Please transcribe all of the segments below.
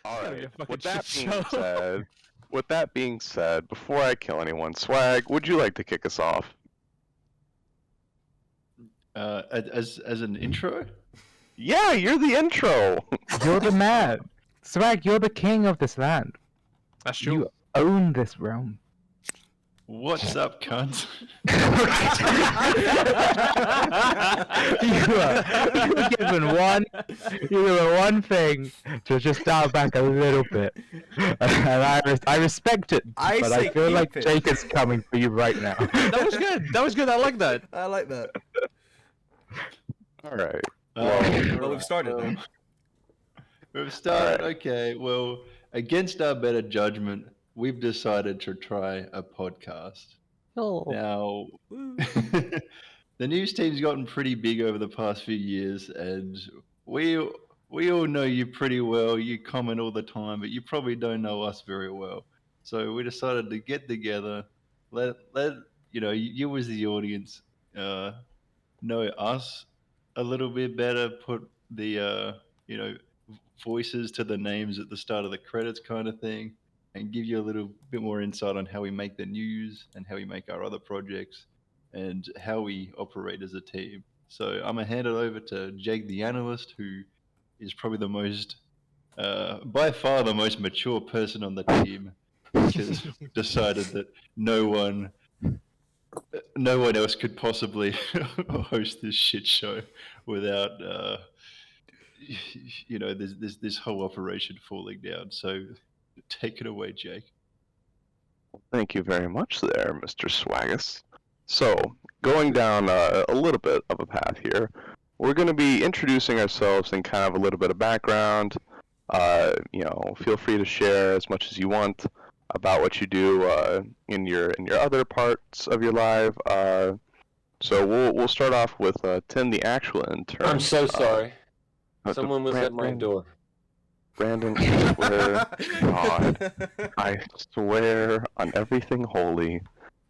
All Gotta be right. a fucking shit show. With that being said, before I kill anyone, Swag, would you like to kick us off? As an intro? Yeah, you're the intro. You're the man. Swag, you're the king of this land. That's true. You own this realm. What's up, cunt? You're given one thing to just dial back a little bit, and I respect it, I but say I feel like keep it. Jake is coming for you right now. That was good. That was good. I like that. I like that. All right. Well, we've started now. We've started. Okay, well, against our better judgment, we've decided to try a podcast. Now, the news team's gotten pretty big over the past few years, and we all know you pretty well. You comment all the time, but you probably don't know us very well. So we decided to get together, let you as the audience know us a little bit better, put the voices to the names at the start of the credits kind of thing, and give you a little bit more insight on how we make the news and how we make our other projects and how we operate as a team. So I'm gonna hand it over to Jake the analyst, who is probably the most by far the most mature person on the team, which has decided that no one else could possibly host this shit show without this whole operation falling down. So take it away, Jake. Thank you very much there, Mr. Swaggus. So, going down a little bit of a path here, we're going to be introducing ourselves and kind of a little bit of background. Feel free to share as much as you want about what you do in your other parts of your life. So we'll start off with Tim, the actual intern. I'm so sorry. Uh, Someone was at my door. Brandon, I swear, God, I swear on everything holy,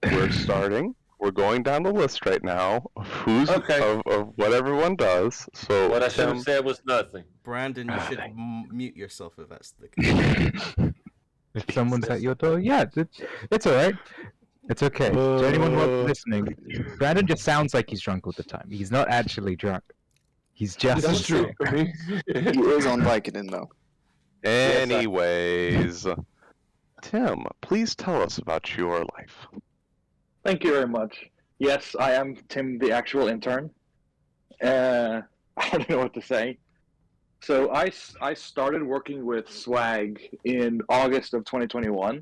we're starting. We're going down the list right now of who's Okay. of what everyone does. So What I should Tim, have said was nothing. Brandon, you should mute yourself if that's the case. If someone's at your door, yeah, it's all right. It's okay. To anyone listening, Brandon just sounds like he's drunk all the time. He's not actually drunk. He's just That's true. He is on Vicodin though. anyways, Tim, please tell us about your life. Thank you very much. Yes, I am Tim, the actual intern. I don't know what to say. So I started working with Swag in August of 2021,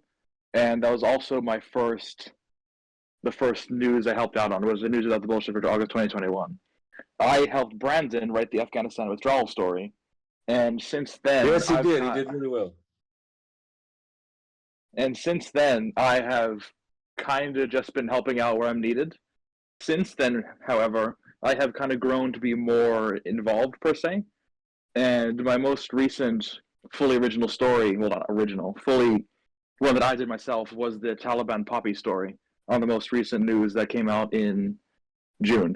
and that was also the first news I helped out on. Was the News Without the Bullshit for August 2021. I helped Brandon write the Afghanistan withdrawal story, and since then, Yes, he did. He did really well. And since then, I have kind of just been helping out where I'm needed. Since then, however, I have kind of grown to be more involved, per se. And my most recent fully original story, well, not original, fully one that I did myself, was the Taliban Poppy story on the most recent news that came out in June.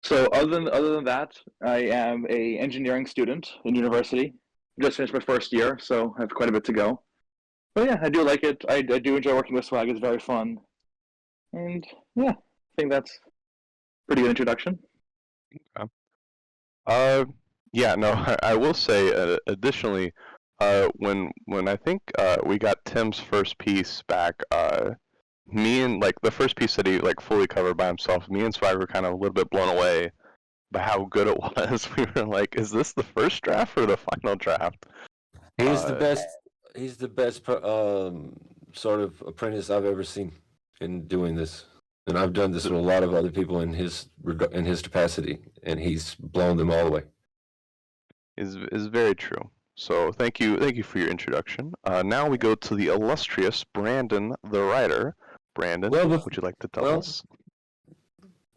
So other than that, I am a engineering student in university. Just finished my first year, so I have quite a bit to go. But yeah, I do like it. I do enjoy working with Swag. It's very fun. And yeah, I think that's a pretty good introduction. Yeah, no, I will say additionally, when I think we got Tim's first piece back, me and the first piece that he fully covered by himself, me and Swag were kind of a little bit blown away by how good it was. We were like, is this the first draft or the final draft? He's the best. He's the best sort of apprentice I've ever seen in doing this, and I've done this with a lot of other people in his capacity, and he's blown them all away. Is very true. So thank you for your introduction. Now we go to the illustrious Brandon, the writer. Brandon, would you like to tell us?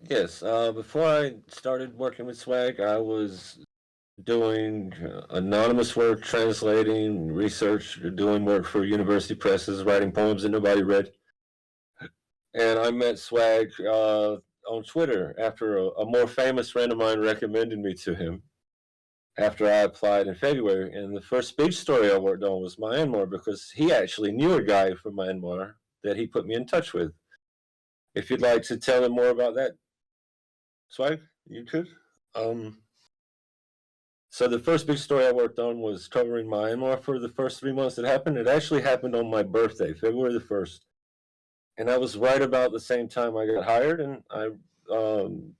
Yes. Before I started working with Swag, I was doing anonymous work, translating, research, doing work for university presses, writing poems that nobody read. And I met Swag on Twitter after a more famous friend of mine recommended me to him. after I applied in February. And the first speech story I worked on was Myanmar because he actually knew a guy from Myanmar that he put me in touch with. If you'd like to tell him more about that, Swag, you could. So the first big story I worked on was covering Myanmar for the first 3 months it happened. It actually happened on my birthday, February the 1st. And that was right about the same time I got hired. And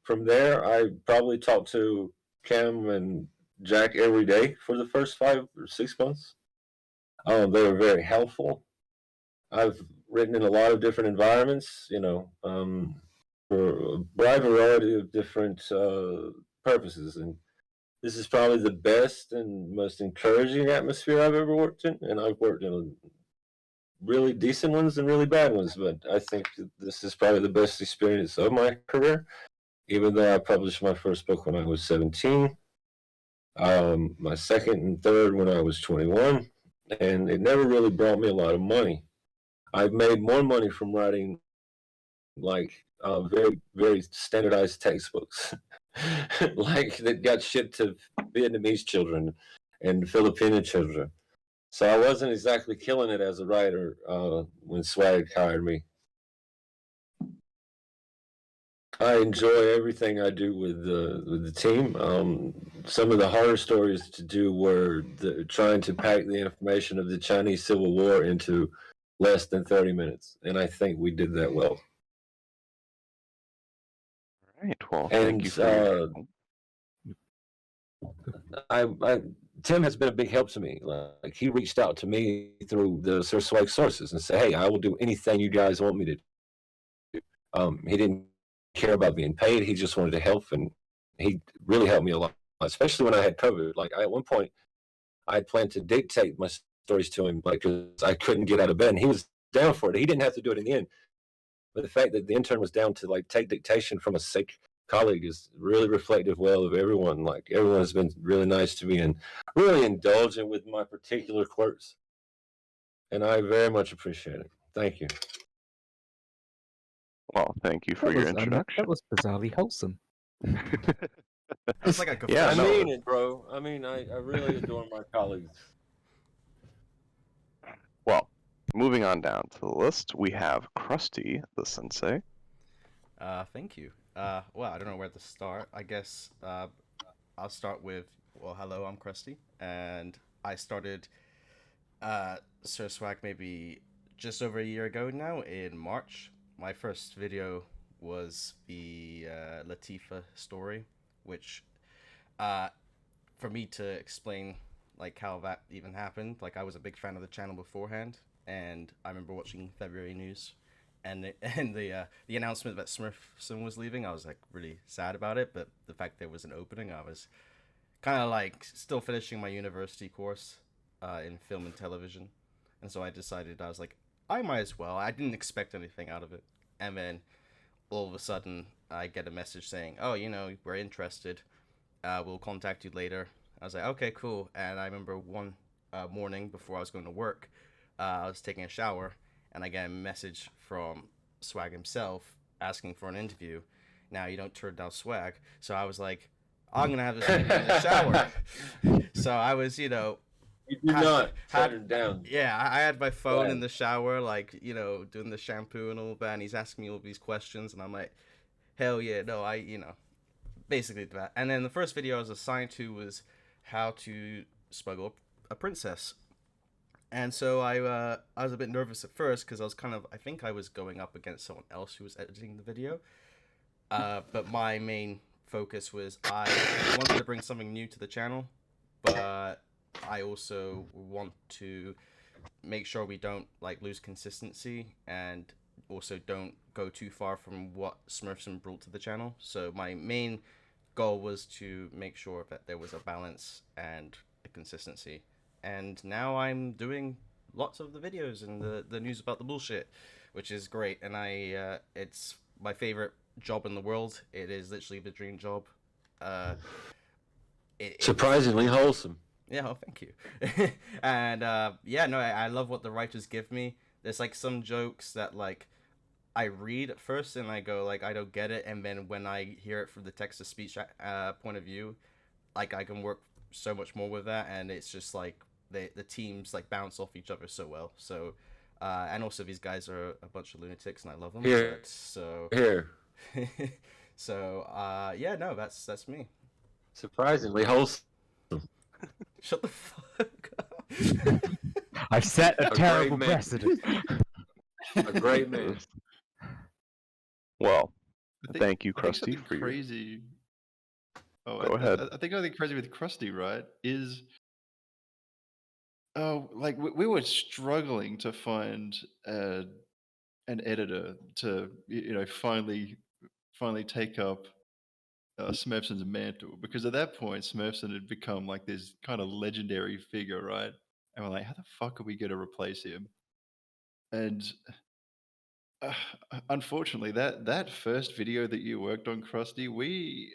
from there, I probably talked to Cam and Jack every day for the first 5 or 6 months. They were very helpful. I've written in a lot of different environments, for a wide variety of different purposes. And this is probably the best and most encouraging atmosphere I've ever worked in. And I've worked in really decent ones and really bad ones, but I think this is probably the best experience of my career, even though I published my first book when I was 17, my second and third when I was 21, and it never really brought me a lot of money. I've made more money from writing very, very standardized textbooks, like that got shipped to Vietnamese children and Filipino children. So I wasn't exactly killing it as a writer when Swag hired me. I enjoy everything I do with the team. Some of the harder stories to do were trying to pack the information of the Chinese Civil War into less than 30 minutes, and I think we did that well. All right. Well, And thank you for Tim has been a big help to me. Like he reached out to me through the Sir Swag sources and said, "Hey, I will do anything you guys want me to do." He didn't care about being paid. He just wanted to help, and he really helped me a lot, especially when I had COVID. Like at one point, I had planned to dictate my stories to him, like because I couldn't get out of bed, and he was down for it. He didn't have to do it in the end, but the fact that the intern was down to like take dictation from a sick colleague is really reflective well of everyone. Like everyone has been really nice to me and really indulgent with my particular quirks, and I very much appreciate it. Thank you. well, thank you for your introduction. That was bizarrely wholesome. It's like a Yeah, I no, mean it, bro. I mean, I really adore my colleagues. Well, moving on down to the list, we have Krusty the Sensei. Thank you. Well, I don't know where to start. I guess I'll start with, well, hello, I'm Krusty, and I started Sir Swag maybe just over a year ago now in March. My first video was the Latifa story, which for me to explain like how that even happened, like I was a big fan of the channel beforehand, and I remember watching February news and the announcement that Smurfson was leaving. I was like really sad about it, but the fact there was an opening, I was kind of like still finishing my university course in film and television, and so I decided, I was like, I might as well. I didn't expect anything out of it, and then all of a sudden I get a message saying, "Oh, we're interested. We'll contact you later." I was like, "Okay, cool." And I remember one morning before I was going to work, I was taking a shower, and I get a message from Swag himself asking for an interview. Now, you don't turn down Swag, so I was like, I'm gonna have this interview in the shower. So I was, You do not turn it down. Yeah, I had my phone Right. in the shower, like, doing the shampoo and all that, and he's asking me all these questions, and I'm like, hell yeah, no, basically that. And then the first video I was assigned to was how to smuggle a princess. And so I was a bit nervous at first because I think I was going up against someone else who was editing the video. But my main focus was I wanted to bring something new to the channel, but I also want to make sure we don't like lose consistency and also don't go too far from what Smurfson brought to the channel. So my main goal was to make sure that there was a balance and a consistency. And now I'm doing lots of the videos and the news about the bullshit, which is great. And it's my favorite job in the world. It is literally the dream job. Surprisingly wholesome. Yeah, oh, thank you. And I love what the writers give me. There's like some jokes that like I read at first and I go like I don't get it, and then when I hear it from the text to speech point of view, like I can work so much more with that, and it's just like the teams like bounce off each other so well. So, and also these guys are a bunch of lunatics, and I love them. Here. But, so Here. so yeah, no, that's me. Surprisingly wholesome. Shut the fuck up. I've set a great terrible man. precedent. A great man. Well, I think- thank you, I think Krusty, something for your. crazy. Oh, Go ahead. I think something crazy with Krusty, right, is like we were struggling to find an editor to finally take up Smurfson's mantle, because at that point Smurfson had become like this kind of legendary figure, right? And we're like, how the fuck are we going to replace him? And uh, unfortunately, that first video that you worked on, Krusty,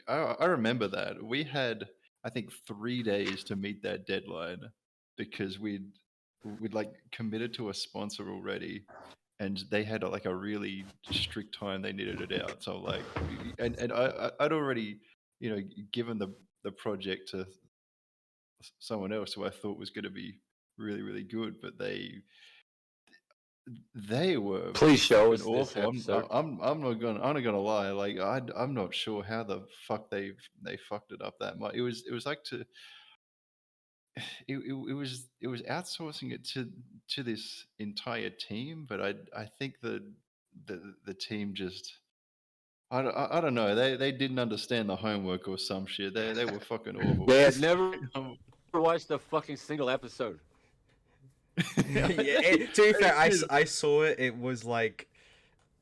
I remember that we had, I think, 3 days to meet that deadline, because we'd like committed to a sponsor already, and they had like a really strict time they needed it out. So like, and I'd already given the project to someone else who I thought was going to be really really good, but they were Please show us fucking this awful. episode. I'm not gonna lie. Like I'm not sure how the fuck they fucked it up that much. It was like it was outsourcing it to this entire team, but I think the team just I don't know. They didn't understand the homework or some shit. They were fucking awful. They had never watched a fucking single episode. Yeah, to be fair, I saw it. It was like,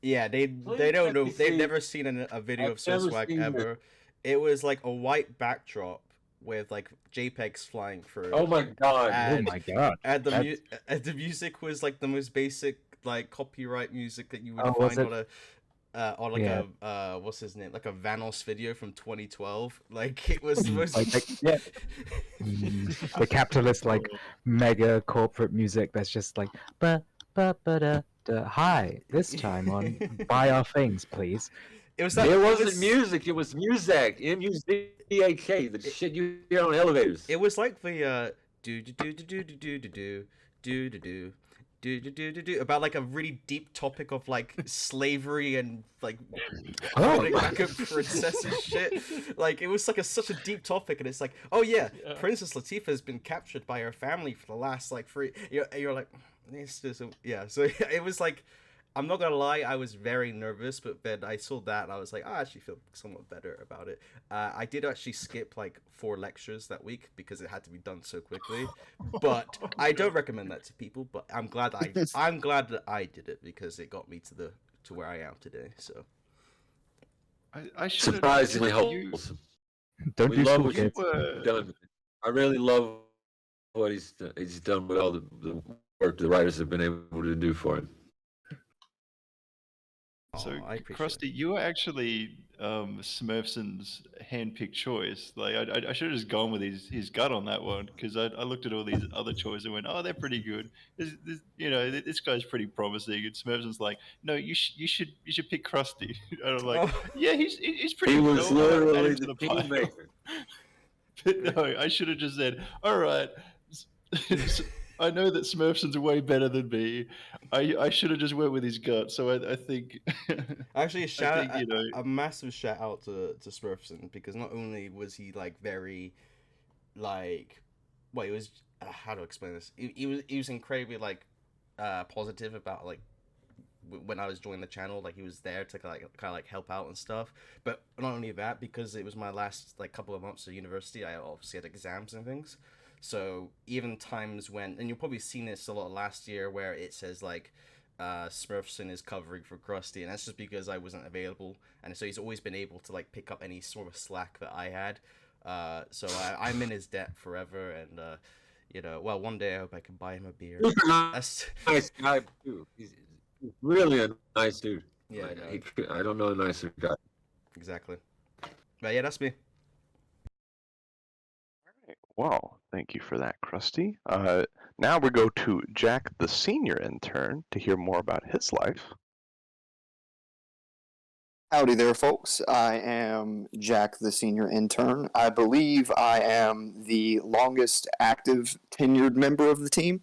yeah, they don't know. They've never seen a video of never Swag seen ever. It was like a white backdrop with like JPEGs flying through. Oh my god. Oh And, my god. and That's- the music was like the most basic like copyright music that you would Oh, was find it? on like Yeah. a what's his name, like a Vanos video from 2012. Like it was the most yeah. The capitalist like mega corporate music that's just like ba ba ba da da. Hi, this time on buy our things, please. It was that. It wasn't music, it was Muzak. M-U-Z-A-K. The shit you hear on elevators. It was like the do do do do do do do do do do do do about like a really deep topic of like slavery and like running back a princess and shit. Like it was like such a deep topic, and it's like, oh yeah, Princess Latifah has been captured by her family for the last like 3. You're like, this isn't, yeah. So it was like, I'm not gonna lie, I was very nervous, but then I saw that and I was like, I actually feel somewhat better about it. I did actually skip like 4 lectures that week because it had to be done so quickly. But I don't recommend that to people. But I'm glad that I did it, because it got me to where I am today. So I should Surprisingly wholesome. Don't We do love school what you've kids. done. I really love what he's done with all the work the writers have been able to do for him. So, I appreciate Krusty, you were actually Smurfson's handpicked choice. Like, I should have just gone with his gut on that one, because I looked at all these other choices and went, oh, they're pretty good. This guy's pretty promising. And Smurfson's like, no, you should pick Krusty. And I'm like, yeah, he's pretty. He good. was I'll add literally him to the pile." kingmaker. But no, I should have just said, all right. I know that Smurfson's way better than me. I should have just went with his gut. So I think. Actually, think, a massive shout out to Smurfson, because not only was he like very, like, well, he was, how to explain this? He was incredibly like positive about like when I was joining the channel. Like he was there to kind of like help out and stuff. But not only that, because it was my last like couple of months of university, I obviously had exams and things. So even times when, and you've probably seen this a lot last year, where it says like Smurfson is covering for Krusty, and that's just because I wasn't available, and so he's always been able to like pick up any sort of slack that I had. So I'm in his debt forever, and well, one day I hope I can buy him a beer. That's Nice guy too. He's really a nice dude. Yeah, Like, I don't know a nicer guy. exactly. But yeah, that's me. Well, thank you for that, Krusty. Now we go to Jack, the senior intern, to hear more about his life. Howdy there, folks. I am Jack, the senior intern. I believe I am the longest active tenured member of the team.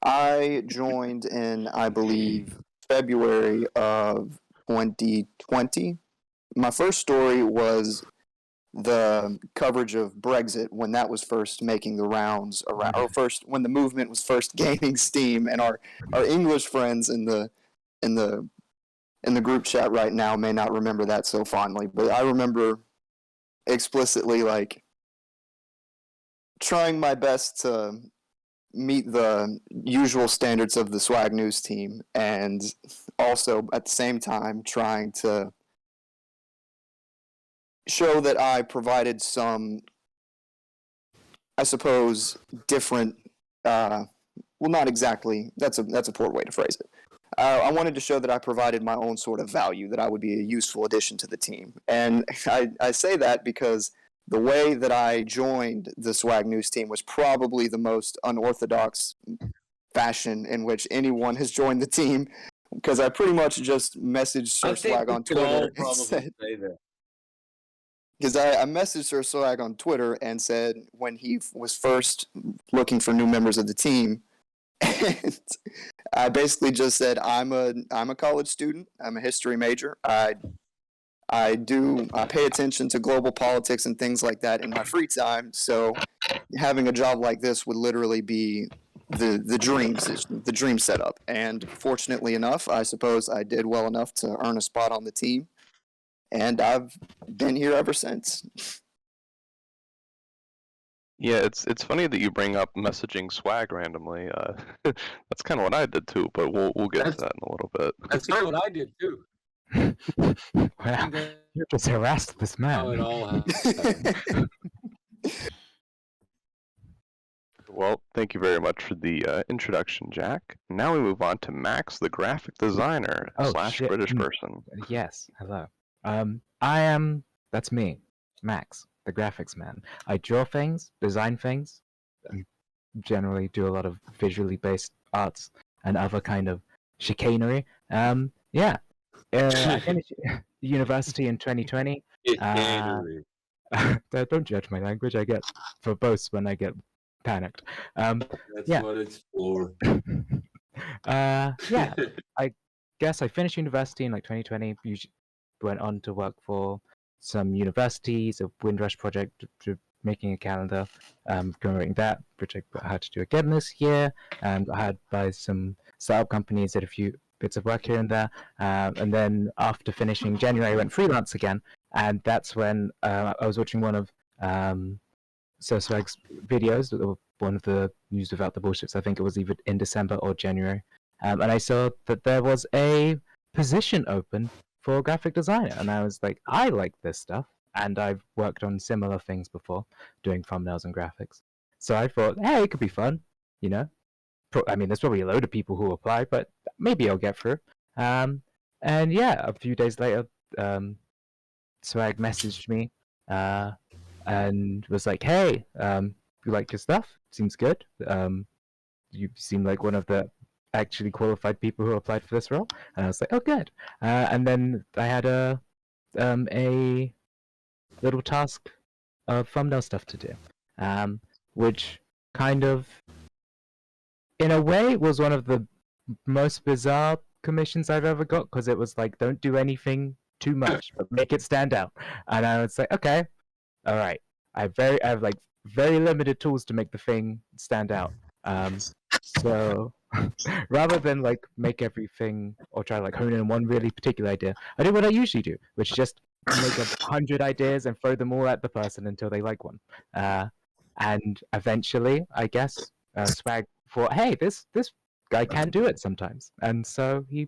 I joined in, I believe, February of 2020. My first story was the coverage of Brexit when that was first making the rounds around, or first when the movement was first gaining steam, and our English friends in the in the group chat right now may not remember that so fondly, but I remember explicitly like trying my best to meet the usual standards of the Swag News team, and also at the same time trying to show that I provided some, I suppose, different. Well, not exactly. That's a poor way to phrase it. I wanted to show that I provided my own sort of value, that I would be a useful addition to the team, and I say that because the way that I joined the Swag News team was probably the most unorthodox fashion in which anyone has joined the team, because I pretty much just messaged Sir I think Swag we on could all Twitter and probably said, say that. because I messaged Sir Swag on Twitter and said when he was first looking for new members of the team, and I basically just said I'm a college student. I'm a history major. I pay attention to global politics and things like that in my free time. So having a job like this would literally be the dream setup. And fortunately enough, I suppose I did well enough to earn a spot on the team, and I've been here ever since. Yeah, it's funny that you bring up messaging Swag randomly. That's kind of what I did too, but we'll get to that in a little bit. That's kind of what I did too. Wow, you just harassed this How it man. all happened. Well, thank you very much for the introduction, Jack. Now we move on to Max, the graphic designer Oh, slash shit. British person. Yes, hello. That's me, Max, the graphics man. I draw things, design things, and generally do a lot of visually based arts and other kind of chicanery. Yeah. I finished university in 2020. It's Uh, January. don't judge my language. I get verbose when I get panicked. That's yeah. what it's for. Yeah. I guess I finished university in like 2020. Went on to work for some universities, a Windrush project, making a calendar, promoting that, which I had to do again this year. I had by some startup companies, did a few bits of work here and there. And then after finishing January, I went freelance again. And that's when I was watching one of Sir Swag's videos, one of the news without the bullshits. I think it was either in December or January. And I saw that there was a position open for a graphic designer. And I was like, I like this stuff. And I've worked on similar things before, doing thumbnails and graphics. So I thought, hey, it could be fun, you know? I mean, there's probably a load of people who apply, but maybe I'll get through. And yeah, a few days later, Swag messaged me and was like, hey, you like your stuff? Seems good. You seem like one of the actually qualified people who applied for this role. And I was like, oh, good. And then I had a little task of thumbnail stuff to do, which kind of, in a way, was one of the most bizarre commissions I've ever got, because it was like, don't do anything too much, but make it stand out. And I was like, okay, all right. I have like very limited tools to make the thing stand out. So rather than like make everything or try to like hone in on one really particular idea, I did what I usually do, which is just make 100 ideas and throw them all at the person until they like one. And eventually, I guess, Swag thought, hey, this guy can do it sometimes, and so he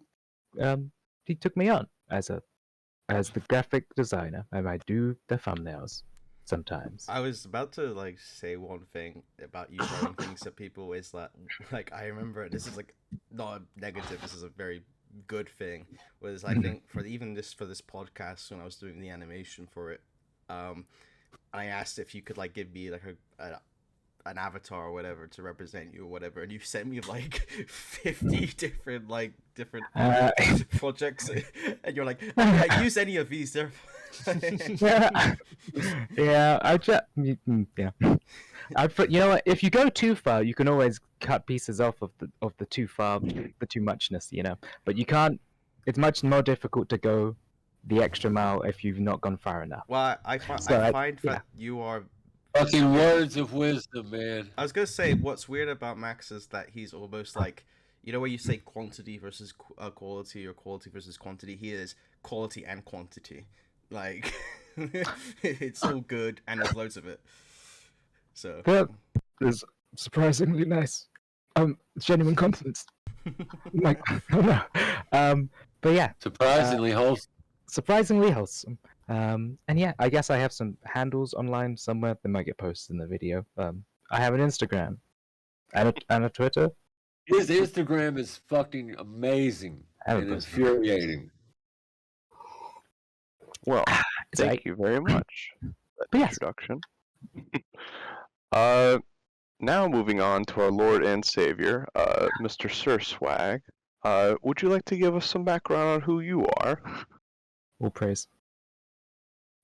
took me on as the graphic designer, and I do the thumbnails sometimes. I was about to like say one thing about you throwing things at people is that like I remember this is like not a negative, this is a very good thing, was I think for this podcast when I was doing the animation for it, I asked if you could like give me like an avatar or whatever to represent you or whatever, and you sent me like 50 different Uh, projects, and you're like, I use any of these. They're yeah, yeah. Yeah. You know what? If you go too far, you can always cut pieces off of the too far, the too muchness. You know, but you can't. It's much more difficult to go the extra mile if you've not gone far enough. Well, I find yeah. that you are. Fucking words of wisdom, man. I was gonna say what's weird about Max is that he's almost like, you know, where you say quantity versus quality or quality versus quantity. He is quality and quantity. Like, it's all good and there's loads of it. So That is surprisingly nice. Genuine compliments. Like, oh no. But yeah, Surprisingly wholesome. surprisingly wholesome. And yeah, I guess I have some handles online somewhere. They might get posted in the video. I have an Instagram and a Twitter. His Instagram is fucking amazing I have and a infuriating. Well, It's thank like- you very much for that But yes. introduction. Now moving on to our Lord and Savior, Mr. Sir Swag. Would you like to give us some background on who you are? All praise.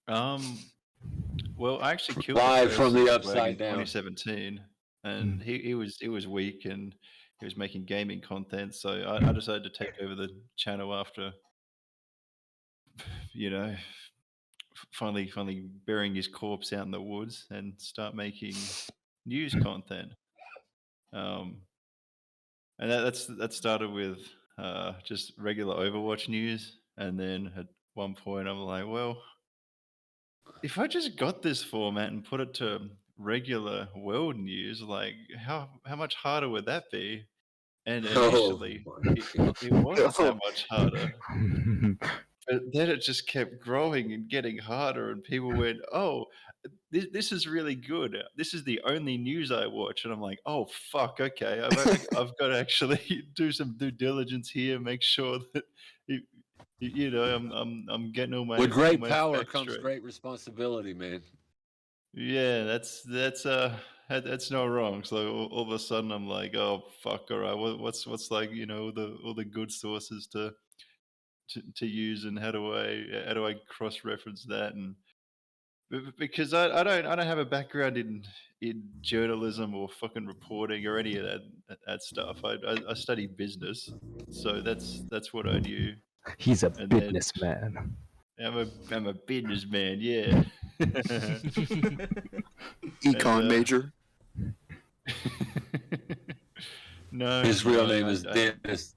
Well, I actually killed Live first from the Swag upside in down. 2017, and he was weak and he was making gaming content, so I decided to take over the channel after, you know, finally burying his corpse out in the woods and start making news content. And that started with just regular Overwatch news, and then at one point I'm like, well, if I just got this format and put it to regular world news, like how much harder would that be? And initially, it wasn't that much harder. But then it just kept growing and getting harder, and people went, "Oh, this is really good. This is the only news I watch." And I'm like, "Oh fuck, okay. I've got to actually do some due diligence here, make sure that you know I'm getting all my With great my power facts comes straight." great responsibility, man. Yeah, that's not wrong. So all of a sudden I'm like, "Oh fuck, all right. What's like all the good sources to use, and how do I cross reference that?" And because I don't have a background in journalism or fucking reporting or any of that stuff. I studied business, so that's what I knew. He's a And then businessman. I'm a businessman, yeah. Econ And, major. No, His real no, name is I- Dennis.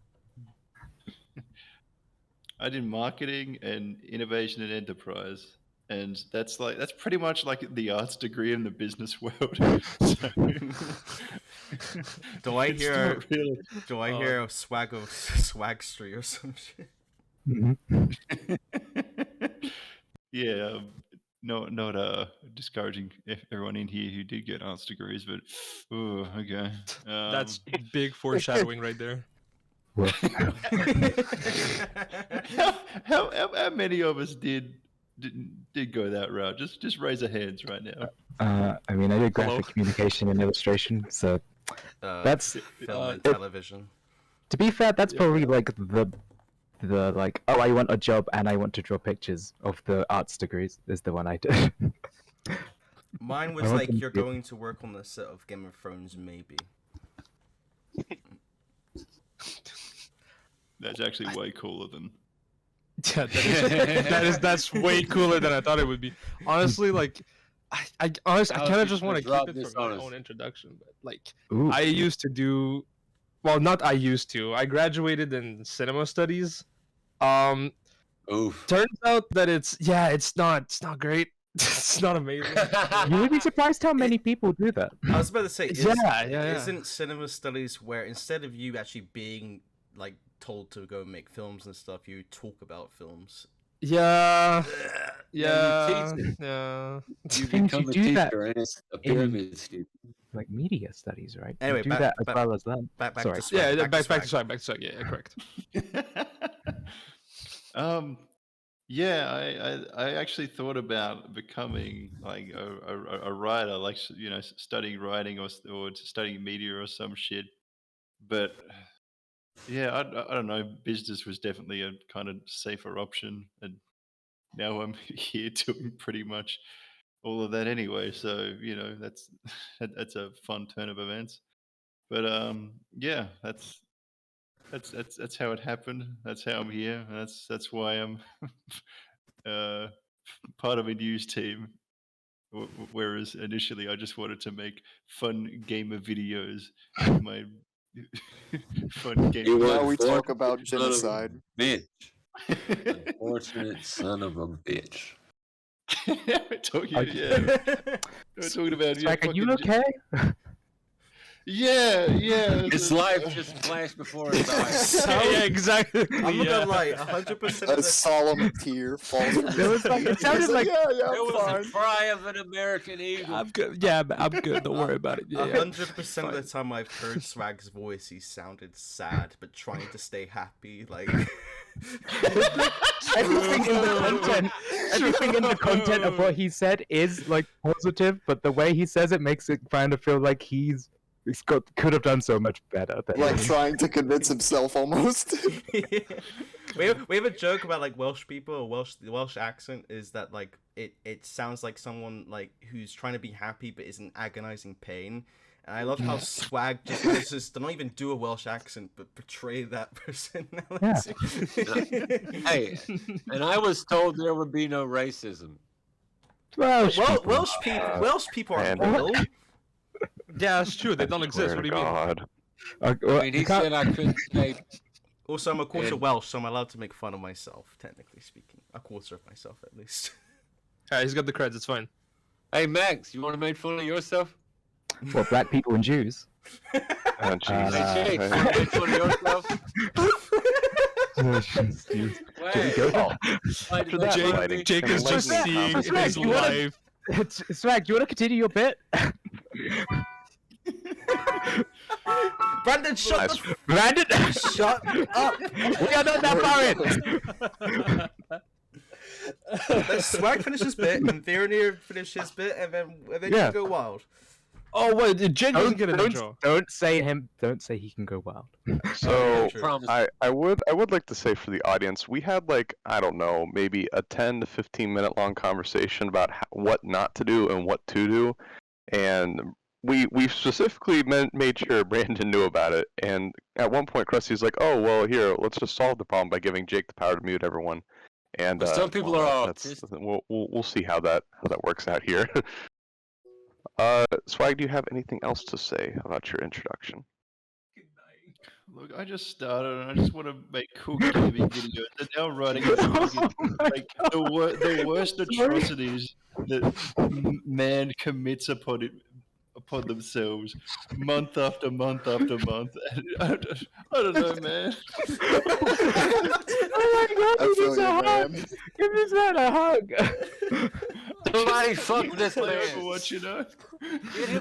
I did marketing and innovation and enterprise, and that's pretty much like the arts degree in the business world. So, Do I it's hear- not really- do I hear a swagstery or some shit? Mhm. Yeah, not discouraging everyone in here who did get arts degrees, but oh, okay. That's big foreshadowing right there. How many of us did go that route? Just raise your hands right now. I mean, I did Hello? graphic communication and illustration, so that's film and it- television. to be fair, that's probably like the like, oh, I want a job and I want to draw pictures of the arts degrees is the one I did. Mine I was want like them you're to be- going to work on the set of Game of Thrones, maybe. That's actually way cooler than. Yeah, that's way cooler than I thought it would be. Honestly, like I honestly, I I was kind of just just want to gonna keep drop it this for my on us. own introduction, but like Ooh. I used to do, well, not I used to. I graduated in cinema studies. Oof. Turns out that it's not great. It's not amazing. You would be surprised how many people do that. I was about to say, Yeah. isn't cinema studies where instead of you actually being like told to go make films and stuff, you talk about films? Yeah, Yeah, you teach it. yeah. You Things become you a do that teacher, and it's a pyramid scheme. like media studies, right? You Anyway, do back- that as back- well as that. Back Sorry. to swag. Yeah, back to swag. back to swag. Yeah, correct. Yeah, I actually thought about becoming like a writer, like studying writing or studying media or some shit. But yeah, I don't know. Business was definitely a kind of safer option, and now I'm here doing pretty much all of that anyway. So that's that's a fun turn of events. But yeah, that's how it happened. That's how I'm here. And that's why I'm uh, part of a news team. Whereas initially I just wanted to make fun gamer videos with my fun You gamer. Now were we talk fortunate about son of a genocide. bitch. Unfortunate son of a bitch. We're talking, yeah, we're talking about Swag, are you fucking okay? yeah. His life just flashed before his eyes. Yeah, exactly. I'm not yeah. gonna lie, 100% A of the solemn tear falls from There was like, it sounded like yeah, There I'm was fine. a cry of an American eagle. I'm good. Yeah, I'm good. Don't worry about it. Yeah, yeah. 100% of the time I've heard Swag's voice, he sounded sad, but trying to stay happy. Like everything in the content, everything in the content of what he said is like positive, but the way he says it makes it kind of feel like could have done so much better. Than Like trying to convince himself almost. we have a joke about like Welsh people or the Welsh accent is that like it sounds like someone like who's trying to be happy but is in agonizing pain. And I love how Swag just manages to not even do a Welsh accent but portray that personality. Hey, and I was told there would be no racism. Welsh people. Welsh people are and- real. Yeah, that's true. They don't exist. Swear What do to you mean? God. I mean, he said I couldn't say. Also, I'm a quarter And- Welsh, so I'm allowed to make fun of myself, technically speaking. A quarter of myself, at least. Yeah, he's got the creds. It's fine. Hey, Max, you want to make fun of yourself? What, black people and Jews? Oh, jeez. Hey, Jake, you want to make fun of yourself? Wait, After that Jake- lighting, Jake is just enlightening seeing conversation. his life. Swag, do you want to continue your bit? Brandon, shut Nice. the Brandon, shut up! we are not that far in. Let Swag finish his bit, and Theronir finish his bit, and then Yeah. you go wild. Oh wait, Jake doesn't get an intro. Don't say he can go wild. So True. promise. I would like to say for the audience, we had like, I don't know, maybe a 10 to 15 minute long conversation about what not to do and what to do, and we specifically made sure Brandon knew about it. And at one point, Krusty's like, "Oh well, here, let's just solve the problem by giving Jake the power to mute everyone." And But some people are autistic. we'll see how that works out here. Swag, do you have anything else to say about your introduction? Look, I just started and I just want to make cool gaming videos. And now I'm writing like the worst atrocities that man commits upon themselves month after month after month. And I don't know, man. Oh my God, I feel give you, me a hug. man. Give this man a hug. Somebody fuck this Play man. Overwatch, you know.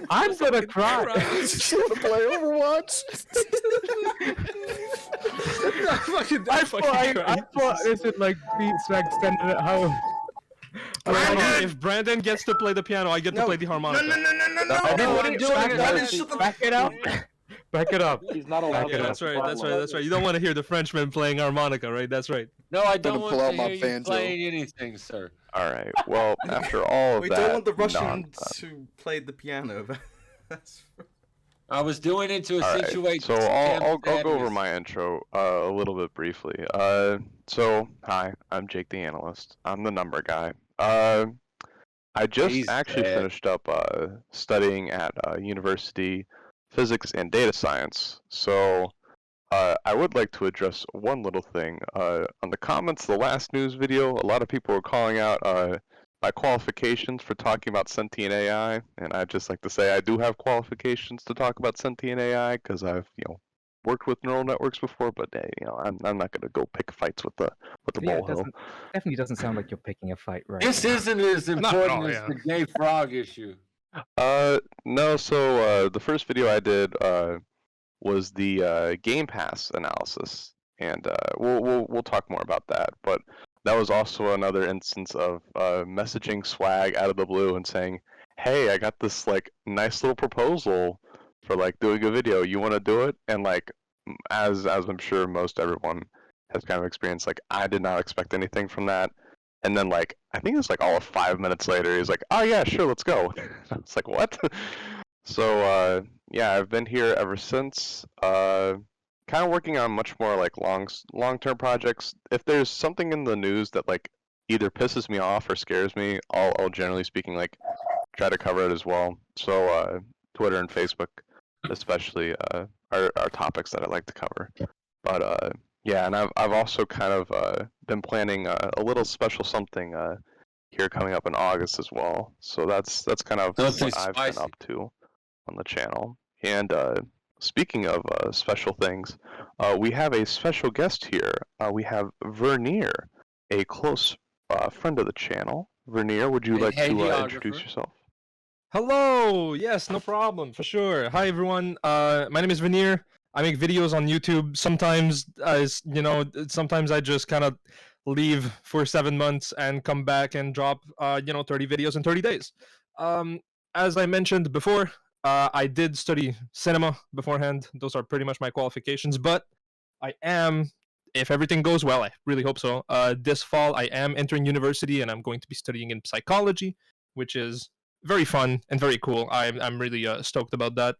I'm gonna cry. Just want to play Overwatch. I thought this would like be Swag standing at home. If Brandon gets to play the piano, I get to play the harmonica. Back it up. Back it up. He's not allowed Yeah, to. that's right. You don't want to hear the Frenchman playing harmonica, right? That's right. No, I don't Gonna want pull out to my hear you banjo. playing anything, sir. All right. Well, after all of We that, don't want the Russian nonsense- to play the piano. That's I was doing it to All right, accentuate. so I'll go over sadness. my intro a little bit briefly. So hi, I'm Jake the Analyst. I'm the number guy. I just He's actually dead. finished up studying at university physics and data science. So I would like to address one little thing. On the comments, the last news video, a lot of people were calling out my qualifications for talking about sentient AI, and I'd just like to say I do have qualifications to talk about sentient AI because I've worked with neural networks before, but I'm not gonna go pick fights with the Yeah, it molehill. definitely doesn't sound like you're picking a fight, right? This isn't as Not at important all, as yeah. the gay frog issue. No. So the first video I did was the Game Pass analysis, and we'll talk more about that. But that was also another instance of messaging Swag out of the blue and saying, "Hey, I got this like nice little proposal for like doing a video. You want to do it?" And like, as I'm sure most everyone has kind of experienced, like I did not expect anything from that. And then like I think it's like all of 5 minutes later, he's like, "Oh yeah, sure, let's go." I was like, "What?" So yeah, I've been here ever since. Kind of working on much more like long-term projects. If there's something in the news that like either pisses me off or scares me, I'll generally speaking like try to cover it as well. So Twitter and Facebook especially are topics that I like to cover. But yeah, and I've also kind of been planning a little special something here coming up in August as well. So that's kind of Something what I've been spicy. up to on the channel. And speaking of special things, we have a special guest here. We have Vernier, a close friend of the channel. Vernier, would you Hey, like hey, to introduce geographer. yourself? Hello. Yes, no problem, for sure. Hi everyone. My name is Veneer. I make videos on YouTube. Sometimes, sometimes I just kind of leave for 7 months and come back and drop, 30 videos in 30 days. As I mentioned before, I did study cinema beforehand. Those are pretty much my qualifications. But I am, if everything goes well, I really hope so. This fall, I am entering university and I'm going to be studying in psychology, which is very fun and very cool. I'm really stoked about that.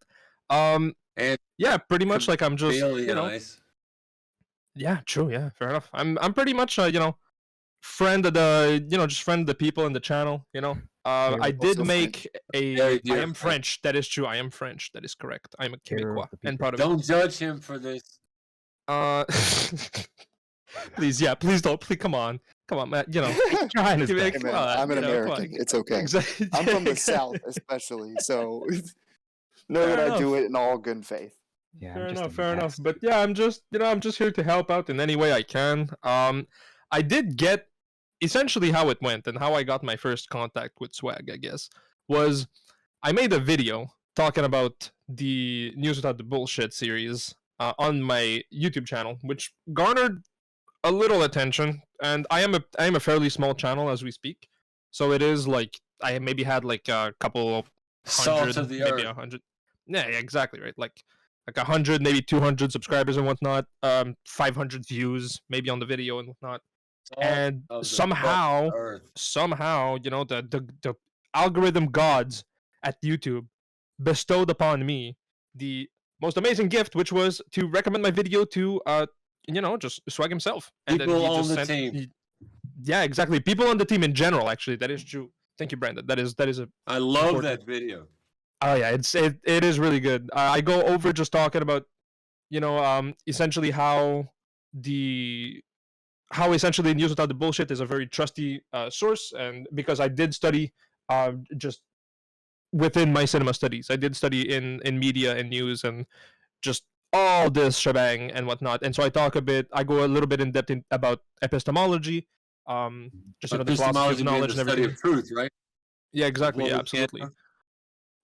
And Yeah, pretty much like I'm just really nice. yeah, true, yeah, fair enough. I'm pretty much friend of the just friend of the people in the channel. You're I did also make Very I dear am friend. French. That is true. I am French. That is correct. I'm a Hero Québécois of the and people. proud of it. Don't judge him for this. Uh, please, yeah, please don't. Please, come on, man. Trying his Give me- best. Hey come man, on, I'm an come on. American. It's okay. Exactly. I'm from the exactly. South, especially, so know Fair that I do enough. it in all good faith. Yeah, Fair I'm just enough, a fair enough. mess. But yeah, I'm just here to help out in any way I can. I did get essentially how it went and how I got my first contact with Swag, I guess, was I made a video talking about the News Without the Bullshit series on my YouTube channel, which garnered a little attention. And I am a fairly small channel as we speak, so it is like I maybe had like a couple Salt hundred, of the maybe earth. 100. Yeah, exactly right. Like 100, maybe 200 subscribers and whatnot. 500 views maybe on the video and whatnot. Salt And of the somehow, earth. the algorithm gods at YouTube bestowed upon me the most amazing gift, which was to recommend my video to just Swag himself. And then People he on just the sent team. yeah, exactly. People on the team in general, actually. That is true. Thank you, Brandon. That is a I love important. that video. Oh yeah, it is really good. I go over just talking about essentially how essentially News Without the Bullshit is a very trusty source, and because I did study just within my cinema studies, I did study in media and news and just all this shebang and whatnot. And so I go a little bit in depth about epistemology, just the philosophy of Epistemology being knowledge the and study everything. of truth, right? Yeah, exactly. What Yeah, we absolutely. can't-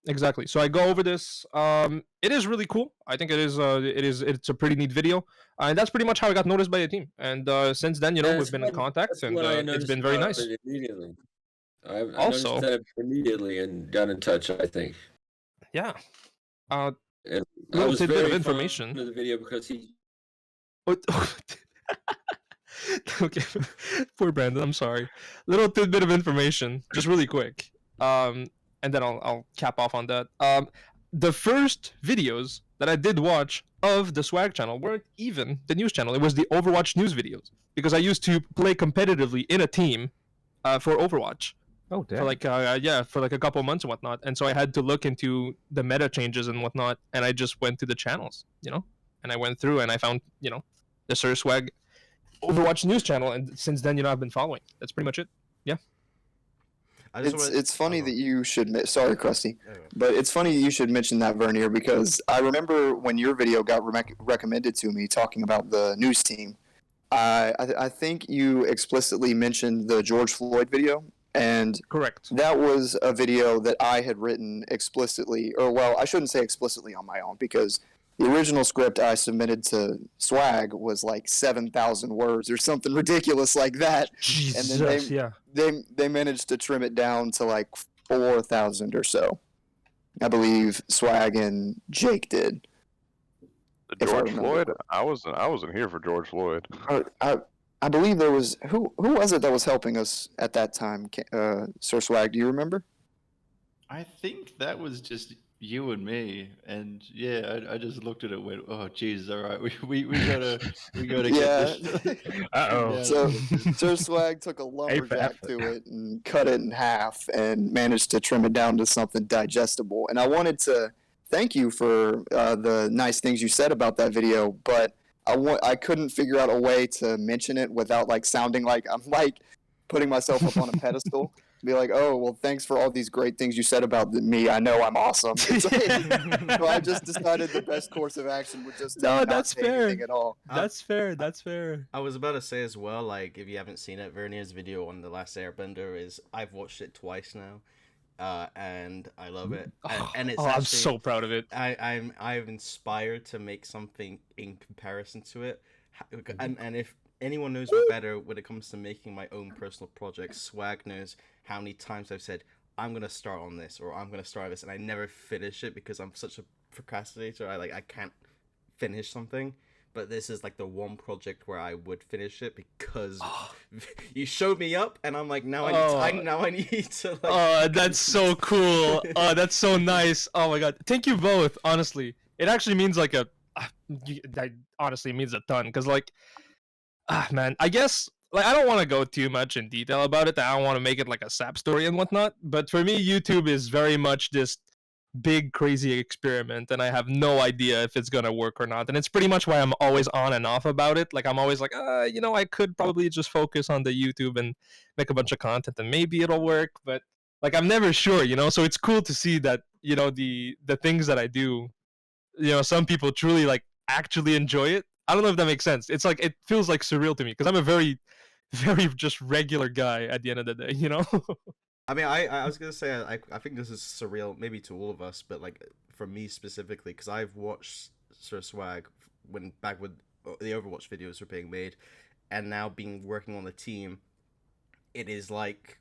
Exactly. So I go over this. It is really cool. I think it is. It's a pretty neat video, and that's pretty much how I got noticed by the team. And since then, That's we've been in contact, that's and what I it's noticed been very about nice. it immediately. I noticed Also, that immediately and got in touch, I think. yeah. Uh, And I little was tidbit of very information. fond of the video because he What? Okay, poor Brandon. I'm sorry. Little tidbit of information, just really quick. And then I'll cap off on that. The first videos that I did watch of the Swag channel weren't even the news channel. It was the Overwatch news videos because I used to play competitively in a team for Overwatch Oh, for damn. for like a couple months and whatnot. And so I had to look into the meta changes and whatnot. And I just went to the channels, and I went through and I found the Sir Swag Overwatch news channel, and since then, I've been following. That's pretty much it. Yeah. I just It's funny that you should. Sorry, Krusty, Anyway. but it's funny you should mention that, Vernier, because I remember when your video got recommended to me talking about the news team. I think you explicitly mentioned the George Floyd video, and Correct. that was a video that I had written explicitly, or well, I shouldn't say explicitly on my own because The original script I submitted to Swag was like 7,000 words or something ridiculous like that, Jesus, and then yeah. they managed to trim it down to like 4,000 or so. I believe Swag and Jake did. If I George remember Floyd? correctly. I wasn't here for George Floyd. I believe there was who was it that was helping us at that time? Sir Swag, do you remember? I think that was just you and me, and yeah, I just looked at it and went, "Oh, Jesus! All right, we gotta get Yeah. this." Uh-oh. Yeah, So this- Sir Swag took a lumberjack to it and cut it in half and managed to trim it down to something digestible. And I wanted to thank you for the nice things you said about that video, but I couldn't figure out a way to mention it without like sounding like I'm like putting myself up on a pedestal. Be like, oh well, thanks for all these great things you said about me. I know I'm awesome. It's like, so I just decided the best course of action was just to No, not that's say fair. anything at all. That's fair. That's fair. I was about to say as well, like if you haven't seen it, Vernier's video on The Last Airbender is I've watched it twice now, and I love it. And it's I'm actually, so proud of it. I'm inspired to make something in comparison to it, and if anyone knows me better when it comes to making my own personal projects, Swag knows how many times I've said I'm gonna start on this or I'm gonna start this, and I never finish it because I'm such a procrastinator. I can't finish something. But this is like the one project where I would finish it because you showed me up, and I'm like, now I need to. Like, Oh, that's so cool. Oh, that's so nice. Oh my god. Thank you both, honestly. It actually means like that honestly means a ton cuz like man, I guess like I don't want to go too much in detail about it. I don't want to make it like a sap story and whatnot, but for me YouTube is very much this big crazy experiment and I have no idea if it's gonna work or not, and it's pretty much why I'm always on and off about it. Like I'm always like I could probably just focus on the YouTube and make a bunch of content and maybe it'll work, but like I'm never sure. So it's cool to see that the things that I do, some people truly like actually enjoy it. I don't know if that makes sense. It's like it feels like surreal to me because I'm a very very just regular guy at the end of the day. I mean, I was gonna say I think this is surreal, maybe to all of us, but like for me specifically, because I've watched Sir Swag when back when the Overwatch videos were being made, and now being working on the team, it is like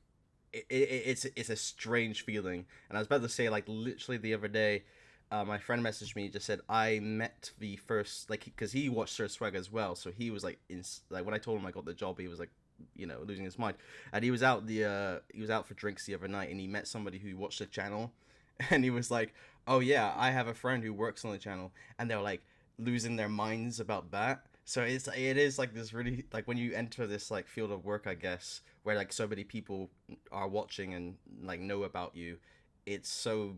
it's a strange feeling. And I was about to say, like literally the other day, my friend messaged me, just said I met the first, like, because he watched Sir Swag as well, so he was like like when I told him I got the job, he was like losing his mind, and he was out for drinks the other night, and he met somebody who watched the channel, and he was like, oh yeah, I have a friend who works on the channel, and they're like losing their minds about that. So it is like this really, like when you enter this like field of work, I guess, where like so many people are watching and like know about you, it's so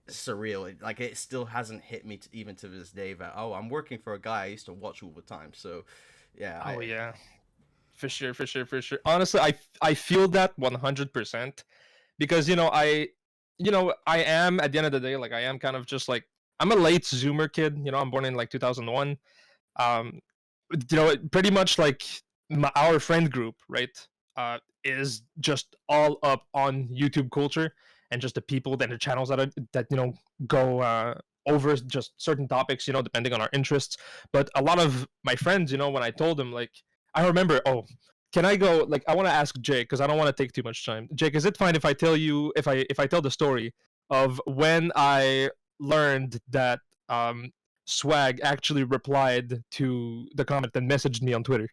surreal. Like it still hasn't hit me even to this day that I'm working for a guy I used to watch all the time. So yeah. Yeah. For sure. Honestly, I feel that 100% because I am at the end of the day, like I am kind of just like I'm a late Zoomer kid. I'm born in like 2001. Um, pretty much like our friend group, right? Is just all up on YouTube culture and just the people and the channels that go over just certain topics, depending on our interests. But a lot of my friends, when I told them, like, I remember, can I go? Like, I want to ask Jake because I don't want to take too much time. Jake, is it fine if I tell you if I tell the story of when I learned that Swag actually replied to the comment and messaged me on Twitter?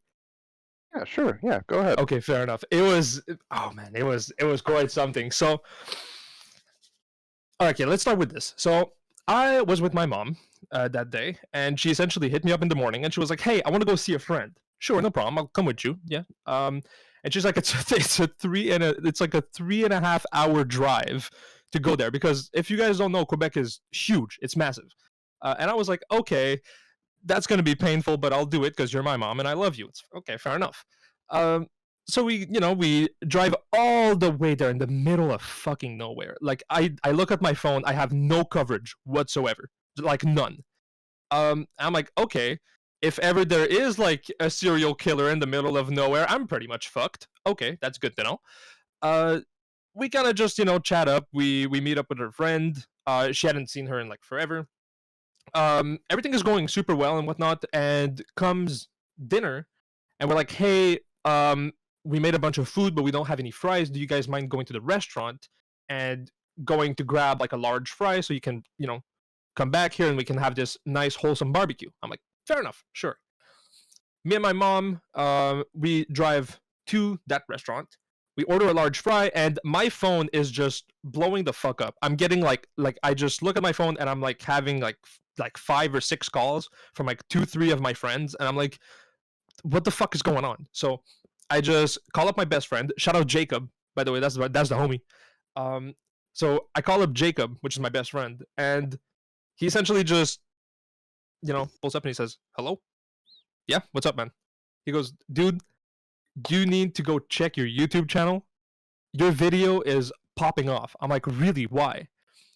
Yeah, sure. Yeah, go ahead. Okay, fair enough. It was it was quite something. So okay, let's start with this. So I was with my mom that day, and she essentially hit me up in the morning, and she was like, "Hey, I want to go see a friend." Sure, no problem. I'll come with you. Yeah. And she's like, it's a 3.5 hour drive to go there because if you guys don't know, Quebec is huge. It's massive. And I was like, okay, that's gonna be painful, but I'll do it because you're my mom and I love you. It's okay, fair enough. So we drive all the way there in the middle of fucking nowhere. Like I look at my phone, I have no coverage whatsoever, like none. I'm like, okay, if ever there is like a serial killer in the middle of nowhere, I'm pretty much fucked. Okay, that's good to know. We kind of just chat up. We meet up with her friend. She hadn't seen her in like forever. everything is going super well and whatnot, and comes dinner, and we're like, hey, we made a bunch of food, but we don't have any fries. Do you guys mind going to the restaurant and going to grab like a large fry so you can, come back here and we can have this nice wholesome barbecue? I'm like, fair enough, sure. Me and my mom, we drive to that restaurant. We order a large fry, and my phone is just blowing the fuck up. I'm getting like I just look at my phone and I'm like having like 5 or 6 calls from like 2, 3 of my friends, and I'm like, what the fuck is going on? So I just call up my best friend. Shout out Jacob, by the way. That's the homie. So I call up Jacob, which is my best friend, and he essentially just, pulls up and he says, "Hello, yeah, what's up, man?" He goes, "Dude, you need to go check your YouTube channel. Your video is popping off." I'm like, "Really? Why?"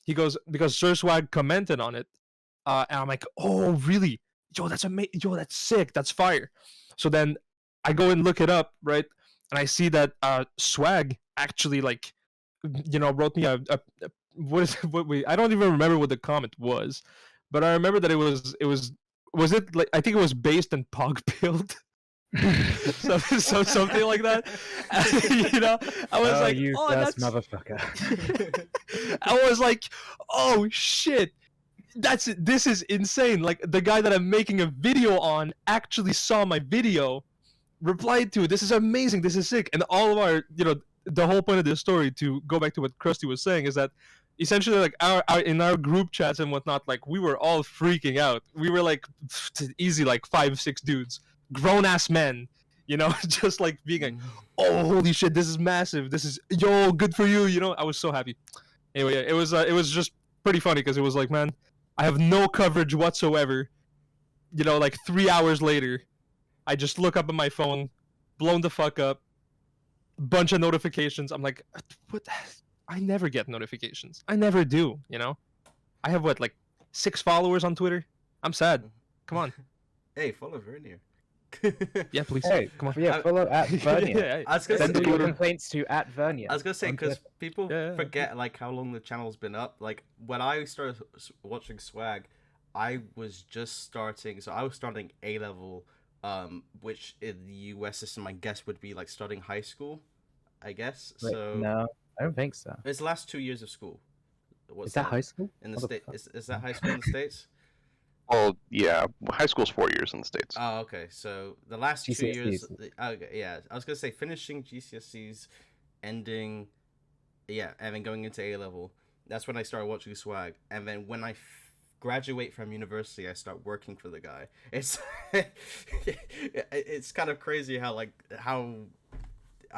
He goes, "Because Sir Swag commented on it." And I'm like, "Oh, really? Yo, that's amazing. Yo, that's sick. That's fire." So then I go and look it up, right? And I see that Swag actually wrote me a what is what we I don't even remember what the comment was, but I remember that was it like, I think it was based in Pog build. so something like that. I was like, you oh, first that's motherfucker. I was like, oh shit, this is insane. Like, the guy that I'm making a video on actually saw my video, replied to it. This is amazing. This is sick. And all of our, the whole point of this story, to go back to what Krusty was saying, is that essentially, like, our in our group chats and whatnot, like, we were all freaking out. We were like easy, like 5, 6 dudes, grown ass men, just like being like, oh, holy shit, this is massive. This is, yo, good for you. I was so happy. Anyway, yeah, it was just pretty funny, because it was like, man, I have no coverage whatsoever. Like 3 hours later, I just look up on my phone, blown the fuck up, bunch of notifications. I'm like, what? I never get notifications. I never do. I have like 6 followers on Twitter. I'm sad. Come on. Hey, follow Vernier. Yeah, please. Hey, come on. Yeah, follow at Vernier. Yeah, I was gonna Send say, your complaints to at Vernier. I was gonna say, because people Yeah. forget like how long the channel's been up. Like, when I started watching Swag, I was just starting. So I was starting A level, which in the US system, I guess, would be like starting high school. I guess. Wait, So no, I don't think so. it's the last 2 years of school. Is that high school? in the What the state? fuck? Is that high school in the States? Well, yeah, high school's 4 years in the States. Oh, okay. So the last 2 GCSEs. years, okay, yeah. I was gonna say finishing GCSEs, ending, yeah, and then going into A level. That's when I started watching Swag, and then when I graduate from university, I start working for the guy. It's it's kind of crazy how I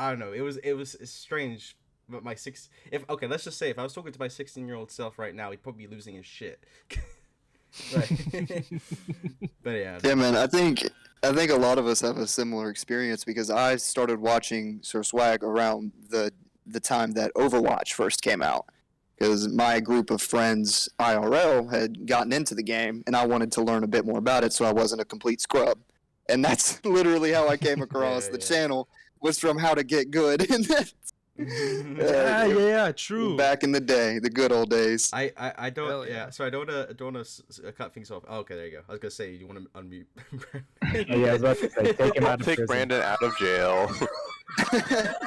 don't know. It's strange. But let's just say if I was talking to my 16-year-old self right now, he'd probably be losing his shit. Right. But yeah. Yeah, man. I think a lot of us have a similar experience, because I started watching Sir Swag around the time that Overwatch first came out, because my group of friends IRL had gotten into the game, and I wanted to learn a bit more about it, so I wasn't a complete scrub. And that's literally how I came across the channel, was from how to get good. Yeah, true. Back in the day, the good old days. I don't. Hell Yeah. yeah. So I don't want to cut things off. Oh, okay, there you go. I was gonna say, you want to unmute. Oh, yeah, I was about to say, take him I'll out of take prison. Brandon out of jail.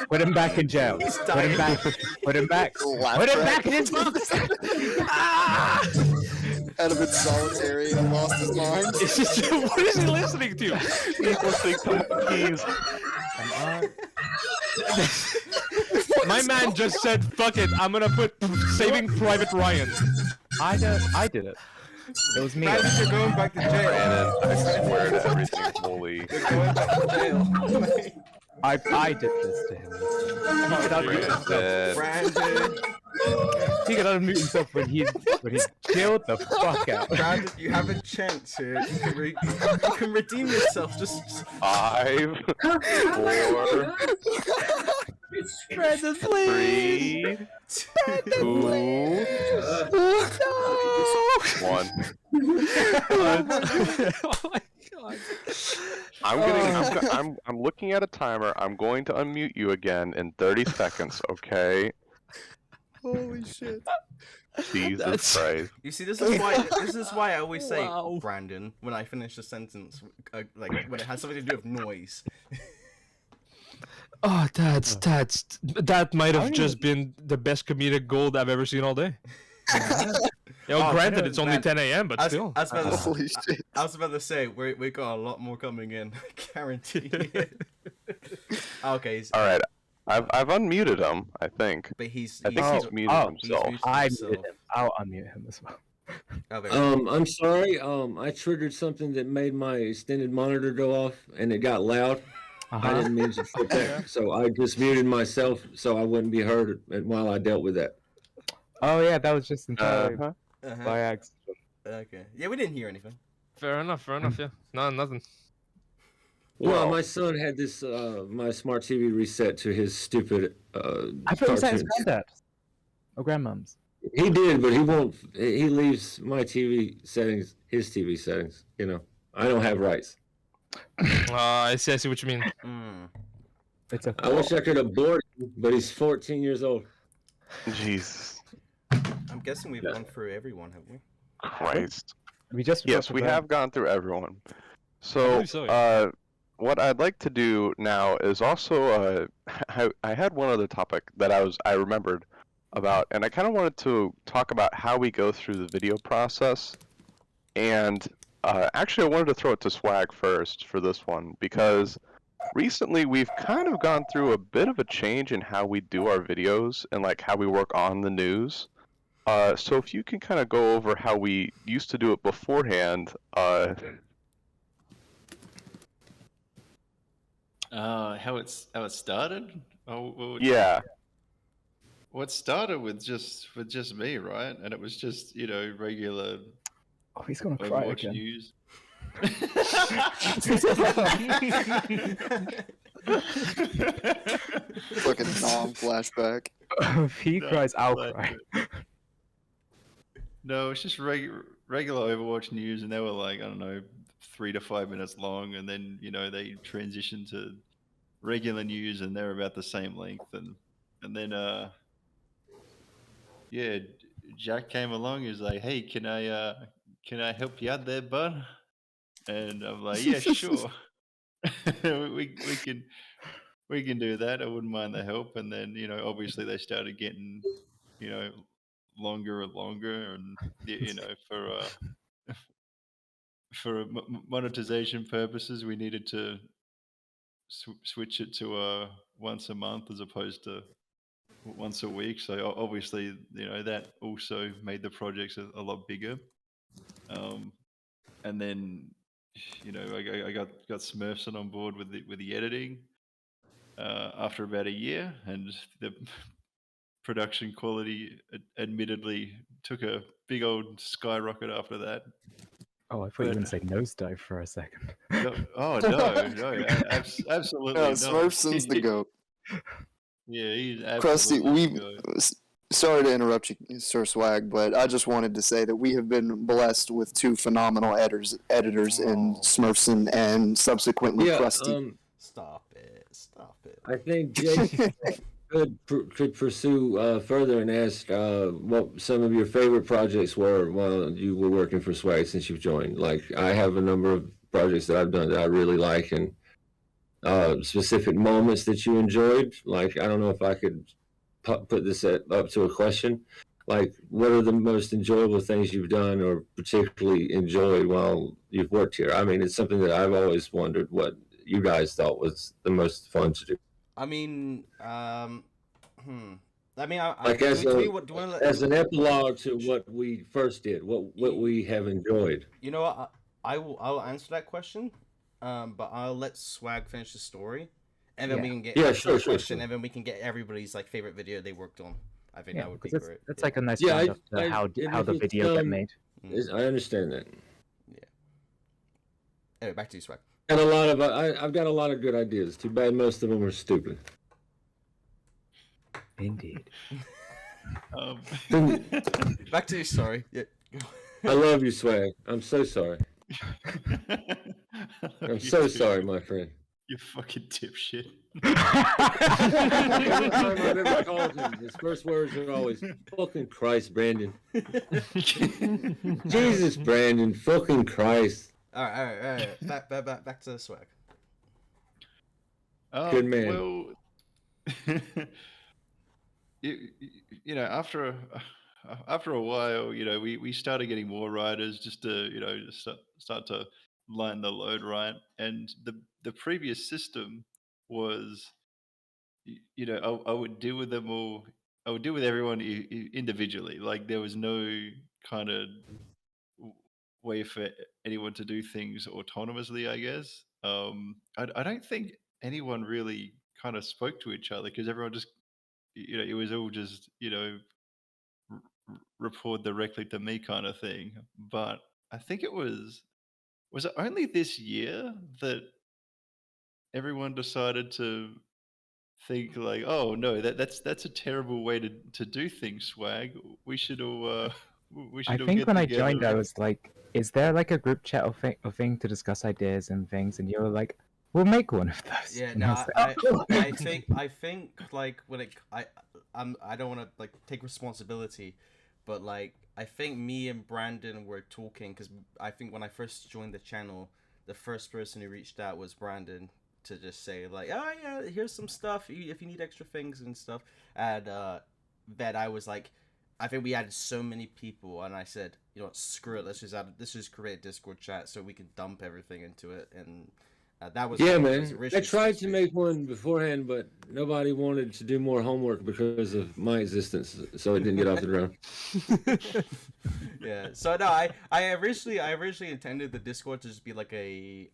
Put him back in jail. He's Put him back. Put him back. Laugh Put him track. back in his box. Out of its solitary and lost his mind. It's just, what is he listening to? He's listening to monkeys. My man just said, "Fuck it, I'm gonna put Saving Private Ryan." I did it. It was me. Brandon, you're going back to jail. Brandon, I swear to everything holy. You're going back to jail. I did this to him. He could unmute himself. Brandon, He could unmute himself when he killed the fuck out. Brandon, you have a chance here. You can redeem yourself. Just 5, 4, Brandon, please. 3, 2, 1. Oh my god. I'm looking at a timer. I'm going to unmute you again in 30 seconds, okay? Holy shit. Jesus Christ. You see, this is why I always say Wow. Brandon when I finish a sentence, like when it has something to do with noise. Oh, that might have I just been the best comedic gold I've ever seen all day. Oh, Granted, it's only man. 10 a.m., but still. I was about to, Holy shit. I was about to say we got a lot more coming in, guarantee. Okay, All right, I've unmuted him. I think. but he's I think he's muted oh, himself. muted I himself. muted him. I'll unmute him as well. Oh, there we go. I'm sorry. I triggered something that made my extended monitor go off, and it got loud. I Uh-huh. didn't mean to put that, so I just muted myself so I wouldn't be heard while I dealt with that. Oh yeah, that was just entirely Uh-huh. Uh-huh. by accident. Okay. Yeah, we didn't hear anything. Fair enough, yeah. No, nothing. Well, Well- my son had this my smart TV reset to his stupid I thought you said his cartoons. granddad or grandmom's. He did, but he won't. He leaves my TV settings, his TV settings. You know, I don't have rights. I see what you mean. Mm. It's a I wish I could abort him, but he's 14 years old. Jesus I'm guessing we've gone through everyone, haven't we? Christ. we just Yes, forgot we to vote. have gone through everyone. So, believe so, yeah. what I'd like to do now is also, I had one other topic that I remembered about, and I kind of wanted to talk about how we go through the video process. And actually, I wanted to throw it to Swag first for this one because recently we've kind of gone through a bit of a change in how we do our videos and like how we work on the news. So if you can kind of go over how we used to do it beforehand. How it started? Oh, Yeah. What started with just me, right? And it was just regular Oh, he's gonna cry Overwatch again. news. Fucking non-flashback. If he No, cries, I'll like- cry. No, it's just regular Overwatch news, and they were like, I don't know, 3 to 5 minutes long, and then they transitioned to regular news, and they're about the same length, and then yeah, Jack came along. He was like, "Hey, can I help you out there, bud?" And I'm like, "Yeah, sure. we can do that. I wouldn't mind the help." And then obviously they started getting longer and longer, and for monetization purposes, we needed to switch it to once a month as opposed to once a week. So obviously, that also made the projects a lot bigger. And then, I got Smurfson on board with the editing after about a year, and the production quality admittedly took a big old skyrocket after that. Oh, I thought you were gonna say nosedive for a second. No, absolutely No, not. Smurfson's the goat. Yeah, he's Krusty, absolutely the goat. sorry to interrupt you, Sir Swag, but I just wanted to say that we have been blessed with two phenomenal editors in Smurfson and subsequently Yeah, Krusty. Stop it! Stop it! I think Jake could pursue further and ask what some of your favorite projects were while you were working for Swag since you've joined. Like, I have a number of projects that I've done that I really like, and specific moments that you enjoyed. Like, I don't know if I could put this up to a question. Like, what are the most enjoyable things you've done or particularly enjoyed while you've worked here? I mean, it's something that I've always wondered what you guys thought was the most fun to do. I mean, I mean, Like, do as we do you wanna let- as an epilogue to what we first did, what we have enjoyed. You know what? I'll answer that question, but I'll let Swag finish the story, and then we can get Yeah, back to the sure, question, sure. and then we can get everybody's like favorite video they worked on. I think Yeah, that would be because great. that's Yeah. like a nice Yeah, round of I- how and the if it's, video get made. I understand that. Anyway, back to you, Swag. And a lot of I've got a lot of good ideas. Too bad most of them are stupid. Indeed. Back to you. Sorry. Yeah. I love you, Swag. I'm so sorry. I'm so sorry, my friend. You fucking dipshit. Every time I've ever called him, his first words are always, fucking Christ, Brandon. Jesus, Brandon, fucking Christ. All right. Back to the swag. Good man. Well, you know, after a while, you know, we started getting more writers just to, you know, just start to line the load right. And the previous system was, you know, I would deal with them all. I would deal with everyone individually. Like there was no kind of way for anyone to do things autonomously, I guess. I don't think anyone really kind of spoke to each other because everyone just, you know, it was all just, you know, report directly to me kind of thing. But I think was it only this year that everyone decided to think like, oh no, that's a terrible way to do things, Swag. We should all we I should all think get when I together. joined, I was like, "Is there like a group chat or thing to discuss ideas and things?" And you were like, "We'll make one of those." Yeah, And no, was like, "Oh." I think like when I don't want to like take responsibility, but like I think me and Brandon were talking because I think when I first joined the channel, the first person who reached out was Brandon to just say like, oh yeah, here's some stuff if you need extra things and stuff, and that I was like, I think we added so many people, and I said, you know what, screw it, let's just create a Discord chat so we can dump everything into it, and that was Yeah, it man. was I originally tried supposed to be. make one beforehand, but nobody wanted to do more homework because of my existence, so it didn't get off the ground. Yeah. So no, I originally intended the Discord to just be like a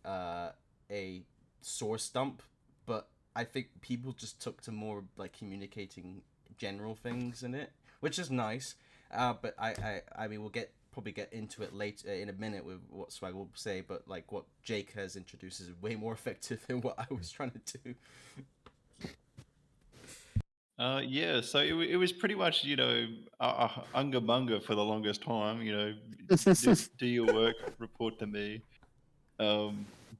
source dump, but I think people just took to more like communicating general things in it, which is nice. But I mean we'll probably get into it later in a minute with what Swag will say, but like what Jake has introduced is way more effective than what I was trying to do. Yeah, so it was pretty much, you know, unga bunga for the longest time, you know, do your work, report to me.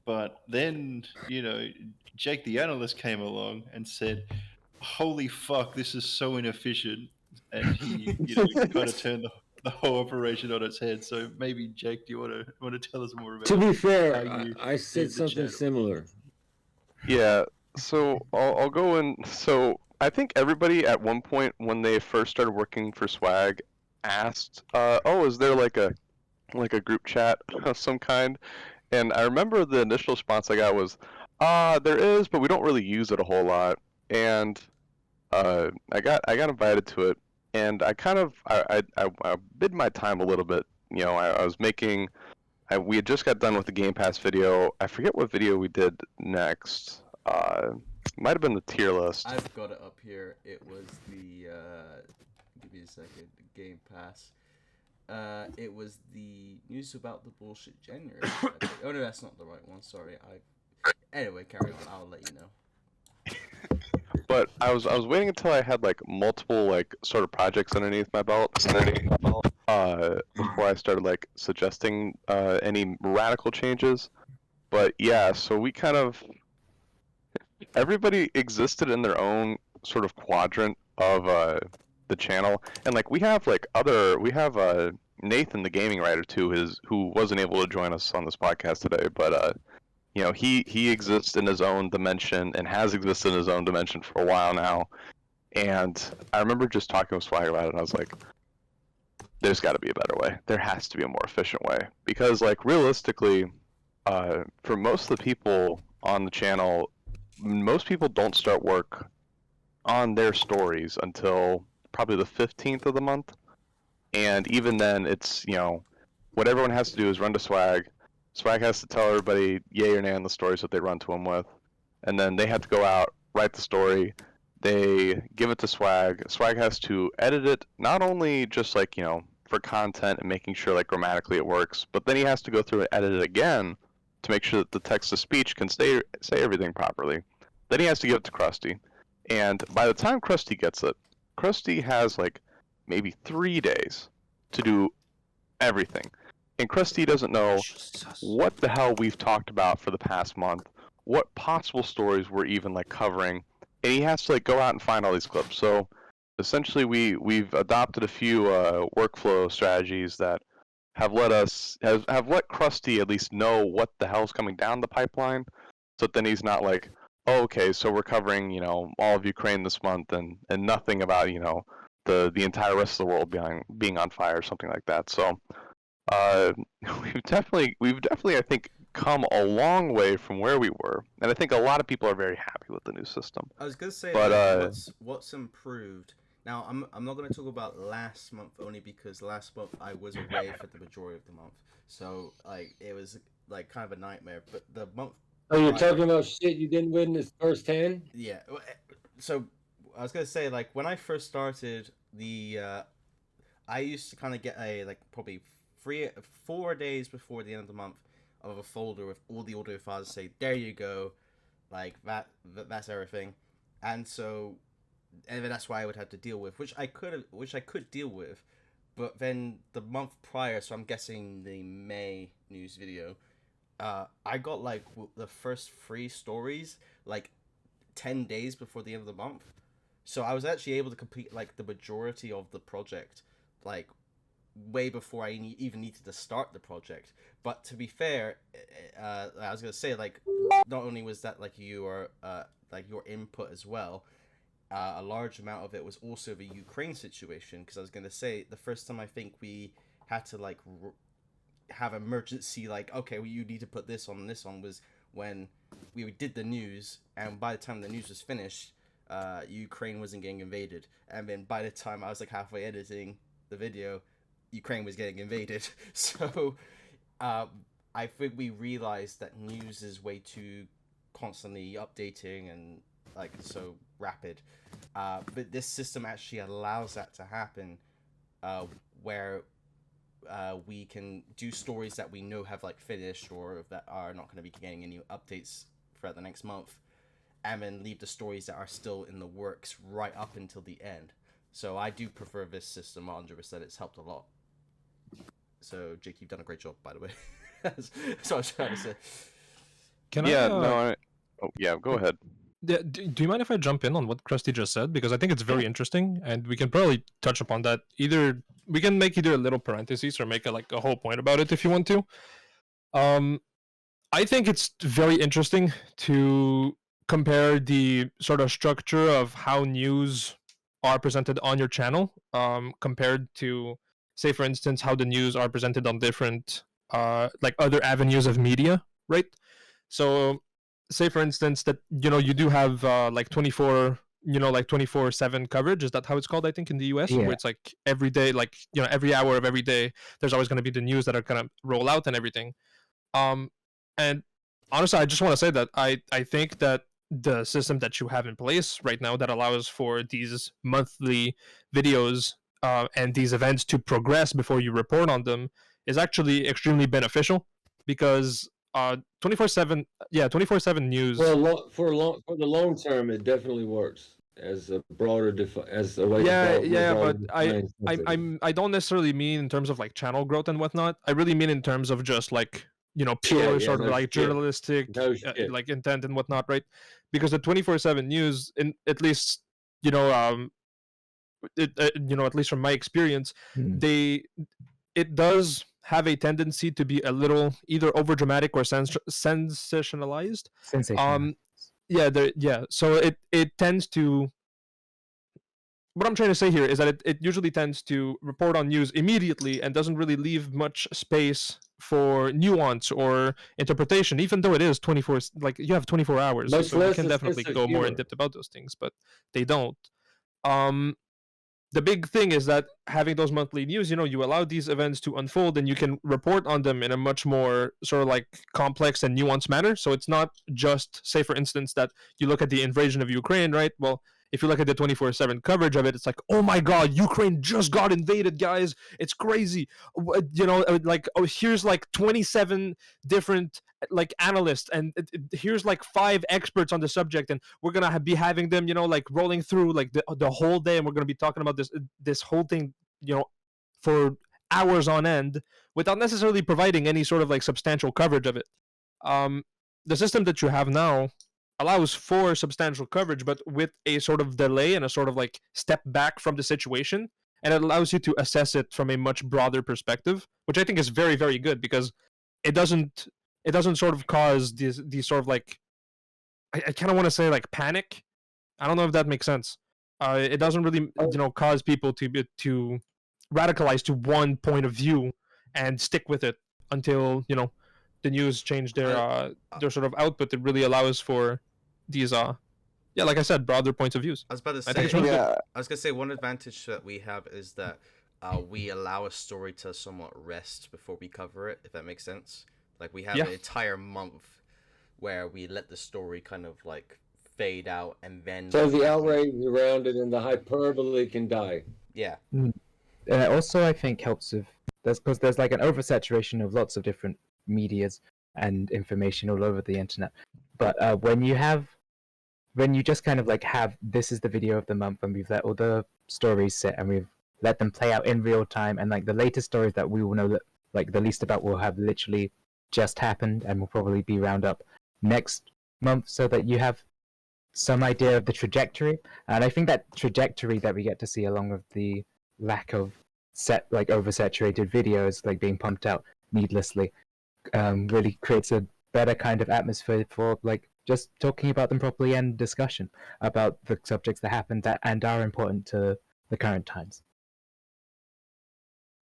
But then, you know, Jake the analyst came along and said, holy fuck, this is so inefficient. And he, you know, kind of turned the whole operation on its head. So maybe, Jake, do you want to tell us more about To be fair, how you I said did the something channel? similar. Yeah, so I'll go in. So I think everybody at one point when they first started working for Swag asked, "Oh, is there like a group chat of some kind?" And I remember the initial response I got was, there is, but we don't really use it a whole lot." And I got invited to it, and I kind of I bid my time a little bit. You know, I was making. We had just got done with the Game Pass video. I forget what video we did next. Might have been the tier list. I've got it up here. It was the give me a second. The Game Pass. It was the news about the bullshit January. I think. Oh no, that's not the right one. Sorry. Anyway, carry on. I'll let you know. But I was waiting until I had like multiple like sort of projects underneath my belt before I started like suggesting any radical changes. But yeah, so we kind of everybody existed in their own sort of quadrant of the channel, and like we have Nathan the gaming writer too, who wasn't able to join us on this podcast today, but you know, he exists in his own dimension and has existed in his own dimension for a while now. And I remember just talking with Swag about it, and I was like, there's got to be a better way. There has to be a more efficient way. Because, like, realistically, for most of the people on the channel, most people don't start work on their stories until probably the 15th of the month. And even then, it's, you know, what everyone has to do is run to Swag. Swag has to tell everybody yay or nay on the stories that they run to him with, and then they have to go out, write the story, they give it to Swag. Swag has to edit it, not only just like, you know, for content and making sure like grammatically it works, but then he has to go through and edit it again to make sure that the text to speech can say everything properly. Then he has to give it to Krusty, and by the time Krusty gets it, Krusty has like maybe 3 days to do everything. And Krusty doesn't know what the hell we've talked about for the past month, what possible stories we're even like covering, and he has to like go out and find all these clips. So essentially, we've adopted a few workflow strategies that have let Krusty at least know what the hell's coming down the pipeline, so then he's not like, oh, okay, so we're covering all of Ukraine this month and nothing about the entire rest of the world being on fire or something like that. So uh, we've definitely I think come a long way from where we were, and I think a lot of people are very happy with the new system. I was gonna say, But like, what's improved. Now, I'm not gonna talk about last month only because last month I was away for the majority of the month, so like it was like kind of a nightmare. But the month. Oh, you're talking about shit you didn't witness firsthand? Yeah. So I was gonna say, like, when I first started I used to kind of get a like probably 4 days before the end of the month of a folder with all the audio files. Say, there you go, like that's everything, and so and that's why I would have to deal with, which I could deal with, but then the month prior, so I'm guessing the May news video, I got like the first 3 stories like 10 days before the end of the month, so I was actually able to complete like the majority of the project, like way before I even needed to start the project. But to be fair, I was gonna say, like, not only was that like your input as well, a large amount of it was also the Ukraine situation, because I was gonna say the first time I think we had to like have emergency, like, okay, well, you need to put this on, was when we did the news, and by the time the news was finished, Ukraine wasn't getting invaded, and then by the time I was like halfway editing the video, Ukraine was getting invaded. So I think we realized that news is way too constantly updating and like so rapid, but this system actually allows that to happen, where we can do stories that we know have like finished or that are not going to be getting any updates throughout the next month, and then leave the stories that are still in the works right up until the end. So I do prefer this system 100%. It's helped a lot. So Jake, you've done a great job, by the way. That's what I was trying to say. Yeah, go ahead. Do you mind if I jump in on what Krusty just said? Because I think it's very interesting, and we can probably touch upon that. We can make either a little parenthesis or make a whole point about it if you want to. I think it's very interesting to compare the sort of structure of how news are presented on your channel, compared to, say, for instance, how the news are presented on different like other avenues of media, right? So say for instance that you do have like 24/7 coverage. Is that how it's called? I think in the US, Yeah. where it's like every day, like every hour of every day, there's always going to be the news that are going to roll out and everything. And honestly, I just want to say that I think that the system that you have in place right now that allows for these monthly videos and these events to progress before you report on them is actually extremely beneficial, because 24/7 news. Well, for the long term, it definitely works as a broader as a way. But I don't necessarily mean in terms of like channel growth and whatnot. I really mean in terms of just like pure sort of like journalistic like intent and whatnot, right? Because the 24/7 news, in at least at least from my experience, it does have a tendency to be a little either over dramatic or sensationalized. So it tends to, what I'm trying to say here is that it usually tends to report on news immediately and doesn't really leave much space for nuance or interpretation, even though it is 24, like you have 24 hours, so you can definitely go more in depth about those things, but they don't. The big thing is that having those monthly news, you allow these events to unfold and you can report on them in a much more sort of like complex and nuanced manner. So it's not just, say, for instance, that you look at the invasion of Ukraine, right? Well, if you look at the 24/7 coverage of it, it's like, oh my God, Ukraine just got invaded, guys. It's crazy. Like, oh, here's like 27 different like analysts, and here's like 5 experts on the subject, and we're gonna be having them, like rolling through like the whole day, and we're gonna be talking about this whole thing, for hours on end, without necessarily providing any sort of like substantial coverage of it. the system that you have now allows for substantial coverage, but with a sort of delay and a sort of like step back from the situation, and it allows you to assess it from a much broader perspective, which I think is very, very good because it doesn't sort of cause these sort of like I kind of want to say like panic. I don't know if that makes sense. It doesn't really cause people to radicalize to one point of view and stick with it until the news change their sort of output. It really allows for these yeah, like I said, broader points of views. I was about to I think say. it's really good. Yeah, I was gonna say one advantage that we have is that we allow a story to somewhat rest before we cover it, if that makes sense. Like we have Yeah. an entire month where we let the story kind of like fade out and then. So the outrage around it and the hyperbole can die. Yeah. Also, I think helps with because there's like an oversaturation of lots of different medias and information all over the internet. But when you just kind of like have this is the video of the month, and we've let all the stories sit and we've let them play out in real time, and like the latest stories that we will know that like the least about will have literally just happened and will probably be round up next month, so that you have some idea of the trajectory. And I think that trajectory that we get to see, along with the lack of oversaturated videos like being pumped out needlessly, really creates a better kind of atmosphere for like just talking about them properly and discussion about the subjects that happened and are important to the current times.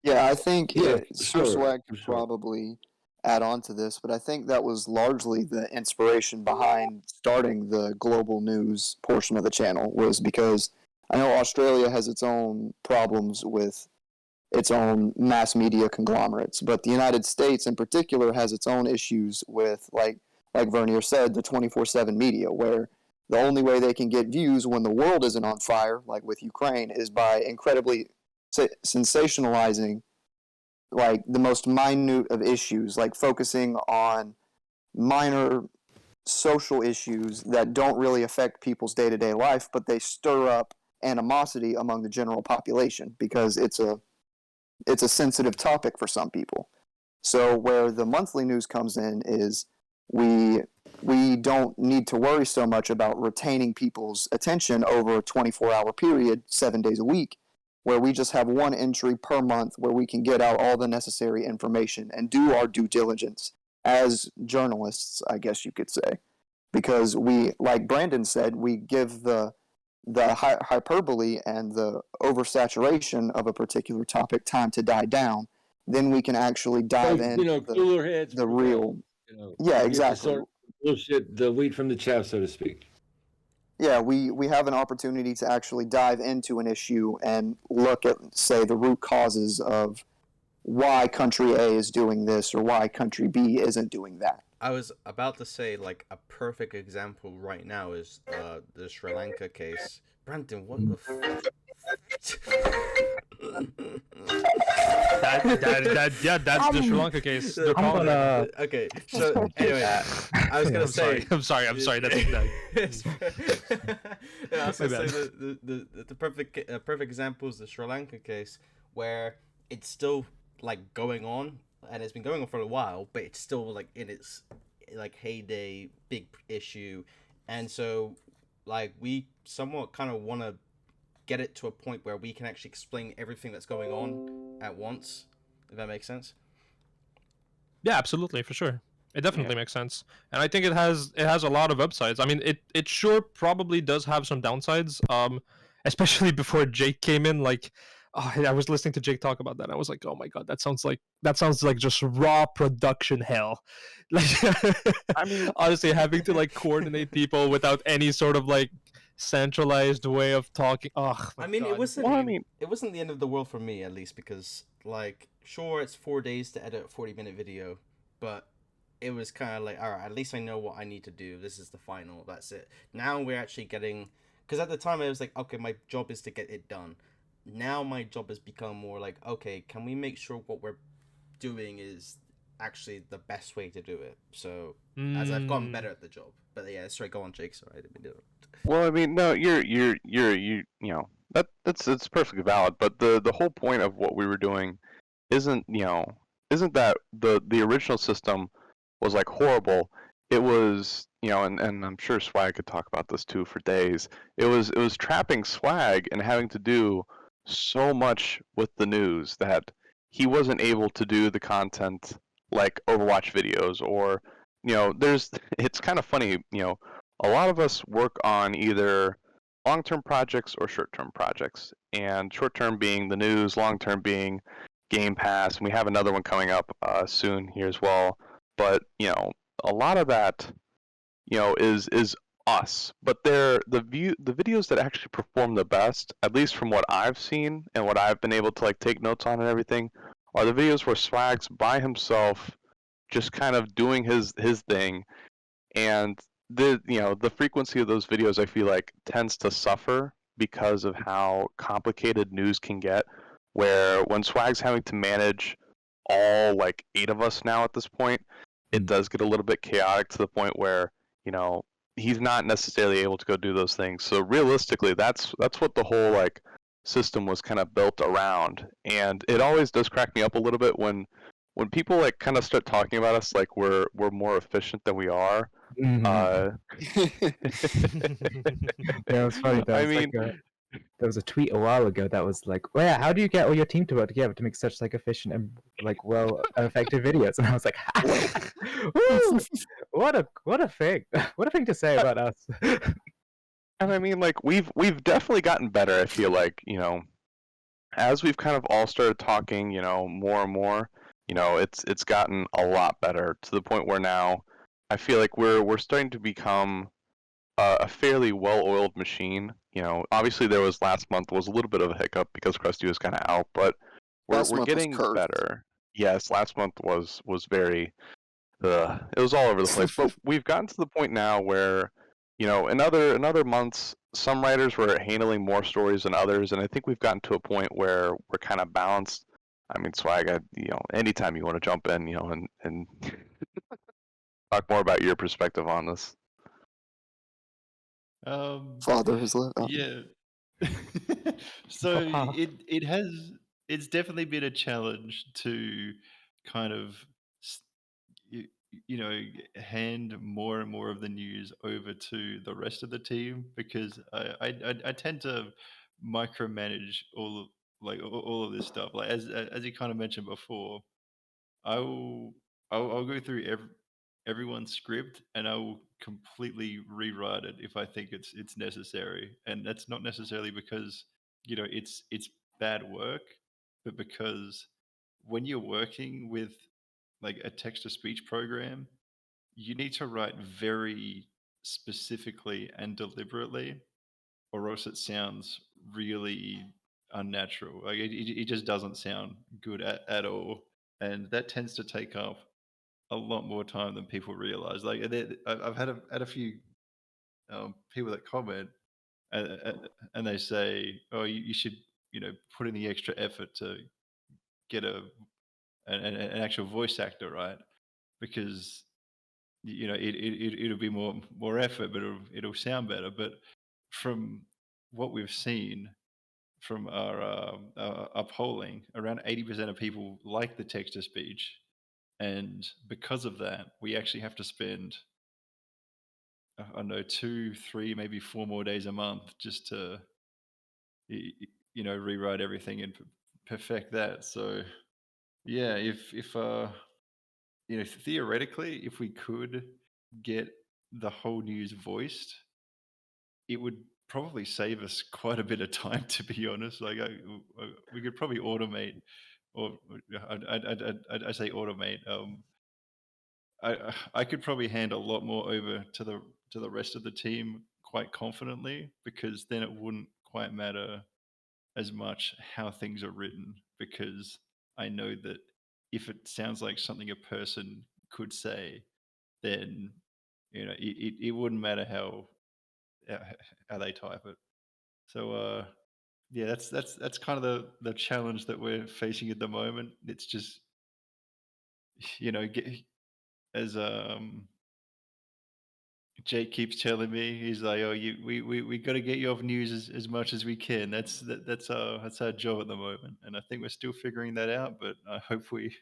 yeah, I think Yeah, Sir sure, Swag could sure. probably add on to this, but I think that was largely the inspiration behind starting the global news portion of the channel, was because I know Australia has its own problems with its own mass media conglomerates, but the United States in particular has its own issues with, like Vernier said, the 24/7 media, where the only way they can get views when the world isn't on fire, like with Ukraine, is by incredibly sensationalizing like the most minute of issues, like focusing on minor social issues that don't really affect people's day-to-day life, but they stir up animosity among the general population because it's a sensitive topic for some people. So where the monthly news comes in is we don't need to worry so much about retaining people's attention over a 24-hour period, 7 days a week, where we just have one entry per month where we can get out all the necessary information and do our due diligence as journalists, I guess you could say. Because we, like Brandon said, we give the hyperbole and the oversaturation of a particular topic time to die down. Then we can actually dive So, into cooler heads the prevail, real. Yeah, you get to exactly. sort bullshit the wheat from the chaff, so to speak. Yeah, we have an opportunity to actually dive into an issue and look at, say, the root causes of why country A is doing this or why country B isn't doing that. I was about to say, like, a perfect example right now is the Sri Lanka case. Brandon, what the That's the Sri Lanka case. They're I'm calling gonna- it. Okay, so anyway, I was gonna say. I'm sorry. That's Yeah, I was My gonna bad. say the perfect example is the Sri Lanka case, where it's still like going on, and it's been going on for a while, but it's still like in its like heyday, big issue, and so like we somewhat kind of want to get it to a point where we can actually explain everything that's going on at once, if that makes sense. Yeah, absolutely, for sure. It definitely makes sense, and I think it has a lot of upsides. I mean, it sure probably does have some downsides. Especially before Jake came in. Like, oh, I was listening to Jake talk about that. And I was like, oh my god, that sounds like just raw production hell. Like, I mean, honestly, having to like coordinate people without any sort of like centralized way of talking. Oh, my I mean, God. it wasn't. well, I mean, It wasn't the end of the world for me, at least, because like, sure, it's 4 days to edit a 40-minute video, but it was kind of like, all right, at least I know what I need to do. This is the final. That's it. Now we're actually getting, because at the time I was like, okay, my job is to get it done. Now my job has become more like, okay, can we make sure what we're doing is actually the best way to do it? So as I've gotten better at the job, but yeah, sorry, go on, Jake. Sorry, I didn't do it. well, I mean, no, you know, that's perfectly valid. But the whole point of what we were doing isn't that the original system was like horrible. it was, and I'm sure Swag could talk about this too for days. It was trapping Swag and having to do so much with the news that he wasn't able to do the content like Overwatch videos or, there's it's kind of funny, a lot of us work on either long-term projects or short-term projects, and short-term being the news, long-term being Game Pass, and we have another one coming up soon here as well. But a lot of that, is us. But the videos that actually perform the best, at least from what I've seen and what I've been able to like take notes on and everything, are the videos where Swag's by himself, just kind of doing his thing, and the frequency of those videos I feel like tends to suffer because of how complicated news can get. Where when Swag's having to manage all like 8 of us now at this point, it does get a little bit chaotic to the point where you know he's not necessarily able to go do those things. So realistically, that's what the whole like system was kind of built around, and it always does crack me up a little bit when people like kind of start talking about us like we're more efficient than we are. Uh, Yeah, it was funny. I mean, There was a tweet a while ago that was like, "Well, yeah, how do you get all your team to work together to make such like efficient and like well effective videos?" And I was like, "Woo! What a thing! What a thing to say about us." and I mean, like we've definitely gotten better. I feel like as we've kind of all started talking, more and more, it's gotten a lot better to the point where now I feel like we're starting to become a fairly well-oiled machine. Obviously there was last month was a little bit of a hiccup because Krusty was kind of out, but Last we're month was getting cursed. better. Yes, last month was very it was all over the place. But we've gotten to the point now where in other months some writers were handling more stories than others, and I think we've gotten to a point where we're kind of balanced. I mean, Swag, anytime you want to jump in, and talk more about your perspective on this. Father has left. Yeah. So it's definitely been a challenge to kind of s- you, you know hand more and more of the news over to the rest of the team, because I tend to micromanage all of this stuff, like as you kind of mentioned before. I will I'll go through everyone's script, and I will completely rewrite it if I think it's necessary. And that's not necessarily because it's bad work, but because when you're working with like a text to speech program, you need to write very specifically and deliberately, or else it sounds really unnatural. Like it just doesn't sound good at all, and that tends to take up a lot more time than people realize. Like I've had a few people that comment, and they say, "Oh, you should put in the extra effort to get an actual voice actor, right? Because it'll be more effort, but it'll sound better." But from what we've seen from our polling, around 80% of people like the text to speech, and because of that, we actually have to spend I don't know 2, 3, maybe 4 more days a month just to rewrite everything and perfect that. So yeah, if theoretically, if we could get the whole news voiced, it would probably save us quite a bit of time, to be honest. Like we could probably automate, or I say automate. I could probably hand a lot more over to the rest of the team quite confidently, because then it wouldn't quite matter as much how things are written, because I know that if it sounds like something a person could say, then it wouldn't matter uh, how they type it. So yeah, that's kind of the challenge that we're facing at the moment. It's just get, as Jake keeps telling me, he's like, "Oh, we got to get you off news as much as we can. That's our job at the moment." And I think we're still figuring that out, but I hope we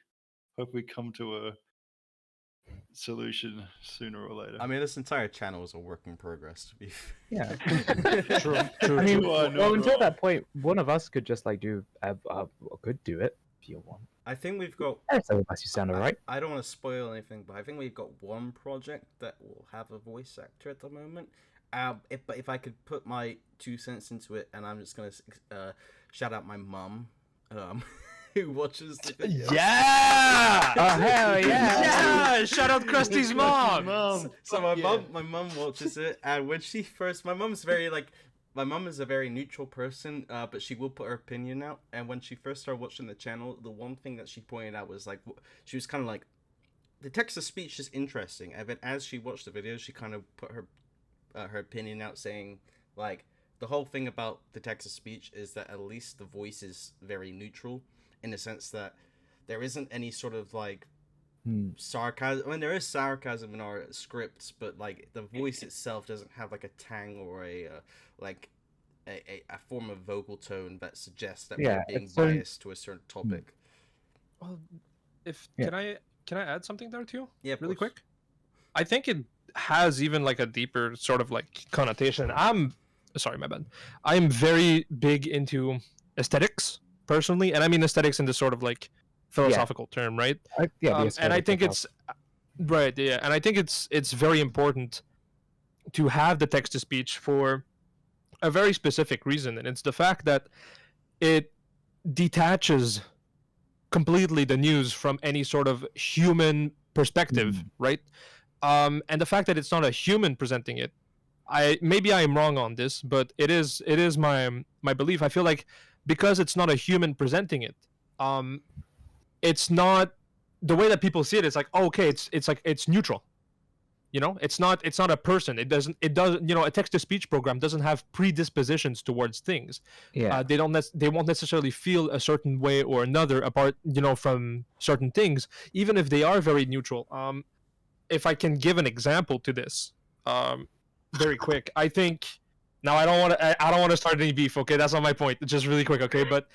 come to solution sooner or later. I mean, this entire channel is a work in progress. To be fair. Yeah. True. I mean, You are not well, until wrong. that point, one of us could just like could do it if you want. I think we've got. So unless you sound alright. I don't want to spoil anything, but I think we've got one project that will have a voice actor at the moment. If I could put my 2 cents into it, and I'm just gonna shout out my mum, who watches the video. Yeah! Oh hell yeah! Yeah! Shout out Krusty's mom. So my mum watches it, and when she first, my mum is a very neutral person, but she will put her opinion out. And when she first started watching the channel, the one thing that she pointed out was like, she was kind of like, the text to speech is interesting. And then as she watched the video, she kind of put her opinion out, saying like, the whole thing about the text to speech is that at least the voice is very neutral, in the sense that there isn't any sort of like sarcasm. I mean, there is sarcasm in our scripts, but like the voice itself doesn't have like a tang or a form of vocal tone that suggests that we're being biased to a certain topic. Well, can I add something there too? Yeah, really quick. I think it has even like a deeper sort of like connotation. Sorry, my bad. I'm very big into aesthetics personally, and I mean aesthetics in this sort of like philosophical term, right? And I think it's right, yeah, and I think it's very important to have the text to speech for a very specific reason, and it's the fact that it detaches completely the news from any sort of human perspective, right? And the fact that it's not a human presenting it, maybe I am wrong on this, but it is my belief. I feel like because it's not a human presenting it, it's not the way that people see it. It's like, oh, okay, it's neutral. You know, it's not a person. It doesn't. You know, a text to speech program doesn't have predispositions towards things. Yeah. They won't necessarily feel a certain way or another apart, you know, from certain things, even if they are very neutral. If I can give an example to this, very quick. I think now I don't want to start any beef. Okay, that's not my point. Just really quick. Okay, but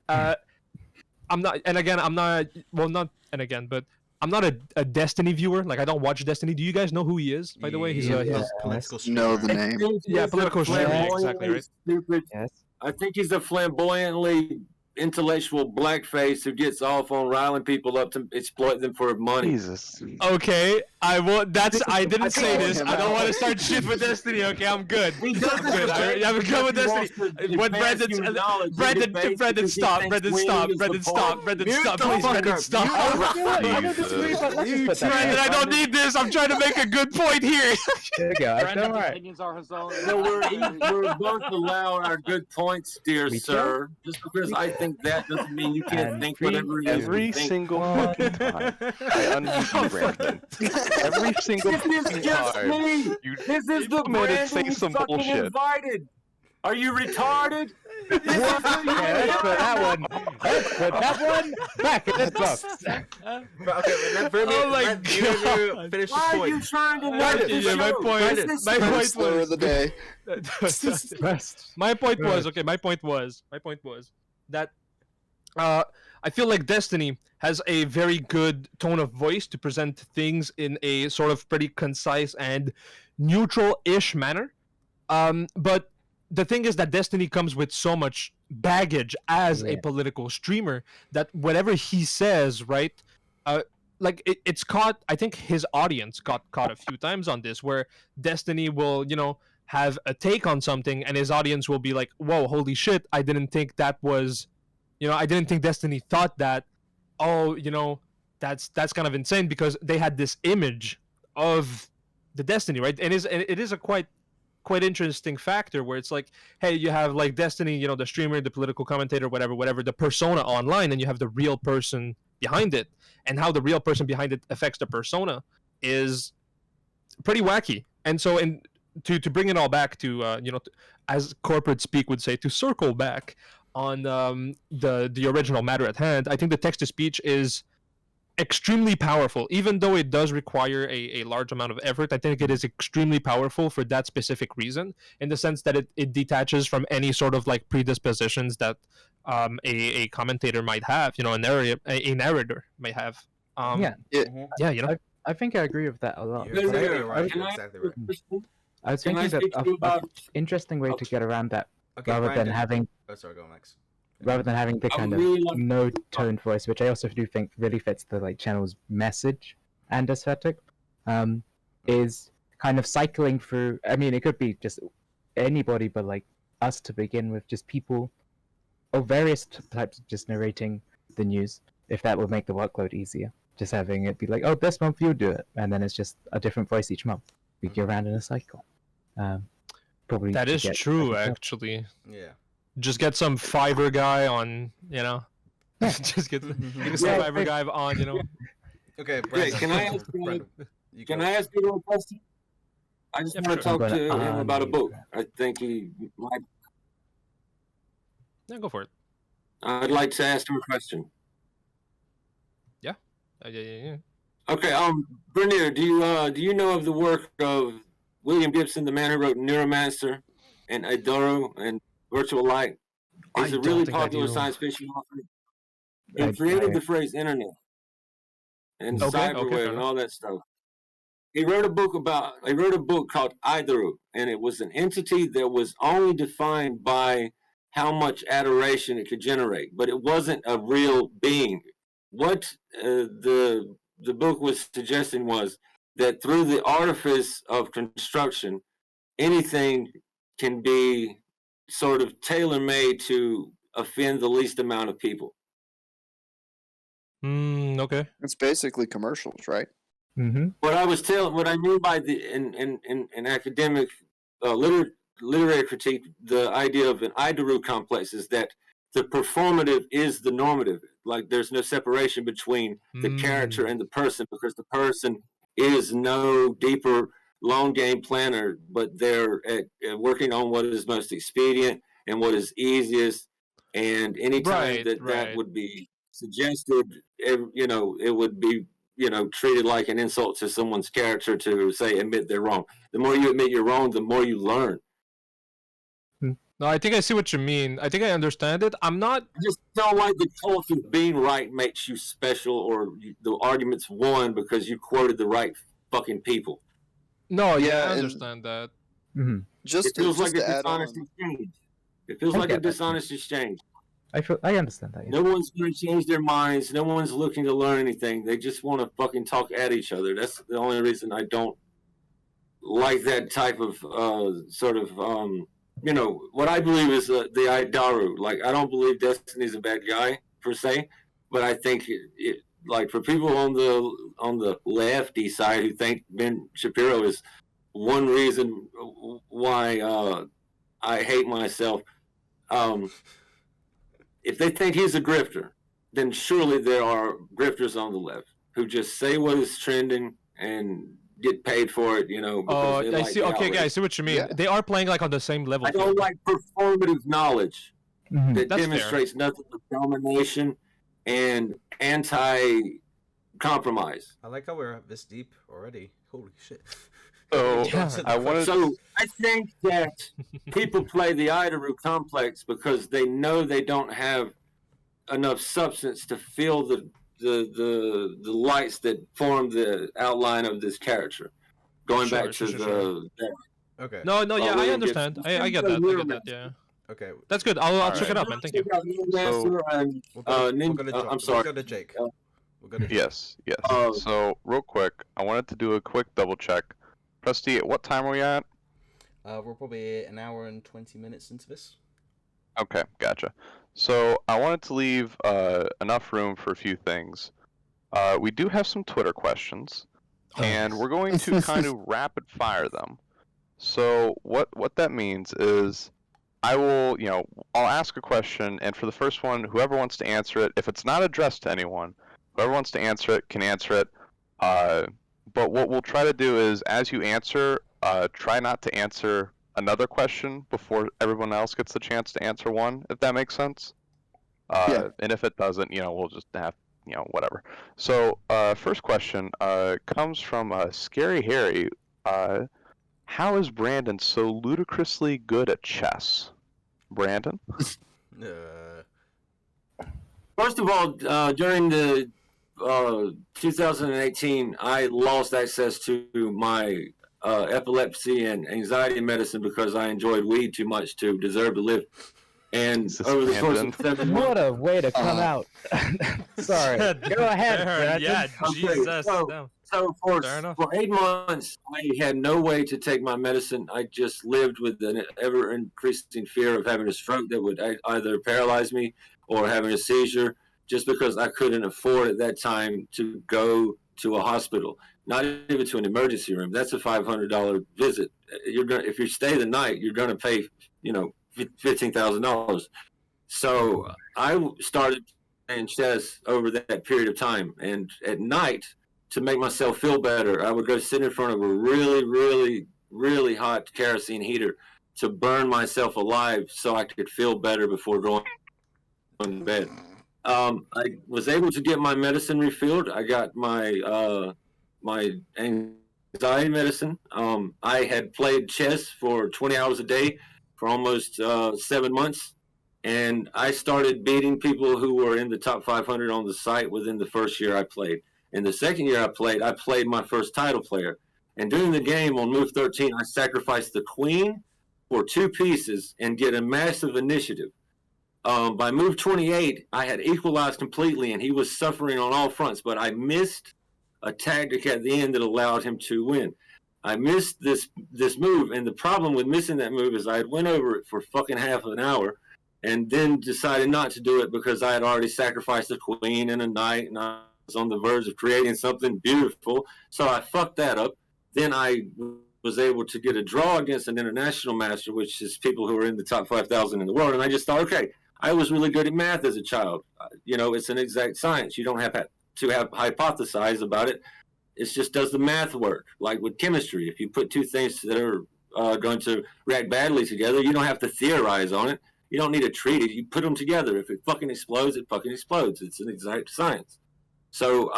I'm not. And again, I'm not. Well, not and again, but I'm not a Destiny viewer. Like I don't watch Destiny. Do you guys know who he is? By the way, he's a political Know the name. yeah, political streamer. Exactly right. Stupid. Yes. I think he's a flamboyantly intellectual blackface who gets off on riling people up to exploit them for money. Jesus. Okay, I will. I didn't say call this. him I don't out. want to start shit with Destiny. Okay, I'm good. He I'm doesn't good. I'm good with Destiny. When Brendan, stop. Brendan, stop. Brendan, stop. Brendan, stop. Please, Brendan, stop. Brendan, I don't need this. I'm trying to make a good point here. There you go. Brandon's All right. opinions are his own. So we're both allowed our good points, dear We sir. Just because I think that doesn't mean you can't And think whatever it is. Every you think. single fucking time I unmute you, Brandon. Every single This is fucking just time me. you This is the come in and Brandon say you some fucking bullshit. invited. Are you retarded? Yeah, let's put that one. Let's put that one back in the box. Oh my God. Finish Why the are you point. trying to Right, nerd the yeah, my show? point- This is my point Slur of the day. My point was okay. My point was that I feel like Destiny has a very good tone of voice to present things in a sort of pretty concise and neutral-ish manner. But the thing is that Destiny comes with so much baggage as a political streamer that whatever he says, right? Like it's caught. I think his audience got caught a few times on this, where Destiny will, you know, have a take on something, and his audience will be like, "Whoa, holy shit! I didn't think that was, you know, I didn't think Destiny thought that. Oh, you know, that's kind of insane because they had this image of the Destiny, right? And it is a quite interesting factor where it's like, hey, you have like Destiny, you know, the streamer, the political commentator, whatever, the persona online, and you have the real person behind it, and how the real person behind it affects the persona is pretty wacky. And so, to bring it all back to you know, as corporate speak would say, to circle back on the original matter at hand, I think the text to speech is extremely powerful, even though it does require a large amount of effort. I think it is extremely powerful for that specific reason, in the sense that it detaches from any sort of like predispositions that a commentator might have, you know, a narrator might have. Yeah. Yeah, you know. I think I agree with that a lot. You're but exactly Here, right. can You're I- exactly right. I was Can I thinking that speak to you a about? interesting way to get around that, Okay, rather Brandon. than having Oh, sorry, go Max. the I kind of really like- no tone voice, which I also do think really fits the like channel's message and aesthetic, is kind of cycling through. I mean, it could be just anybody, but like us to begin with, just people of various types, just narrating the news. If that would make the workload easier, just having it be like, oh, this month you do it, and then it's just a different voice each month. We go around in a cycle. Probably That to is get true, better stuff. actually. Yeah. Just get some Fiverr guy on, you know. Just get some Yeah, Fiverr guy on, you know. Okay, Brandon. can I ask you- Brandon, you Can go. I ask you a question? I just Yeah, want to sure. talk I'm to gonna him about a unmute book. that. I think he might. Yeah, go for it. I'd like to ask him a question. Yeah. Okay, Bernier, do you know of the work of William Gibson, the man who wrote Neuromancer and Adoro and Virtual Light? He's I a don't really think I popular do. science fiction author. I- He created I- the phrase internet and Okay, cyberwave fair and enough. all that stuff. He wrote a book called Idaru, and it was an entity that was only defined by how much adoration it could generate, but it wasn't a real being. What the book was suggesting was that through the artifice of construction, anything can be sort of tailor-made to offend the least amount of people. Okay. It's basically commercials, right? Mm-hmm. What I mean by the in academic literary critique, the idea of an Idaru complex is that the performative is the normative. Like there's no separation between the character and the person, because the person is no deeper long game planner, but they're working on what is most expedient and what is easiest. And anytime Right. that would be suggested, it would be treated like an insult to someone's character to say admit they're wrong. The more you admit you're wrong, the more you learn. No, I think I see what you mean. I think I understand it. I'm not. I just don't like the culture of being right makes you special, or the argument's won because you quoted the right fucking people. No, yeah, Yeah, I and- understand that. Mm-hmm. Just It feels to, like just a to add dishonest on, exchange. It feels I like a get that, too. dishonest exchange. I understand that. Yeah. No one's going to change their minds. No one's looking to learn anything. They just want to fucking talk at each other. That's the only reason I don't like that type of what I believe is the Idaru. Like, I don't believe Destiny's a bad guy per se, but I think it like for people on the lefty side who think Ben Shapiro is one reason why I hate myself. If they think he's a grifter, then surely there are grifters on the left who just say what is trending and get paid for it, Oh, because they I like see. the Okay, outrage. I see what you mean. Yeah. They are playing like on the same level. I don't like performative knowledge Mhm. that That's fair. demonstrates nothing but domination and anti-compromise. I like how we're this deep already. Holy shit. So Yeah. I wanted. So I think that people play the Idaru complex because they know they don't have enough substance to feel the lights that form the outline of this character. Going back to Sure. Okay. No, yeah, I William understand. Gibson. I get that. I get that. Yeah, Okay. that's good. I'll All check right. it out, man. Thank you. Master and, We'll go to I'm We'll sorry. go to Jake. We'll go to Jake. Yes. Oh. So real quick, I wanted to do a quick double check. Presty, at what time are we at? We're probably an hour and 20 minutes into this. Okay, gotcha. So I wanted to leave enough room for a few things. We do have some Twitter questions, and we're going to kind of rapid fire them. So what that means is I will, I'll ask a question, and for the first one, whoever wants to answer it, if it's not addressed to anyone, whoever wants to answer it can answer it. But what we'll try to do is, as you answer, try not to answer another question before everyone else gets the chance to answer one, if that makes sense. Yeah. And if it doesn't, we'll just have, whatever. So, first question comes from Scary Harry. How is Brandon so ludicrously good at chess? Brandon? Uh, First of all, during the 2018, I lost access to my epilepsy and anxiety medicine because I enjoyed weed too much to deserve to live. And Jesus, over the course Brandon. of 7 months, What a way to come out. Sorry. Go ahead, Brandon. Yeah, Okay, Jesus. so- No. so Fair enough. for 8 months, I had no way to take my medicine. I just lived with an ever increasing fear of having a stroke that would either paralyze me or having a seizure, just because I couldn't afford at that time to go to a hospital, not even to an emergency room. That's a $500 visit. If you stay the night, you're gonna pay, $15,000. So I started playing chess over that period of time, and at night, to make myself feel better, I would go sit in front of a really, really, really hot kerosene heater to burn myself alive so I could feel better before going to bed. I was able to get my medicine refilled. I got my anxiety medicine. I had played chess for 20 hours a day for almost 7 months, and I started beating people who were in the top 500 on the site within the first year I played. In the second year I played my first title player. And during the game on move 13, I sacrificed the queen for 2 pieces and get a massive initiative. By move 28, I had equalized completely, and he was suffering on all fronts, but I missed a tactic at the end that allowed him to win. I missed this move, and the problem with missing that move is I had went over it for fucking half an hour and then decided not to do it because I had already sacrificed a queen and a knight, and I was on the verge of creating something beautiful. So I fucked that up. Then I was able to get a draw against an international master, which is people who are in the top 5,000 in the world. And I just thought, okay, I was really good at math as a child. It's an exact science. You don't have to have hypothesize about it. It just does the math work. Like with chemistry, if you put 2 things that are going to react badly together, you don't have to theorize on it. You don't need to treat it. You put them together. If it fucking explodes, it fucking explodes. It's an exact science. So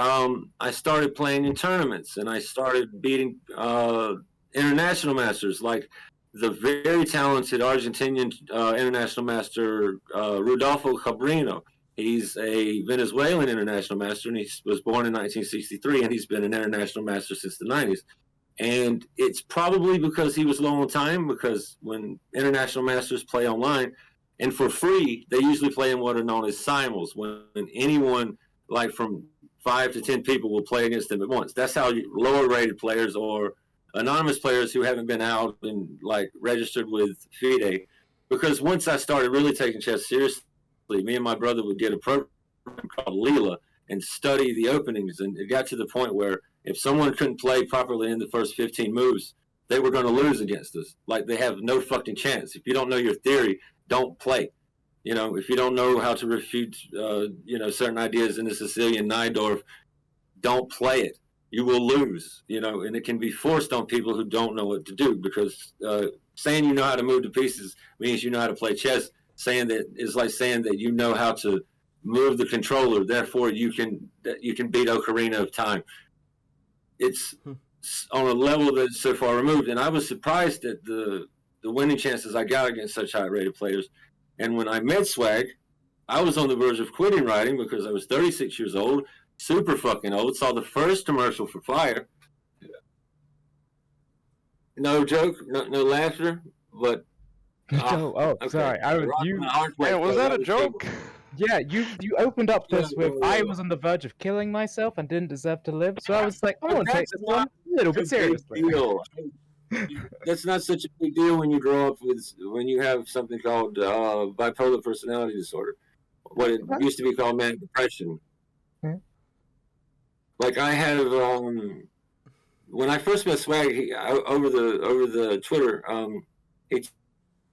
I started playing in tournaments, and I started beating international masters, like the very talented Argentinian international master, Rodolfo Cabrino. He's a Venezuelan international master, and he was born in 1963, and he's been an international master since the 90s. And it's probably because he was low on time, because when international masters play online and for free, they usually play in what are known as simul's, when anyone, like from 5 to 10 people, will play against them at once. That's how lower rated players or anonymous players who haven't been out and like registered with FIDE. Because once I started really taking chess seriously, me and my brother would get a program called Leela and study the openings. And it got to the point where if someone couldn't play properly in the first 15 moves, they were going to lose against us. Like, they have no fucking chance. If you don't know your theory, don't play. If you don't know how to refute, certain ideas in the Sicilian Najdorf, don't play it. You will lose, and it can be forced on people who don't know what to do, because saying you know how to move to pieces means you know how to play chess. Saying that is like saying that you know how to move the controller, therefore you can beat Ocarina of Time. It's on a level that's so far removed, and I was surprised at the winning chances I got against such high-rated players. And when I met Swag, I was on the verge of quitting writing because I was 36 years old, super fucking old. Saw the first commercial for Fire. No joke, no laughter, but Okay. Sorry. Was that a joke? Yeah, you opened up this with I was on the verge of killing myself and didn't deserve to live. So I was like, I want to take this one a little bit seriously. That's not such a big deal when you grow up when you have something called bipolar personality disorder, what it used to be called manic depression. Hmm. Like I have, when I first met Swag over the Twitter, he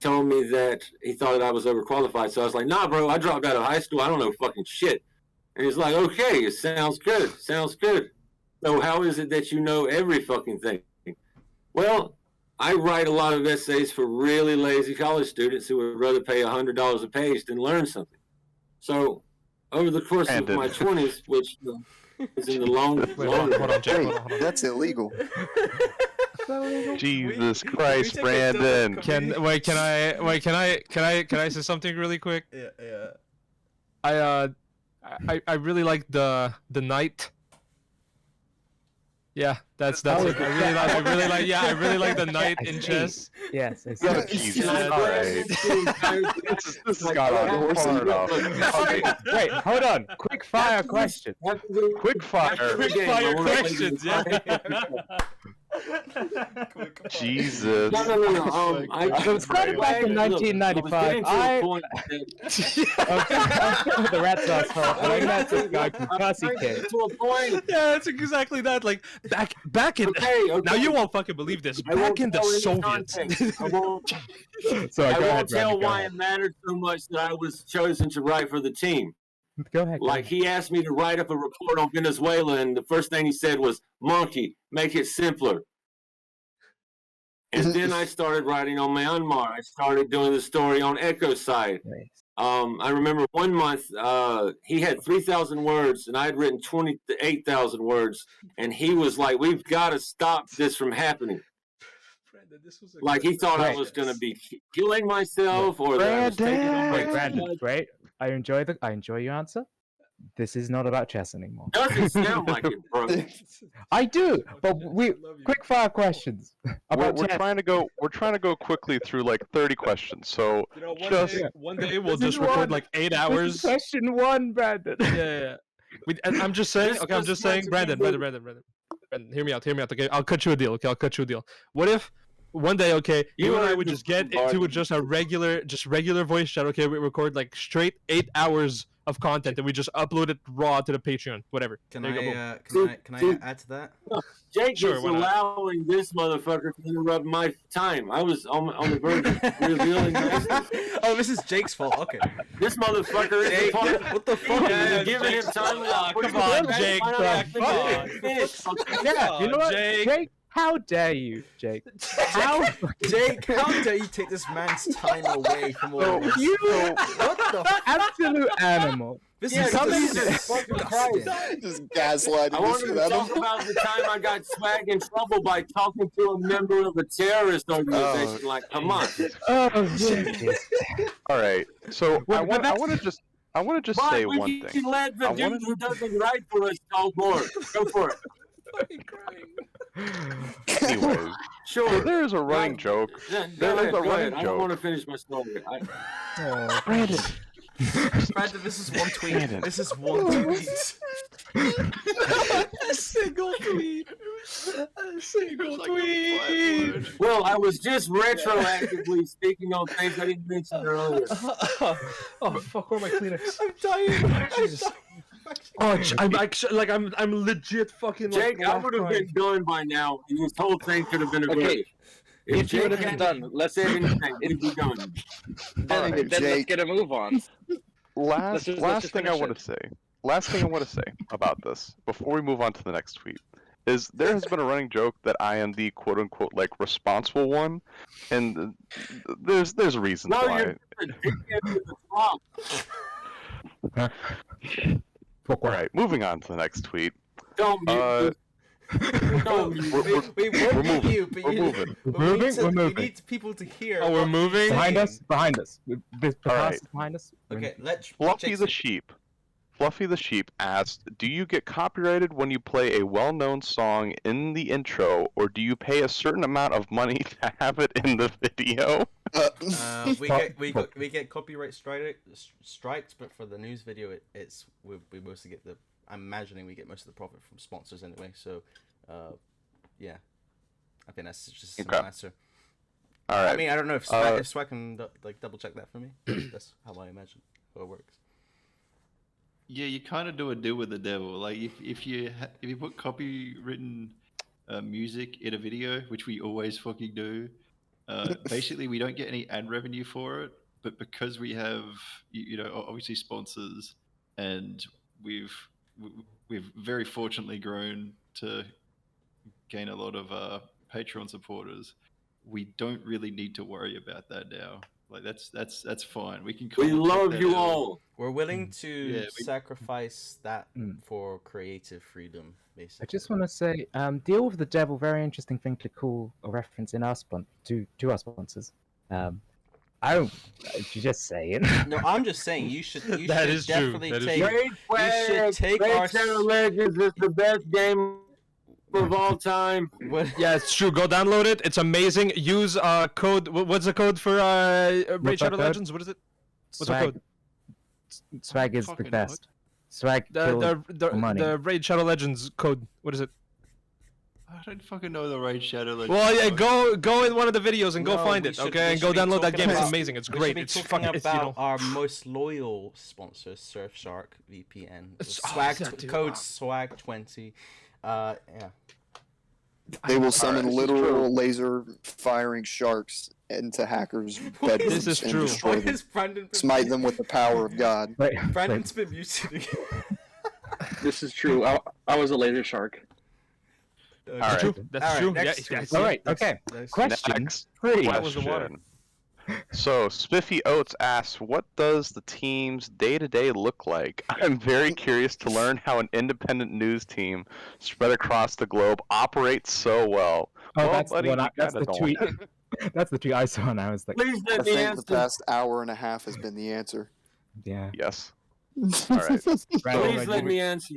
told me that he thought that I was overqualified. So I was like, nah, bro, I dropped out of high school. I don't know fucking shit. And he's like, okay, it sounds good. Sounds good. So how is it that you know every fucking thing? Well, I write a lot of essays for really lazy college students who would rather pay $100 a page than learn something. So over the course of my 20s, which is in the long... Hold on, Jake. Hold on. That's illegal. Jesus Christ, Brandon! Can I say something really quick? Yeah. I I really like the knight. Yeah, that's Oh, it. I really like the knight in chess. Yes, I see. Oh, Yeah, Jesus. yeah. All right. This has got on far enough. Okay, wait, hold on. Quick fire question. Quick fire. Quick fire questions, yeah. Jesus. No. So it started back in 1995. The rat's asshole. I met this guy from Pussy Kid. To a point. Yeah, it's exactly that. Like back in Okay. now you won't fucking believe this. I won't Back in the tell any Soviets. context. I won't, Sorry, I go won't ahead, tell Randy, go why ahead. it mattered so much that I was chosen to write for the team. Go ahead. Like he asked me to write up a report on Venezuela, and the first thing he said was, "Monkey, make it simpler." And then I started writing on Myanmar. I started doing the story on Echo Side. I remember one month he had 3,000 words, and I had written 28,000 words, and he was like, "We've got to stop this from happening." Brandon, this was Like he thought I was going to be killing myself, or that I was taking on Wait, my Brandon, wait. I enjoy your answer. This is not about chess anymore. Doesn't sound like it, bro. I do, but quick fire questions about We're chess. trying to go quickly through like 30 questions. So You know, just one day we'll This is just record one. like 8 This is hours. question one, Brandon. Yeah. And I'm just saying. This Okay, I'm was just meant saying, to Brandon, be- Brandon, hear me out. Okay, I'll cut you a deal. Okay, I'll cut you a deal. What if one day, okay, you and I would just get into just a regular voice chat. Okay, we record like straight 8 hours of content and we just upload it raw to the Patreon. Whatever. Can There you go, boom. can I add to that? Jake Sure, is why not? allowing this motherfucker to interrupt my time. I was on the verge of revealing this. Oh, this is Jake's fault. Okay. This motherfucker is Jake, the fuck. what the fuck? You're giving him time without Come putting on, him back. Jake, Why not the let him fuck? finish? Yeah, you know what, Jake. Jake? How dare you, Jake? Jake, how dare you take this man's time away from all of us? You What the? absolute animal. This Yeah, is Jesus fucking disgusting. Christ. Just gaslighting I the wanted shit to out of talk him. about the time I got Swag in trouble by talking to a member of a terrorist organization. Like, come on. Oh, Jesus. all right. So Well, I want that's- to just But say we one can thing. let the I dude wanna- who doesn't write for us talk more. Go for it. Anyways, Sure. so there is a running Go- joke. Yeah, There go is ahead, a go running ahead. I don't joke. want to finish my story. Oh, Brandon. Brandon, this is one tweet. Brandon. This is one tweet. A single tweet. A single tweet. Well, I was just retroactively speaking on things I didn't mention earlier. Oh fuck! Where are my Kleenex? I'm dying. Jesus. Oh, I'm actually like I'm legit fucking. Jake, like, I would have been done by now, and this whole thing could have been averted. Okay, if you would have been done, let's said anything, it'd be done. All right, then let's Jake. get a move on. Last just thing I finish want it. to say. Last thing I want to say about this before we move on to the next tweet is there has been a running joke that I am the quote unquote like responsible one, and there's reasons No, why. you're a dickhead with the flop. All right, moving on to the next tweet. Don't mute Uh, me. Don't mute me. We won't we're meet moving. you, but We're you. moving. but We're we need moving, to- we're We moving. need people to hear. Oh, we're what you're moving? Behind saying. us, behind us. The All right. podcast is behind us. Okay, let's. Fluffy Jake's- the sheep. Fluffy the sheep asked, "Do you get copyrighted when you play a well-known song in the intro, or do you pay a certain amount of money to have it in the video?" We get copyright strikes, but for the news video, we mostly get the. I'm imagining we get most of the profit from sponsors anyway. So, yeah, I think that's just a simple Okay. answer. All right. I mean, I don't know if Swag can like double check that for me. That's how I imagine how it works. Yeah, you kind of do a deal with the devil. Like if you put copywritten music in a video, which we always fucking do, basically we don't get any ad revenue for it. But because we have obviously sponsors, and we've very fortunately grown to gain a lot of Patreon supporters, we don't really need to worry about that now. Like that's fine. We can. We kinda check love that you out. all. We're willing to Yeah, sacrifice that Mm. for creative freedom, basically. I just want to say, deal with the devil. Very interesting thing to call a reference in our to our sponsors. I don't. You just say it. No, I'm just saying you should. You That should is true. definitely That is take. true. You should take Raid our. Shadow Legends is the best game of all time. What? Yeah, it's true. Go download it. It's amazing. Use code. What's the code for Raid What's Shadow that code? Legends? What is it? What's the Swag. code? Swag is the Fucking best. Swag kills The money. the Raid Shadow Legends code. What is it? I don't fucking know the Raid Shadow Legends. Well, yeah, go in one of the videos and go No, find we it, should- okay? we And go should be download that talking game. It's about- amazing. It's We great. should be It's talking fucking. about It's, you know. our most loyal sponsor, Surfshark VPN. It's- Swag yeah, dude. code swag20. Yeah. They will summon this is literal true. laser firing sharks into hackers' What bedrooms This is and true. destroy Why them. is Brandon? been Smite muted? them with the power of God. Wait, Brandon's been muted again. This is true. I was a laser shark. Okay. All right. True. That's All right, true. next Yeah, next- yeah, All right, next- okay. next- Question Next 3. That was the water. question. So, Spiffy Oats asks, what does the team's day-to-day look like? I'm very curious to learn how an independent news team spread across the globe operates so well. Oh, Well, that's buddy, the one. you That's kinda the don't tweet. want That's the tweet I saw, and I was like, Please I let me think the answer. past hour and a half has been the answer. yeah. Yes. All right. Brandon, Please let me answer.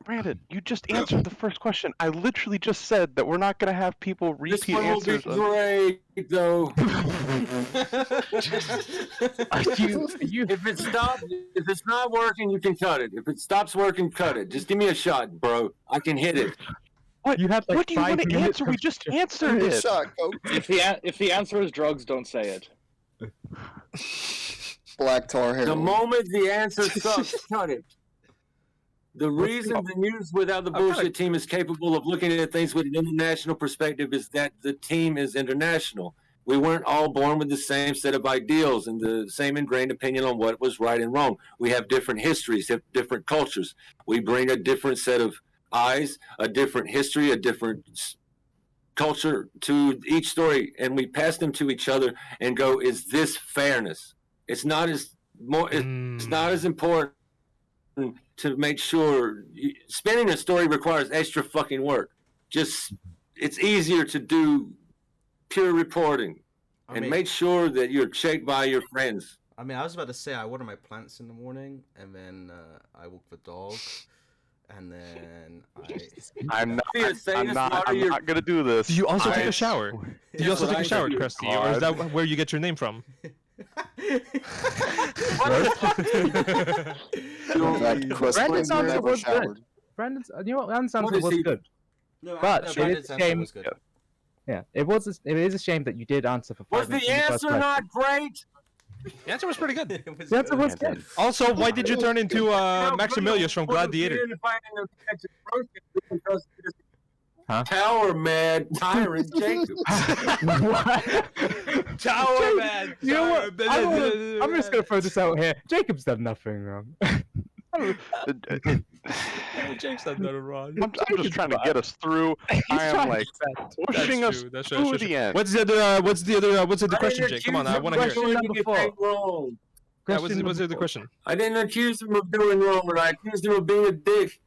Brandon, you just answered the first question. I literally just said that we're not going to have people This repeat one will be answers. great, though. you If it's not working, you can cut it. If it stops working, cut it. Just give me a shot, bro. I can hit it. What? You had like What do you 5 want to minutes answer? We of- just answered Good it. shot, Coach. If the answer is drugs, don't say it. Black tar The heroin. moment the answer sucks, cut it. The reason the News Without the Bullshit team is capable of looking at things with an international perspective is that the team is international. We weren't all born with the same set of ideals and the same ingrained opinion on what was right and wrong. We have different histories, different cultures. We bring a different set of eyes, a different history, a different culture to each story, and we pass them to each other and go, is this fairness? It's not as important to make sure spinning a story requires extra fucking work. It's easier to do pure reporting and make sure that you're checked by your friends. I mean, I was about to say I water my plants in the morning, and then I walk the dog, and then I'm not. Be a sadist, I'm not water going to do this. Do you also take I- a shower? Do you That's also what take I a shower, do. Krusty, or is that where you get your name from? In fact, Quest Brandon's Twins answer never was good. showered. Brandon's, you know what? Brandon's What answer is was he- good. No, But no, it Brandon's is a answer shame- was good. Yeah, it is a shame that you did answer for 5 Was minutes the in first answer question. not great? The answer was pretty good. It was The answer good. was good. Also, why did you turn into How good Maximilius from would it Gladiator? be if I didn't catch it first because this Huh? Power mad tyrant Jacob. Tower man. You know what? I'm just gonna throw this out here. Jacob's done nothing wrong. James said nothing wrong. I'm just trying to get us through. I am like pushing us That's to the end. What's the other question, Jake? Come on, I want to hear it. Question number 4. Wrong. Yeah, Question what's the other number question? I didn't accuse him of doing wrong, but I accused him of being a dick.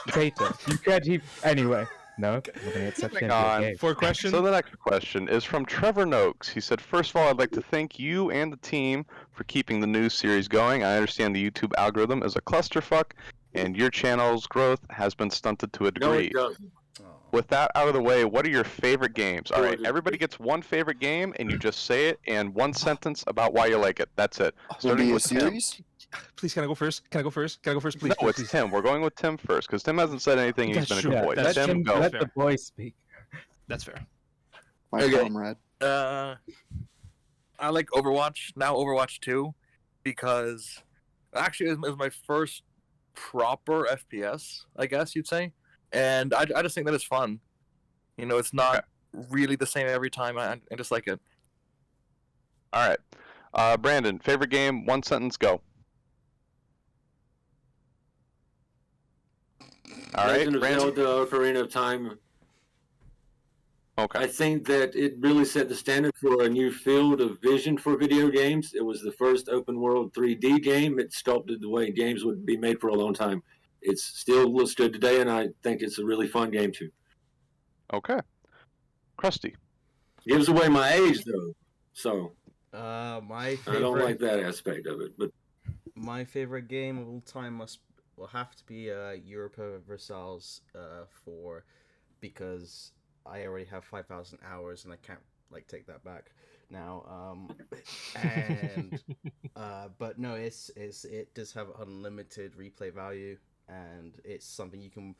4. Tater. You could anyway. No, we're gonna get such Moving into a on. game. 4 questions. So the next question is from Trevor Noakes. He said, first of all, I'd like to thank you and the team for keeping the news series going. I understand the YouTube algorithm is a clusterfuck, and your channel's growth has been stunted to a No, degree. it doesn't. With that out of the way, what are your favorite games? All right, Good. everybody gets one favorite game, and you just say it and one sentence about why you like it. That's it. Will it Starting be a with Tim. series? Please, can I go first? Can I go first? Can I go first, please? No, please, it's please. Tim. We're going with Tim first, because Tim hasn't said anything, and he's That's been a true. good boy. That's Let Tim, him, go. let Fair. the boy speak. That's fair. My Okay. comrade. I like Overwatch, now Overwatch 2, because actually it was my first proper FPS, I guess you'd say. And I just think that it's fun. You know, it's not really the same every time. I just like it. All right. Brandon, favorite game, one sentence, go. All right, Legend of Brandon. Zelda: Ocarina of Time. Okay. I think that it really set the standard for a new field of vision for video games. It was the first open world 3D game. It sculpted the way games would be made for a long time. It's still looks good today, and I think it's a really fun game too. Okay. Krusty. Gives away my age though, so My I favorite. don't like that aspect of it, but My favorite game of all time will have to be Europa Versailles because I already have 5,000 hours and I can't like take that back now. And but no, it does have unlimited replay value, and it's something you can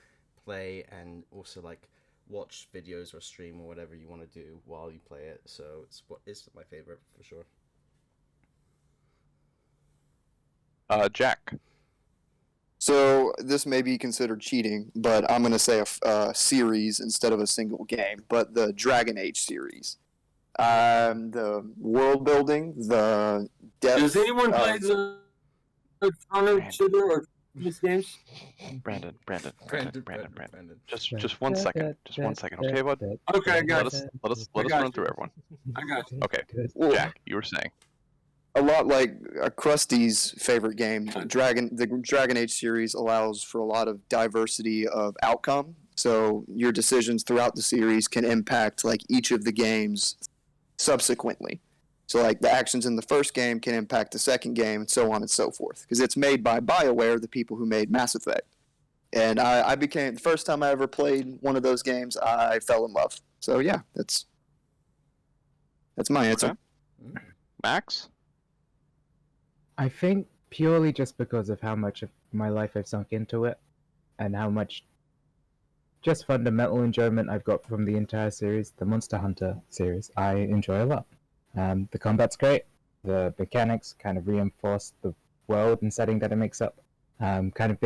play and also like watch videos or stream or whatever you want to do while you play it. So it's my favorite for sure. Jack. So this may be considered cheating, but I'm going to say a series instead of a single game. But the Dragon Age series, the world building, the depth. does anyone play the Chrono Trigger or these games? Brandon. Brandon. Just 1 second. Just 1 second. Okay, bud. Okay, I got Let us I got run you. through everyone. I got you. Okay, Well, Jack, you were saying. a lot like Krusty's favorite game, the Dragon Age series allows for a lot of diversity of outcome. So your decisions throughout the series can impact like each of the games subsequently. So like the actions in the first game can impact the second game, and so on and so forth. Because it's made by BioWare, the people who made Mass Effect. And I became the first time I ever played one of those games, I fell in love. So yeah, that's my answer. Okay. Max? I think purely just because of how much of my life I've sunk into it, and how much just fundamental enjoyment I've got from the entire series, the Monster Hunter series, I enjoy a lot. The combat's great, the mechanics kind of reinforce the world and setting that it makes up. Kind of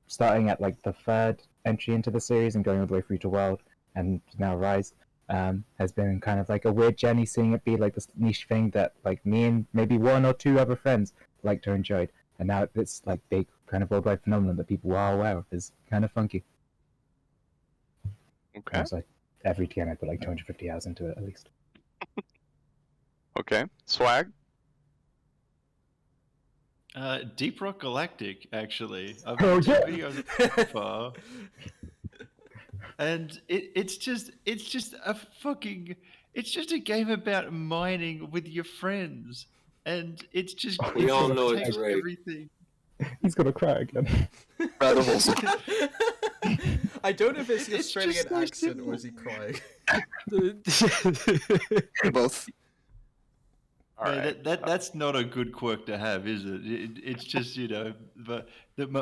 starting at like the third entry into the series and going all the way through to World and now Rise, has been kind of like a weird journey, seeing it be like this niche thing that like me and maybe one or two other friends liked or enjoyed, and now it's like big kind of worldwide phenomenon that people are aware of. Is kind of funky. Okay. It's like every game I put like 250 hours into it at least. Okay. Swag? Deep Rock Galactic, actually. I've Oh, been yeah. videos so far. And it's just a game about mining with your friends. And it's just We all know it's takes great. everything. He's gonna cry again. Rather wholesome. I don't know if it's It's just straining just an like accent or simple. is he crying. Both. All No, right. that's not a good quirk to have, is it? It's just, but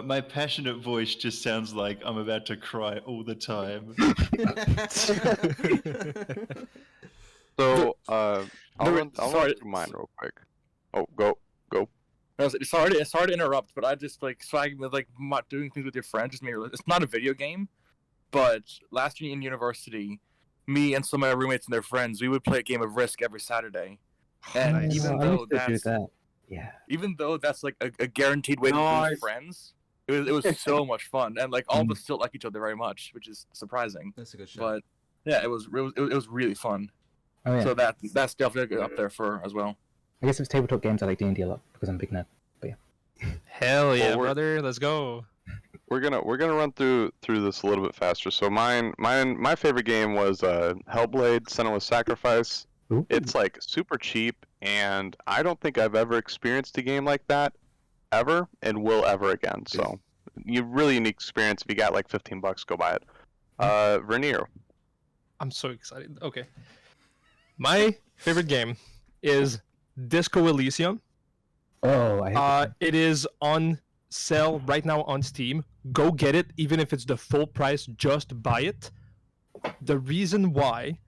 my passionate voice just sounds like I'm about to cry all the time. So, I'll run sorry. through mine real quick. Oh, go. Sorry to interrupt, but I just like Swag with like doing things with your friends just made me realize it's not a video game, but last year in university, me and some of my roommates and their friends, we would play a game of Risk every Saturday. And even though that's like a guaranteed way to Nice. lose friends, it was so much fun, and like all of us still like each other very much, which is surprising. That's a good show. But yeah, it was really fun. Oh yeah. So that's definitely up there for as well. I guess if it's tabletop games, I like D&D a lot because I'm a big nerd. Hell yeah, Well, we're- brother. Let's go. We're gonna run through this a little bit faster. So my favorite game was Hellblade: Senua's Sacrifice. Ooh. It's like super cheap, and I don't think I've ever experienced a game like that ever, and will ever again. So, you really unique experience. If you got like $15, go buy it. Vernier. I'm so excited. Okay. My favorite game is Disco Elysium. Oh, I hate It is on sale right now on Steam. Go get it, even if it's the full price. Just buy it. The reason why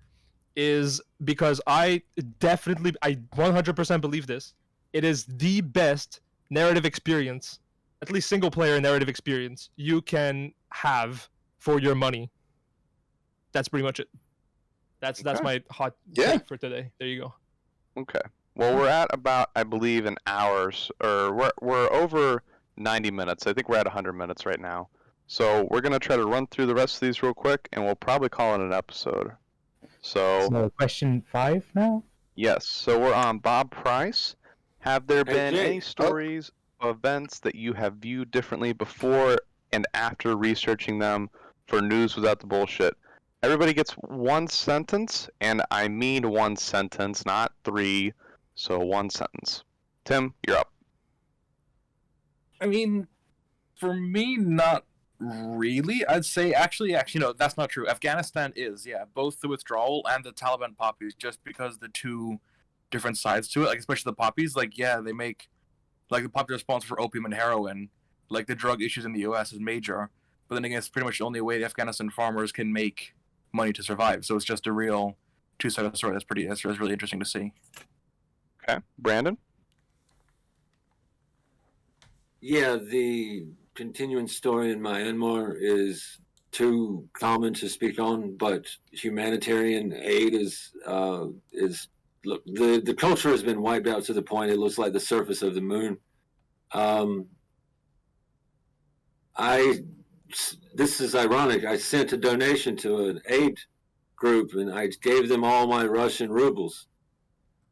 is because I 100% believe this. It is the best narrative experience, at least single player narrative experience, you can have for your money. That's pretty much it. That's Okay. my hot Yeah. take for today. There you go. Okay. Well, we're at about, I believe, an hour's, or we're over 90 minutes. I think we're at 100 minutes right now. So we're gonna try to run through the rest of these real quick, and we'll probably call it an episode. So So question 5 now? yes. So we're on Bob Price. Have there Hey, been Jake. any stories of events that you have viewed differently before and after researching them for news without the bullshit? Everybody gets one sentence, and I mean one sentence, not three. So one sentence. Tim, you're up. I mean, for me, not really. I'd say actually, no, that's not true. Afghanistan is, yeah, both the withdrawal and the Taliban poppies, just because the two different sides to it, like especially the poppies, like yeah, they make like the poppies are responsible for opium and heroin, like the drug issues in the U.S. is major, but then again, it's pretty much the only way the Afghanistan farmers can make money to survive. So it's just a real two-sided story. That's really interesting to see. Okay, Brandon. Yeah, the continuing story in Myanmar is too common to speak on, but humanitarian aid is look, the culture has been wiped out to the point it looks like the surface of the moon. This is ironic. I sent a donation to an aid group and I gave them all my Russian rubles.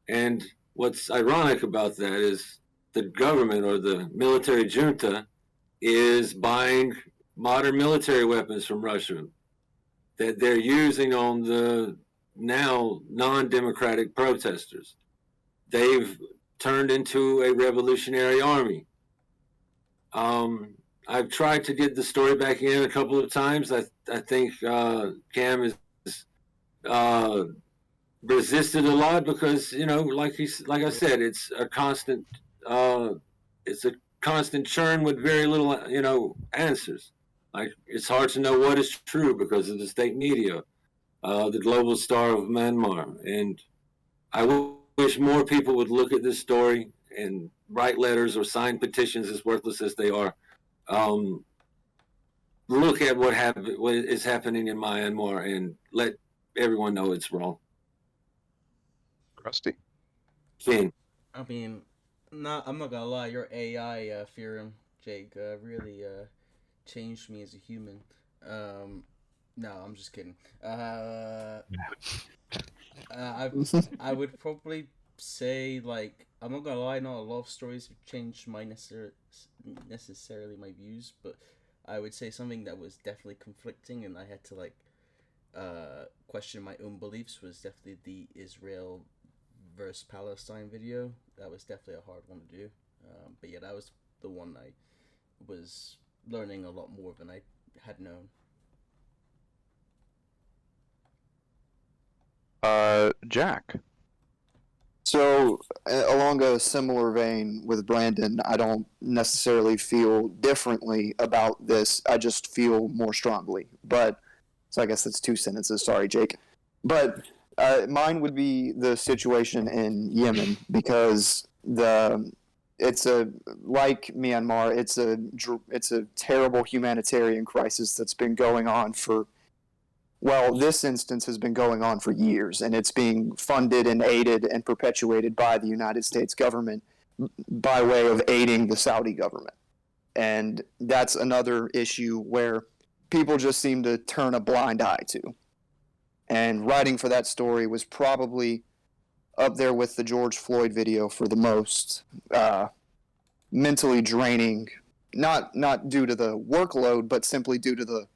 And what's ironic about that is the government or the military junta is buying modern military weapons from Russia that they're using on the now non-democratic protesters. They've turned into a revolutionary army. I've tried to get the story back in a couple of times. I think Cam is resisted a lot because like I said, it's a constant churn with very little answers. Like it's hard to know what is true because of the state media, the global star of Myanmar, and I wish more people would look at this story and write letters or sign petitions, as worthless as they are. Look at what is happening in Myanmar and let everyone know it's wrong. Krusty. King. I mean, I'm not gonna lie. Your AI theorem, Jake, really changed me as a human. No, I'm just kidding. I would probably say like I'm not gonna lie. Not a lot of stories have changed my necessarily my views, but I would say something that was definitely conflicting, and I had to like question my own beliefs was definitely the Israel versus Palestine video. That was definitely a hard one to do. But yeah, that was the one I was learning a lot more than I had known. Jack. So, along a similar vein with Brandon, I don't necessarily feel differently about this. I just feel more strongly. But, so I guess that's two sentences. Sorry, Jake. But mine would be the situation in Yemen because it's like Myanmar. It's a terrible humanitarian crisis that's been going on for. Well, this instance has been going on for years, and it's being funded and aided and perpetuated by the United States government by way of aiding the Saudi government. And that's another issue where people just seem to turn a blind eye to. And writing for that story was probably up there with the George Floyd video for the most mentally draining, not due to the workload, but simply due to the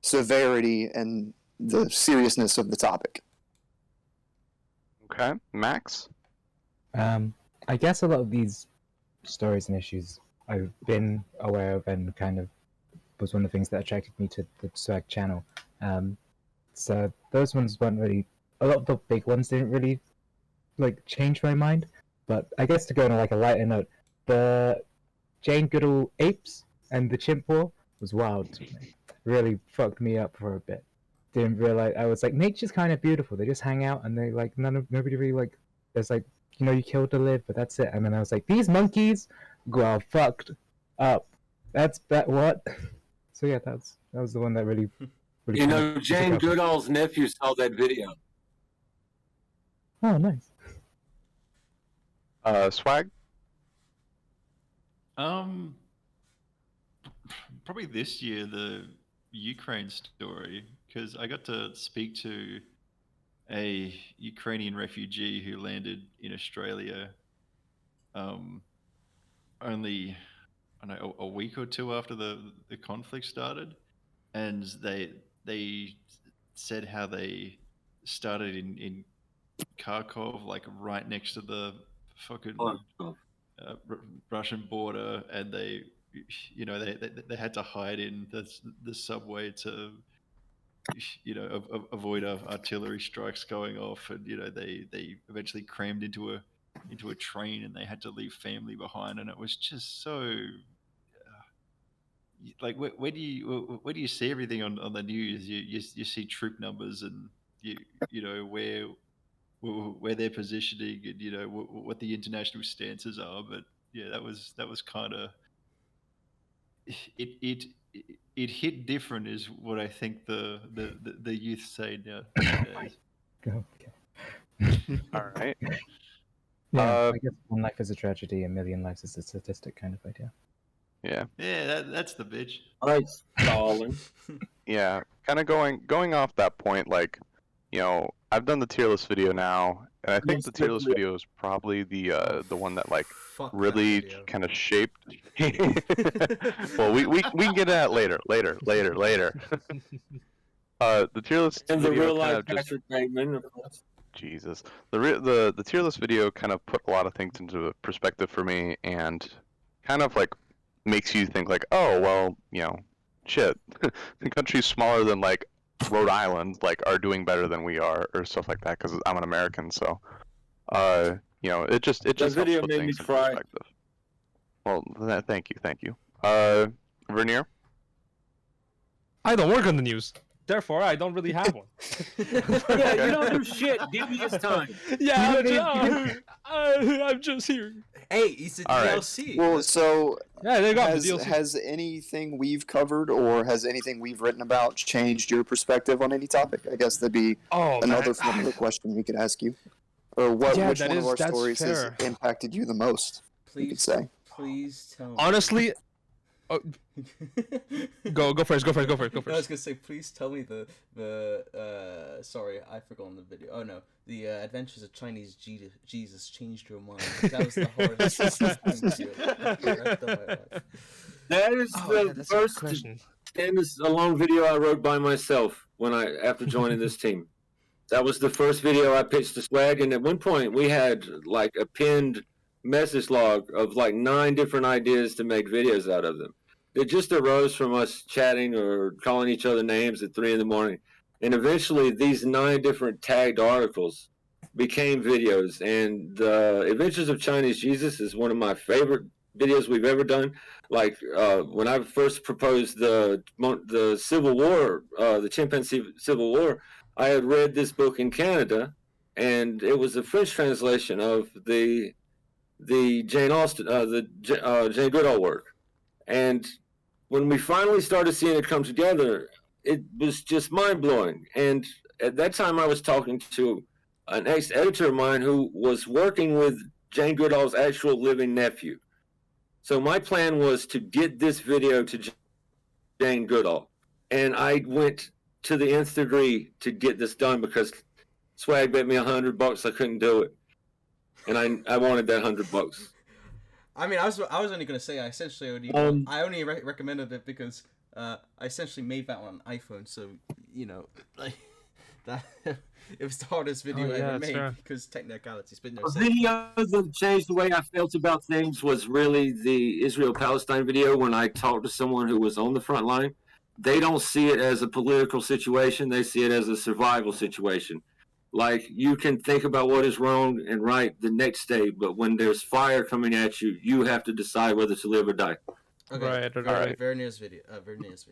severity and the seriousness of the topic. Okay, Max. I guess a lot of these stories and issues I've been aware of and kind of was one of the things that attracted me to the Swag channel. So those ones weren't really, a lot of the big ones didn't really like change my mind. But I guess to go on like a lighter note, the Jane Goodall apes and the chimp war was wild to me. Really fucked me up for a bit. Didn't realize, I was like, nature's kind of beautiful. They just hang out and they like nobody really like. There's like, you kill to live, but that's it. And then I was like, these monkeys got fucked up. That's what. So yeah, that was the one that really. Jane Goodall's nephew saw that video. Oh, nice. Swag. Probably this year the Ukraine story, because I got to speak to a Ukrainian refugee who landed in Australia only I don't know, a week or two after the conflict started, and they said how they started in Kharkov, like right next to the fucking Oh, Russian border, and they, you know, they had to hide in the subway to, you know, avoid artillery strikes going off, and you know they eventually crammed into a train, and they had to leave family behind, and it was just so. Like where do you see everything on the news? You see troop numbers, and you know where they're positioning, and you know what the international stances are. But yeah, that was kind of it it hit different, is what I think the youth say nowadays. Okay. All right. Yeah, I guess one life is a tragedy, a million lives is a statistic kind of idea. Yeah. Yeah, that's the bitch. All right, Stalin. Yeah. Kind of going off that point, like, you know, I've done the tier list video now, and I think the tier list video is probably the one that like Fuck that really video. kind of shaped. Well, we can get to that later. The tier list And the video real kind life of just Patrick Bateman, of course. Jesus. The tier list video kind of put a lot of things into perspective for me, and kind of like makes you think like, oh well, you know, shit, the countries smaller than like Rhode Island like are doing better than we are, or stuff like that, because I'm an American, so you know, it just helps video put made me things in cry. perspective. Well, thank you. Vernier. I don't work on the news, therefore I don't really have one. Yeah, you don't do shit. Give me his time. Yeah, I'm just here. Hey, he's a All right. DLC. Well, so Yeah, they got the DLC. has anything we've covered or has anything we've written about changed your perspective on any topic? I guess that'd be another familiar question we could ask you. Or which one of our stories has impacted you the most? You could say. Please tell me. Honestly, go first. No, I was gonna say, please tell me the sorry, I forgot on the video. Oh no, the Adventures of Chinese Jesus changed your mind. That was the hardest thing to do. That is the first question. And this is a long video I wrote by myself after joining this team. That was the first video I pitched to Swag, and at one point we had like a pinned message log of like 9 different ideas to make videos out of them. It just arose from us chatting or calling each other names at 3 a.m. And eventually these 9 different tagged articles became videos. And the Adventures of Chinese Jesus is one of my favorite videos we've ever done. Like when I first proposed the Civil War, the Chimpanzee Civil War, I had read this book in Canada, and it was a French translation of the Jane Austen, Jane Goodall work. And when we finally started seeing it come together, it was just mind blowing. And at that time, I was talking to an ex-editor of mine who was working with Jane Goodall's actual living nephew. So my plan was to get this video to Jane Goodall, and I went to the nth degree to get this done because Swag bet me $100 I couldn't do it, and I wanted that $100. I mean, I was only gonna say I essentially only recommended it because I essentially made that on an iPhone, so you know, like that it was the hardest video I ever made because technicalities. But no, the video that changed the way I felt about things was really the Israel-Palestine video. When I talked to someone who was on the front line, they don't see it as a political situation; they see it as a survival situation. Like, you can think about what is wrong and right the next day, but when there's fire coming at you, you have to decide whether to live or die. Okay. Right. Verneer's video.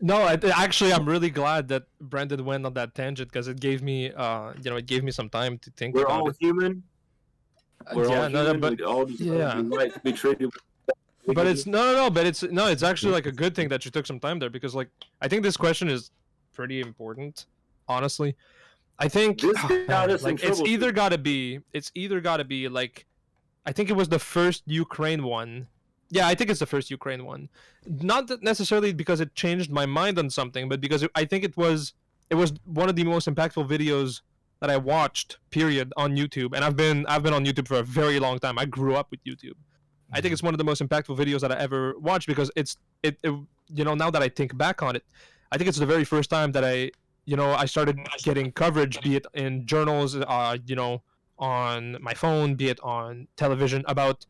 No, actually, I'm really glad that Brandon went on that tangent because it gave me, it gave me some time to think. We're about all it. human. We're all human. But we all deserve the right to be treated. But it's it's actually like a good thing that you took some time there because like I think this question is pretty important, honestly. I think like it's either gotta be like I think it was the first Ukraine one. Yeah, I think it's the first Ukraine one. Not necessarily because it changed my mind on something, but because I think it was one of the most impactful videos that I watched, period, on YouTube. And I've been on YouTube for a very long time. I grew up with YouTube. I think it's one of the most impactful videos that I ever watched because it now that I think back on it, I think it's the very first time that I started getting coverage, be it in journals, on my phone, be it on television, about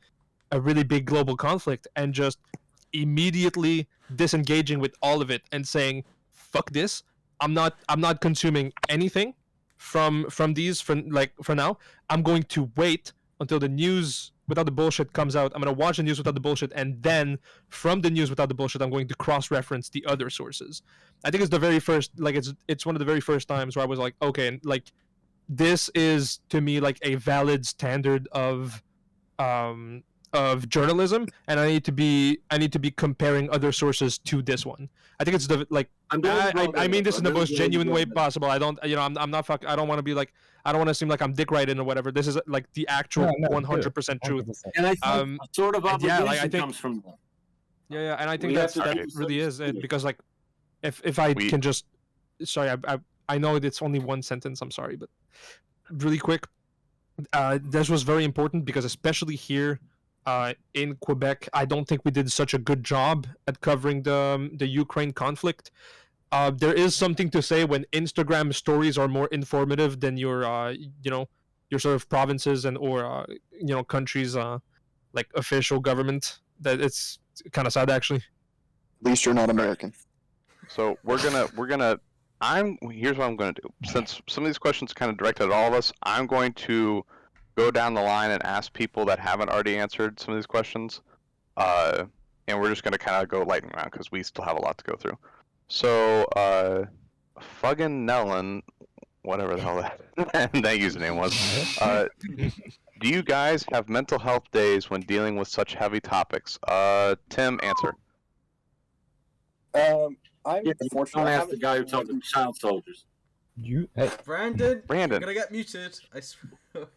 a really big global conflict, and just immediately disengaging with all of it and saying, "Fuck this! I'm not consuming anything from these for now. I'm going to wait until the news without the bullshit comes out. I'm going to watch the news without the bullshit, and then from the news without the bullshit, I'm going to cross-reference the other sources." I think it's the very first, like, it's one of the very first times where I was like, okay, like, this is to me like a valid standard of journalism, and I need to be comparing other sources to this one. I think it's the like I mean this in the most genuine way possible. I don't, I'm not I don't want to be like, I don't want to seem like I'm dick writing or whatever. This is like the actual 100% truth. 100%. And I think sort of obligation yeah, like, I think, comes from that. Yeah, and I think We have that to do really is something. it, because like if I can just, sorry, I know it's only one sentence, I'm sorry, but really quick, this was very important because especially here in Quebec, I don't think we did such a good job at covering the Ukraine conflict. There is something to say when Instagram stories are more informative than your your sort of provinces and or countries like official government. That it's kind of sad, actually. At least you're not American. So we're gonna here's what I'm gonna do. Since some of these questions kind of directed at all of us, I'm going to go down the line and ask people that haven't already answered some of these questions. And we're just gonna kind of go lightning round because we still have a lot to go through. So Fuggin Nellen, whatever the hell that username was. Do you guys have mental health days when dealing with such heavy topics? Tim, answer. I'm fortunate. Don't I ask the haven't- guy who talks to child soldiers. You, hey, Brandon, Brandon. you're gonna get muted. I swear.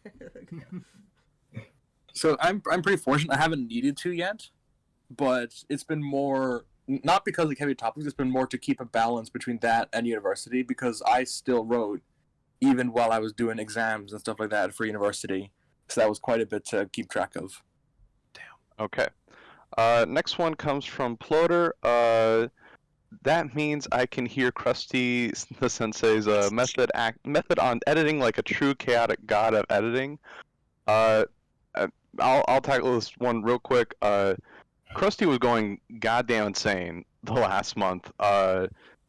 So I'm pretty fortunate. I haven't needed to yet, but it's been more not because of heavy topics. It's been more to keep a balance between that and university, because I still wrote even while I was doing exams and stuff like that for university. So that was quite a bit to keep track of. Okay. Next one comes from Ploder. That means I can hear Krusty the Sensei's method on editing like a true chaotic god of editing. I'll tackle this one real quick. Krusty was going goddamn insane the last month.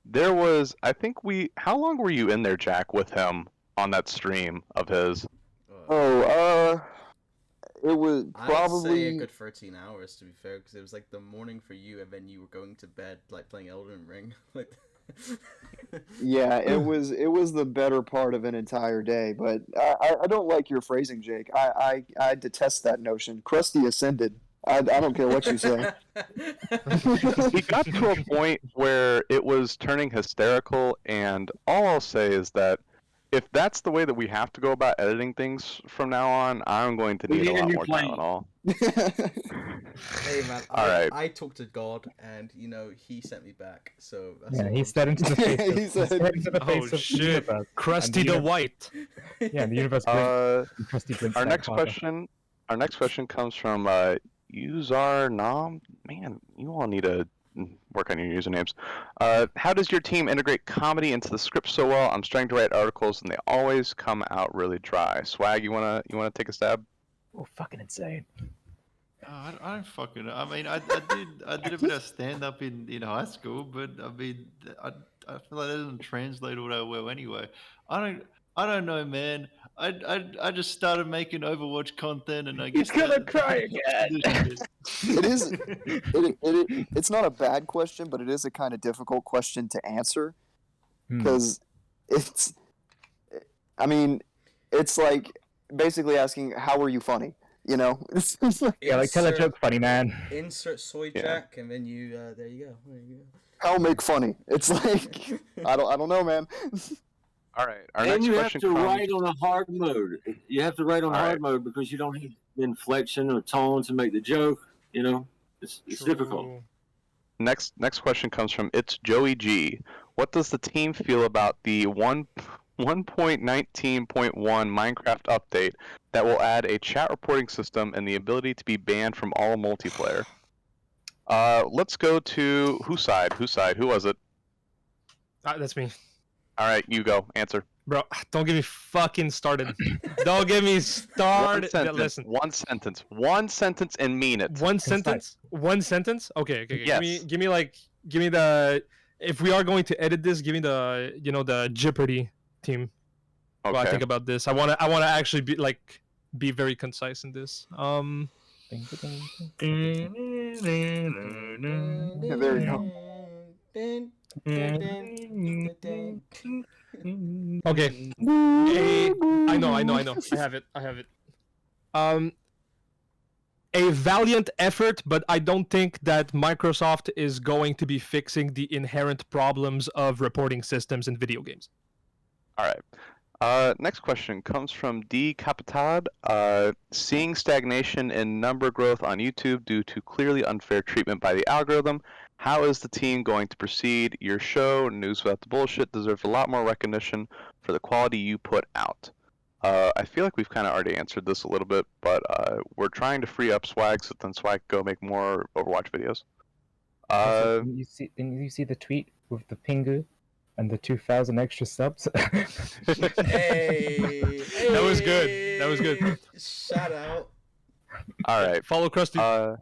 There was, I think how long were you in there, Jack, with him on that stream of his? It was I'd say a probably good 13 hours, to be fair, because it was like the morning for you, and then you were going to bed like playing Elden Ring. Like, yeah, it was the better part of an entire day. But I don't like your phrasing, Jake. I detest that notion. Krusty ascended. I don't care what you say. He got to a point where it was turning hysterical, and all I'll say is that if that's the way that we have to go about editing things from now on, I'm going to need a lot more Tylenol. Hey man, I talked to God, and he sent me back. So that's yeah, all he I'm said into the face. He Of, said- he said into the face Oh of the shit, universe. Krusty the White. Yeah, and the universe. Krusty blinks Our back next harder. question comes from Uzar Nam. Man, you all need to work on your usernames. How does your team integrate comedy into the script so well? I'm starting to write articles and they always come out really dry. Swag, you wanna take a stab? Oh, fucking insane. I don't fucking know. I mean, I did a bit of stand up in high school, but I mean, I feel like that doesn't translate all that well anyway. I don't know, man. I just started making Overwatch content, and I guess He's gonna cry again. It is. It's not a bad question, but it is a kind of difficult question to answer because it's. I mean, it's like basically asking, "How are you funny?" You know. Yeah, like tell a joke, funny man. Insert soy jack, and then you there you go. How make funny? It's like I don't know, man. All right. Our And next you have question to comes. write on a hard mode. You have to write on All hard right. mode because you don't have inflection or tone to make the joke. You know, it's difficult. Next question comes from It's Joey G. What does the team feel about the 1.19.1 Minecraft update that will add a chat reporting system and the ability to be banned from all multiplayer? Let's go to whose side? Who was it? That's me. All right, you go. Answer. Bro, don't get me fucking started. Don't get me started. Listen. One sentence, and mean it. One sentence. One sentence. Okay. Yes. Give me the. If we are going to edit this, give me the the Jeopardy team. Okay. Well, I think about this. I wanna actually be very concise in this. Yeah, there you go. Okay. I know. I have it. A valiant effort, but I don't think that Microsoft is going to be fixing the inherent problems of reporting systems in video games. All right. Next question comes from D. Capitad. Seeing stagnation in number growth on YouTube due to clearly unfair treatment by the algorithm, how is the team going to proceed? Your show, News Without the Bullshit, deserves a lot more recognition for the quality you put out. I feel like we've kind of already answered this a little bit, but we're trying to free up Swag so then Swag can go make more Overwatch videos. Didn't you see the tweet with the Pingu and the 2,000 extra subs? Hey, That was good. That was good. Shout out. All right. Follow Krusty.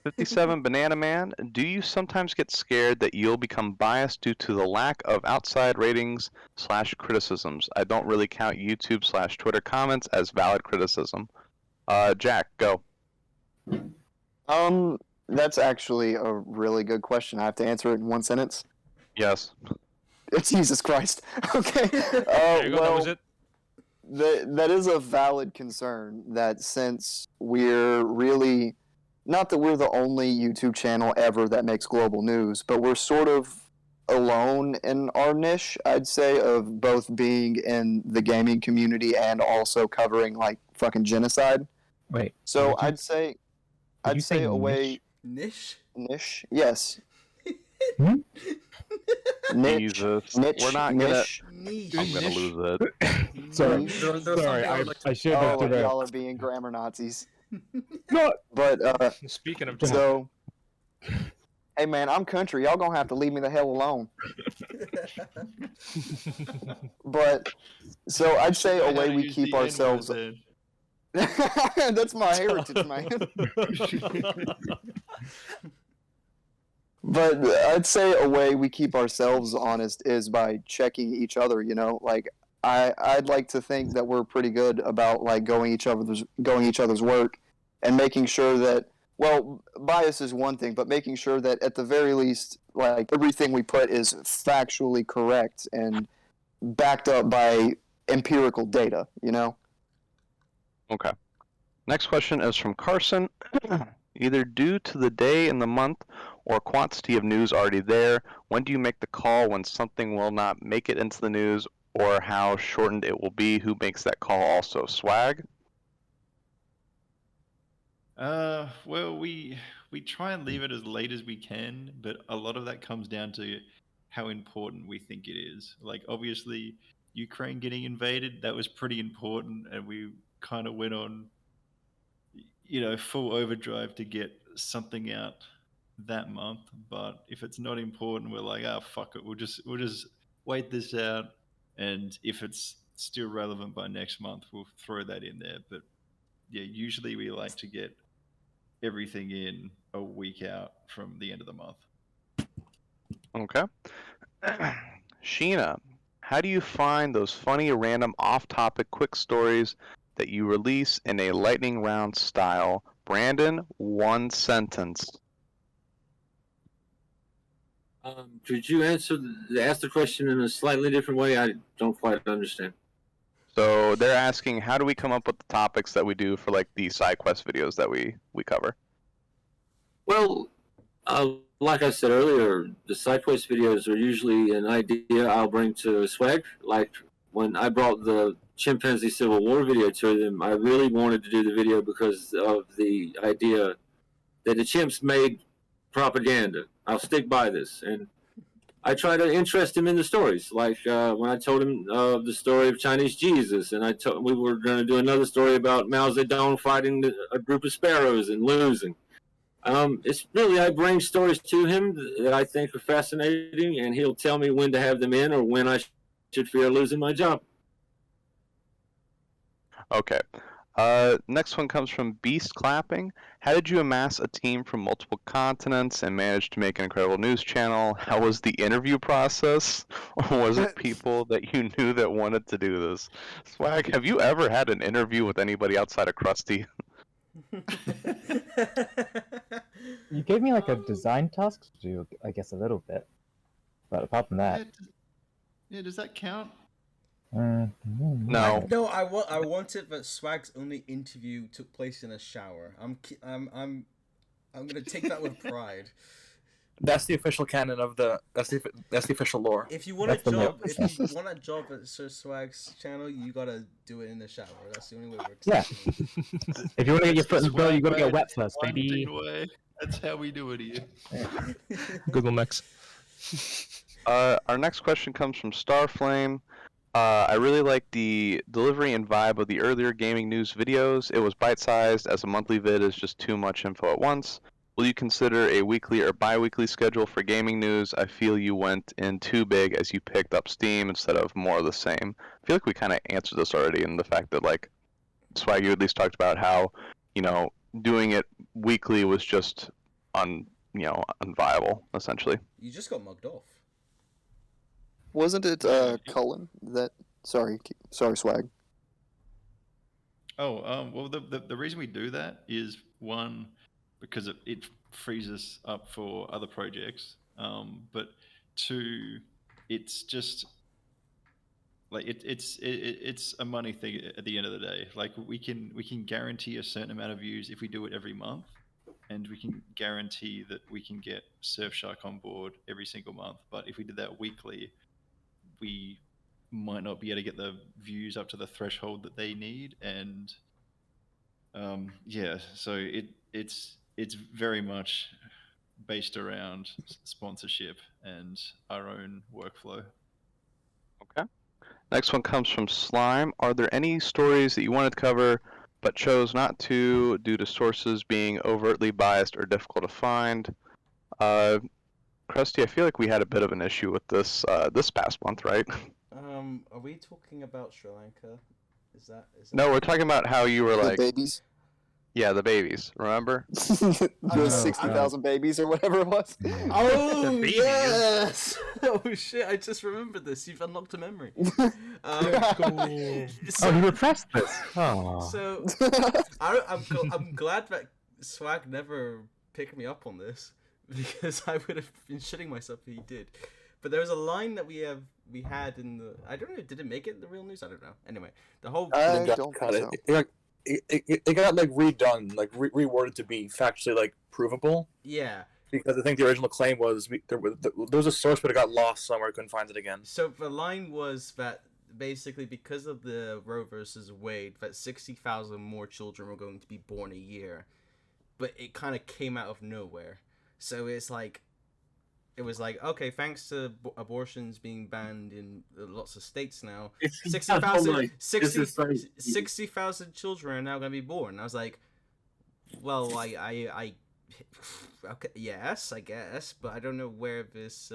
57 Banana Man, do you sometimes get scared that you'll become biased due to the lack of outside ratings / criticisms? I don't really count YouTube / Twitter comments as valid criticism. Jack, go. That's actually a really good question. I have to answer it in one sentence. Yes. Jesus Christ. Okay. There you go. That was it. That is a valid concern. That since we're really, not that we're the only YouTube channel ever that makes global news, but we're sort of alone in our niche, I'd say, of both being in the gaming community and also covering like fucking genocide. Wait. So I'd say a way Niche? Yes. Hmm? Niche. Jesus. Niche. We're not niche. Niche. I'm gonna lose it. Sorry. There was Sorry, something I would like to- I should have Oh, done y'all are being grammar Nazis. No. But Speaking of so, hey man, I'm country. Y'all gonna have to leave me the hell alone. But so I'd say a way we keep ourselves. That's my heritage, man. But I'd say a way we keep ourselves honest is by checking each other. You know, like I'd like to think that we're pretty good about like going each other's work and making sure that, well, bias is one thing, but making sure that at the very least, like everything we put is factually correct and backed up by empirical data. You know. Okay. Next question is from Carson. Either due to the day and the month or quantity of news already there, when do you make the call when something will not make it into the news or how shortened it will be? Who makes that call also? Swag? Well, we try and leave it as late as we can, but a lot of that comes down to how important we think it is. Like, obviously, Ukraine getting invaded, that was pretty important, and we kind of went on, full overdrive to get something out that month. But if it's not important, we're like, fuck it, we'll just wait this out, and if it's still relevant by next month, we'll throw that in there. But yeah, usually we like to get everything in a week out from the end of the month. Okay. Sheena, how do you find those funny, random, off-topic, quick stories that you release in a lightning round style? Brandon, one sentence. Could you ask the question in a slightly different way? I don't quite understand. So they're asking, how do we come up with the topics that we do for like the side quest videos that we cover? Well, like I said earlier, the side quest videos are usually an idea I'll bring to Swag. Like when I brought the Chimpanzee Civil War video to them, I really wanted to do the video because of the idea that the chimps made propaganda. I'll stick by this. And I try to interest him in the stories. Like when I told him the story of Chinese Jesus, and we were going to do another story about Mao Zedong fighting a group of sparrows and losing. It's really, I bring stories to him that I think are fascinating, and he'll tell me when to have them in or when I should fear losing my job. Okay. Next one comes from Beast Clapping. How did you amass a team from multiple continents and manage to make an incredible news channel? How was the interview process? Or was it people that you knew that wanted to do this? Swag, have you ever had an interview with anybody outside of Krusty? You gave me like a design task to do, I guess, a little bit. But apart from that, Yeah, does that count? No. No, I wanted that Swag's only interview took place in a shower. I'm gonna take that with pride. That's the official canon of the. That's the official lore. If you want That's the lore. if you want a job at Sir Swag's channel, you gotta do it in the shower. That's the only way we're Yeah. accepting. if you want to get your foot in the door, you gotta Swag get wet way, first, one baby. thing away. That's how we do it here. Google Next. Our next question comes from Starflame. I really like the delivery and vibe of the earlier gaming news videos. It was bite-sized, as a monthly vid is just too much info at once. Will you consider a weekly or bi-weekly schedule for gaming news? I feel you went in too big as you picked up steam instead of more of the same. I feel like we kind of answered this already in the fact that, like, Swag, you at least talked about how, doing it weekly was just unviable, essentially. You just got mugged off. Wasn't it Cullen that? Sorry, Swag. Oh, well, the reason we do that is, one, because it frees us up for other projects. But two, it's just like it's a money thing at the end of the day. Like we can guarantee a certain amount of views if we do it every month, and we can guarantee that we can get Surfshark on board every single month. But if we did that weekly, we might not be able to get the views up to the threshold that they need, and so it's very much based around sponsorship and our own workflow. Okay. Next one comes from Slime. Are there any stories that you wanted to cover but chose not to due to sources being overtly biased or difficult to find? Krusty, I feel like we had a bit of an issue with this this past month, right? Are we talking about Sri Lanka? Is that No, we're talking about how you were The like, babies. yeah, the babies. Remember? The 60,000 babies or whatever it was. Oh yes! Oh shit! I just remembered this. You've unlocked a memory. Cool. So, you repressed this. Oh. so I'm glad that Swag never picked me up on this, because I would have been shitting myself if he did. But there was a line that we had in the, I don't know, did it make it in the real news? I don't know. Anyway, the whole I don't think so. It got like redone, like reworded to be factually like provable. Yeah. Because I think the original claim was there was a source, but it got lost somewhere. Couldn't find it again. So the line was that basically because of the Roe versus Wade, that 60,000 more children were going to be born a year, but it kind of came out of nowhere. So it's like, it was like, okay, thanks to abortions being banned in lots of states now, 60,000 children are now going to be born. I was like, well, I okay, yes, I guess, but I don't know where this,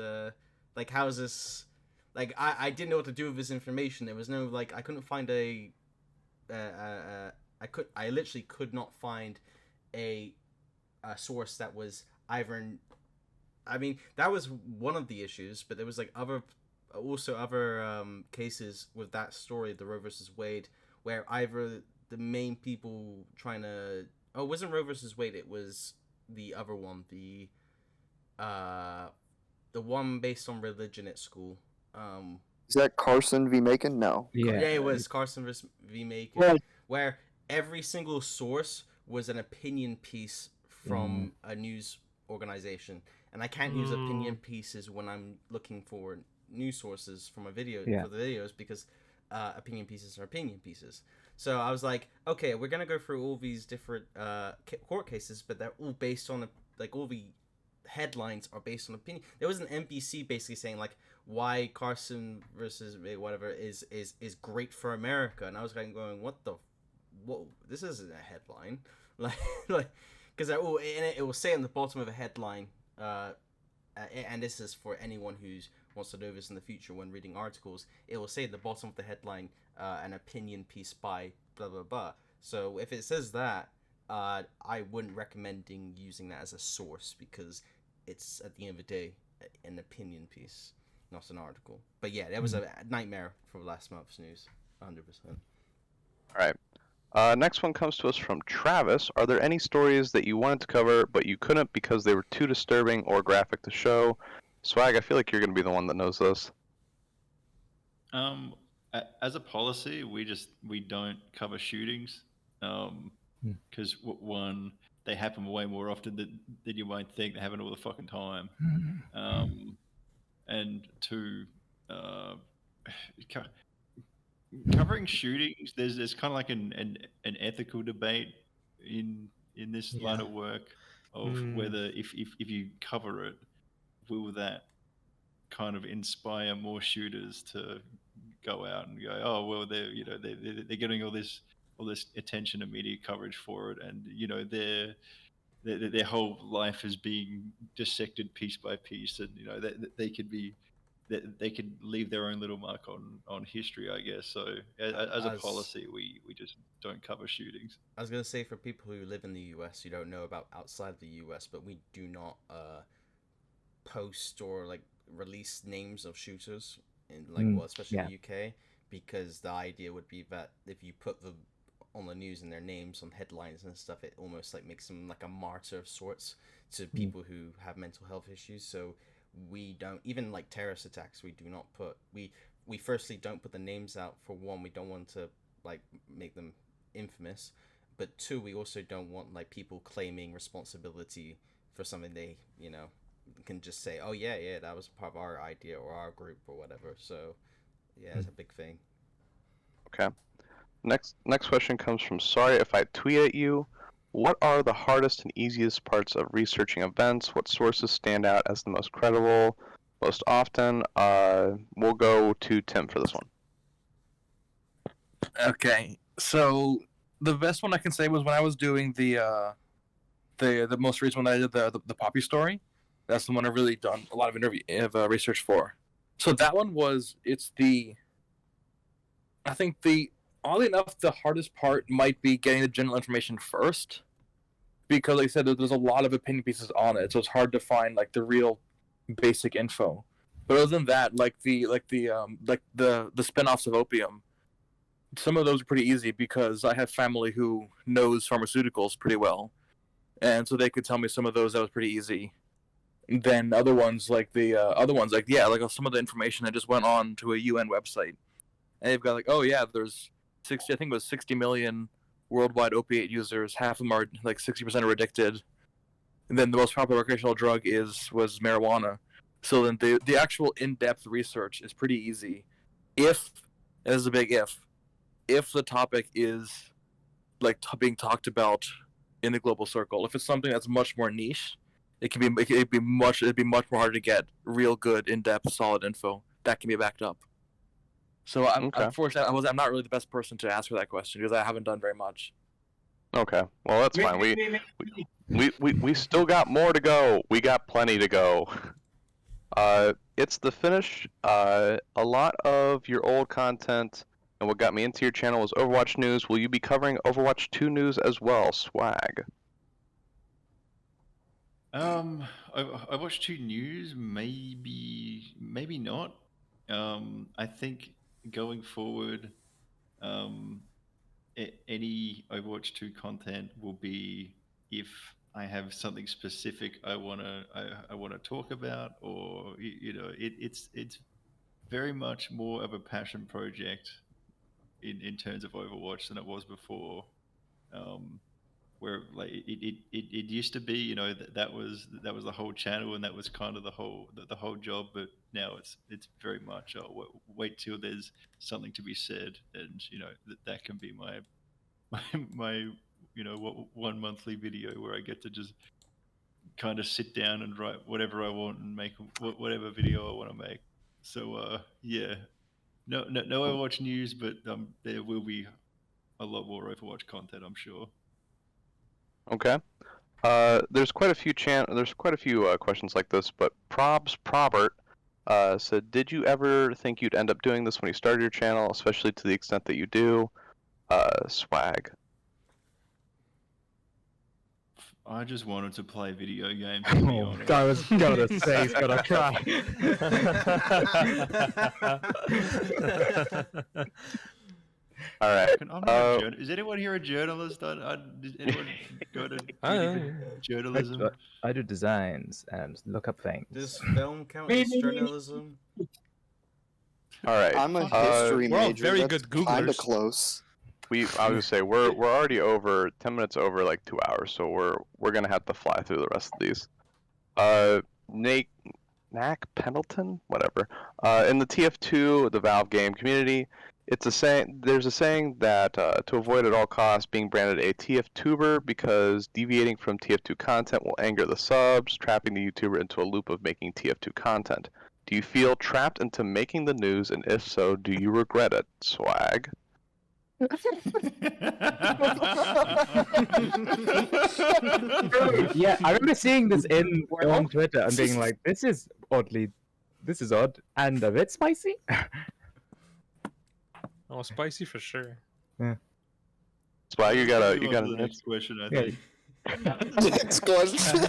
like, how is this, like, I didn't know what to do with this information. There was no, like, I couldn't find I literally could not find a source that was either, I mean, that was one of the issues, but there was like other cases with that story, the Roe versus Wade, where either the main people trying to, it wasn't Roe versus Wade, it was the other one, the one based on religion at school. Is that Carson v. Macon? No. Yeah, it was Carson v. Macon, where every single source was an opinion piece from a news organization. And I can't use opinion pieces when I'm looking for news sources for my for the videos, because opinion pieces are opinion pieces. So I was like, okay, we're gonna go through all these different court cases, but they're all based on like all the headlines are based on opinion. There was an NBC basically saying like why Carson versus whatever is great for America, and I was kind of going, what? This isn't a headline, like because it will say on the bottom of a headline. And this is for anyone who's wants to know this in the future when reading articles, it will say at the bottom of the headline, an opinion piece by blah blah blah. So if it says that, I wouldn't recommending using that as a source because it's at the end of the day an opinion piece, not an article. But yeah, that was a nightmare for last month's news, 100%. All right. Next one comes to us from Travis. Are there any stories that you wanted to cover but you couldn't because they were too disturbing or graphic to show? Swag, I feel like you're going to be the one that knows this. As a policy, we don't cover shootings, because one, they happen way more often than you might think. They happen all the fucking time. And two, covering shootings, there's kind of like an ethical debate in this line of work of whether if you cover it, will that kind of inspire more shooters to go out and go, oh well, they're getting all this attention and media coverage for it, and their whole life is being dissected piece by piece, and they could leave their own little mark on history, I guess. So as a policy, we just don't cover shootings. I was gonna say, for people who live in the US, you don't know about outside the US, but we do not post or like release names of shooters in especially the UK, because the idea would be that if you put them on the news and their names on headlines and stuff, it almost like makes them like a martyr of sorts to people who have mental health issues. So we don't, even like terrorist attacks, we do not put, we firstly don't put the names out. For one, we don't want to like make them infamous, but two, we also don't want like people claiming responsibility for something they can just say, oh yeah, that was part of our idea or our group or whatever. So yeah, it's a big thing. Okay. Next question comes from Sorry If I Tweet at You. What are the hardest and easiest parts of researching events? What sources stand out as the most credible most often? We'll go to Tim for this one. Okay, so the best one I can say was when I was doing the most recent one I did, the Poppy story. That's the one I've really done a lot of research for. So that one oddly enough, the hardest part might be getting the general information first, because like I said, there's a lot of opinion pieces on it, so it's hard to find like the real basic info. But other than that, like the spin-offs of opium, some of those are pretty easy because I have family who knows pharmaceuticals pretty well, and so they could tell me some of those that was pretty easy. Then other ones like some of the information that just went on to a UN website, and they've got like, oh yeah, there's 60 million worldwide opiate users. Half of them are like 60% are addicted. And then the most popular recreational drug was marijuana. So then the actual in-depth research is pretty easy, if, and this is a big if the topic is like being talked about in the global circle. If it's something that's much more niche, it'd be much more hard to get real good, in-depth, solid info that can be backed up. So unfortunately, I'm not really the best person to ask for that question because I haven't done very much. Okay, well that's fine. We still got more to go. We got plenty to go. It's the finish. A lot of your old content and what got me into your channel was Overwatch news. Will you be covering Overwatch 2 news as well, Swag? I watched 2 news, maybe not. I think going forward, any Overwatch 2 content will be if I have something specific I wanna talk about, or it's very much more of a passion project in terms of Overwatch than it was before. Where like it used to be, that was the whole channel, and that was kind of the whole job. But now it's very much wait till there's something to be said, and that can be my one monthly video where I get to just kind of sit down and write whatever I want and make whatever video I want to make. So yeah, no Overwatch news, but there will be a lot more Overwatch content, I'm sure. Okay. There's quite a few questions like this, but Probert said, did you ever think you'd end up doing this when you started your channel, especially to the extent that you do? Swag. I just wanted to play video games, to be honest. I was gonna say he's gonna cry. All right. I'm not a is anyone here a journalist? Does anyone go to journalism? I do designs and look up things. Does film count as journalism? All right. I'm a history we're all major. very That's good kind of Googlers. close. I was gonna say we're already over 10 minutes over like 2 hours, so we're gonna have to fly through the rest of these. Knack Pendleton, whatever. In the TF2, the Valve game community, it's a saying. There's a saying that to avoid at all costs being branded a TF2ber because deviating from TF2 content will anger the subs, trapping the YouTuber into a loop of making TF2 content. Do you feel trapped into making the news, and if so, do you regret it? Swag. Yeah, I remember seeing this on Twitter and being like, this is odd and a bit spicy. Oh, spicy for sure. Swag, you got the an next question, I Yeah. think. Next question.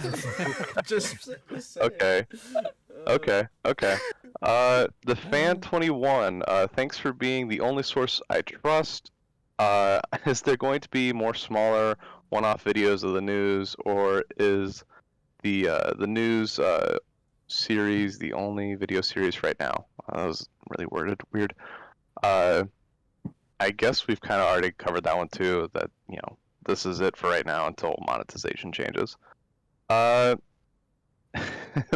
Just say Okay. it. Okay. The Fan21, thanks for being the only source I trust. Is there going to be more smaller one-off videos of the news, or is the news series the only video series right now? That was really worded weird. I guess we've kind of already covered that one too, that, you know, this is it for right now until monetization changes.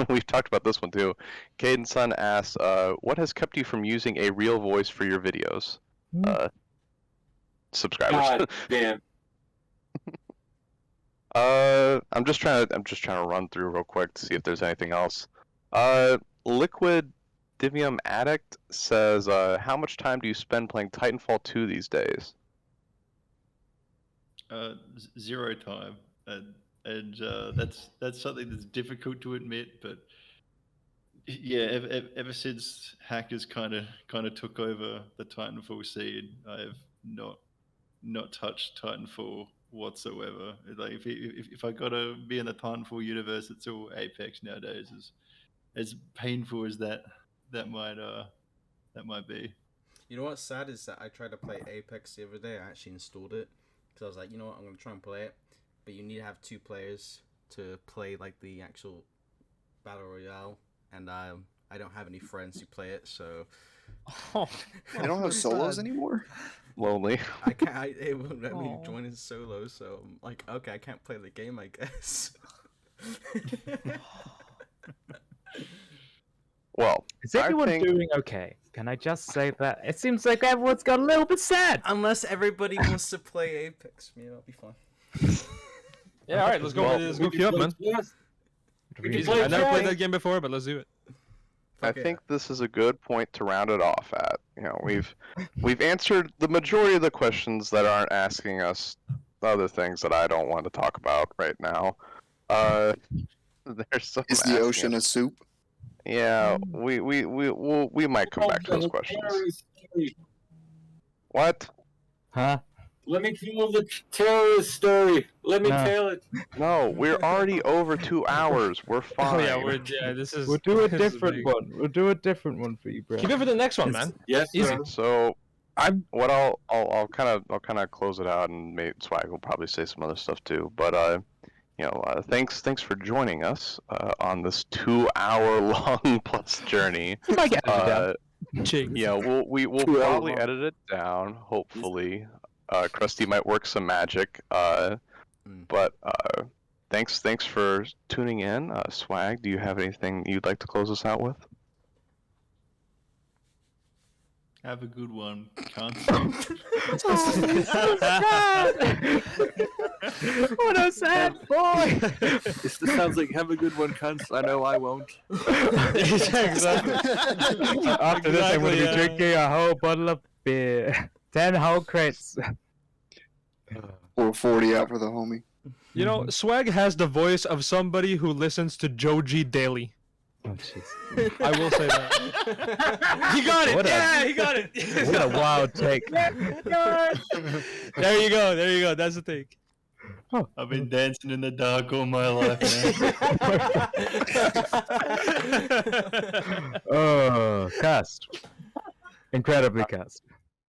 We've talked about this one too. Caden Sun asks, what has kept you from using a real voice for your videos? Subscribers. God damn. I'm just trying to run through real quick to see if there's anything else. Liquid Divium Addict says, how much time do you spend playing Titanfall 2 these days? Zero time, and that's something that's difficult to admit, but yeah, ever since hackers kind of took over the Titanfall scene, I have not touched Titanfall whatsoever. Like if I gotta be in the Titanfall universe, it's all Apex nowadays. As painful as that might be. You know what's sad is that I tried to play Apex the other day. I actually installed it because I was like, you know what, I'm gonna try and play it, but you need to have 2 players to play like the actual battle royale, and I don't have any friends who play it, so. You don't have solos anymore? Lonely. I can't. It won't let me join in solo, so I'm like, okay, I can't play the game, I guess. Well, Is everyone doing okay? Can I just say that? It seems like everyone's got a little bit sad. Unless everybody wants to play Apex, me, that'll be fun. Yeah, all right, let's go. Let's go queue up, man. play I never played Tag. that game before, but let's do it. I think this is a good point to round it off at. You know, we've answered the majority of the questions that aren't asking us other things that I don't want to talk about right now. There's some Is the asking ocean a us- soup? Yeah, we might come back to those questions. What? Huh? Let me tell the terrorist story. Let me No. tell it. No, we're already over 2 hours. We're fine. Oh yeah, this is. We'll do a this is different big. one. We'll do a different one for you, bro. Keep it for the next one, man. Yes, Easy. sir. So I'll kind of close it out, and maybe Swag will probably say some other stuff too. But thanks for joining us on this 2-hour long plus journey. You might get it down. Jigs. Yeah, we'll 2 hour probably long. edit it down. Hopefully, Krusty might work some magic. But thanks for tuning in. Swag, do you have anything you'd like to close us out with? Have a good one, cunt. What a sad boy! This sounds like have a good one, cunts. I know I won't. Exactly. After this, I'm going to be yeah. drinking a whole bottle of beer. 10 whole crates. Or 40 out for the homie. You know, Swag has the voice of somebody who listens to Joji daily. Oh jeez. I will say that. He got it. What a- Yeah, he got it. What a wild take. There you go. There you go. That's the take. I've been dancing in the dark all my life, man. Oh, cast. Incredibly cast.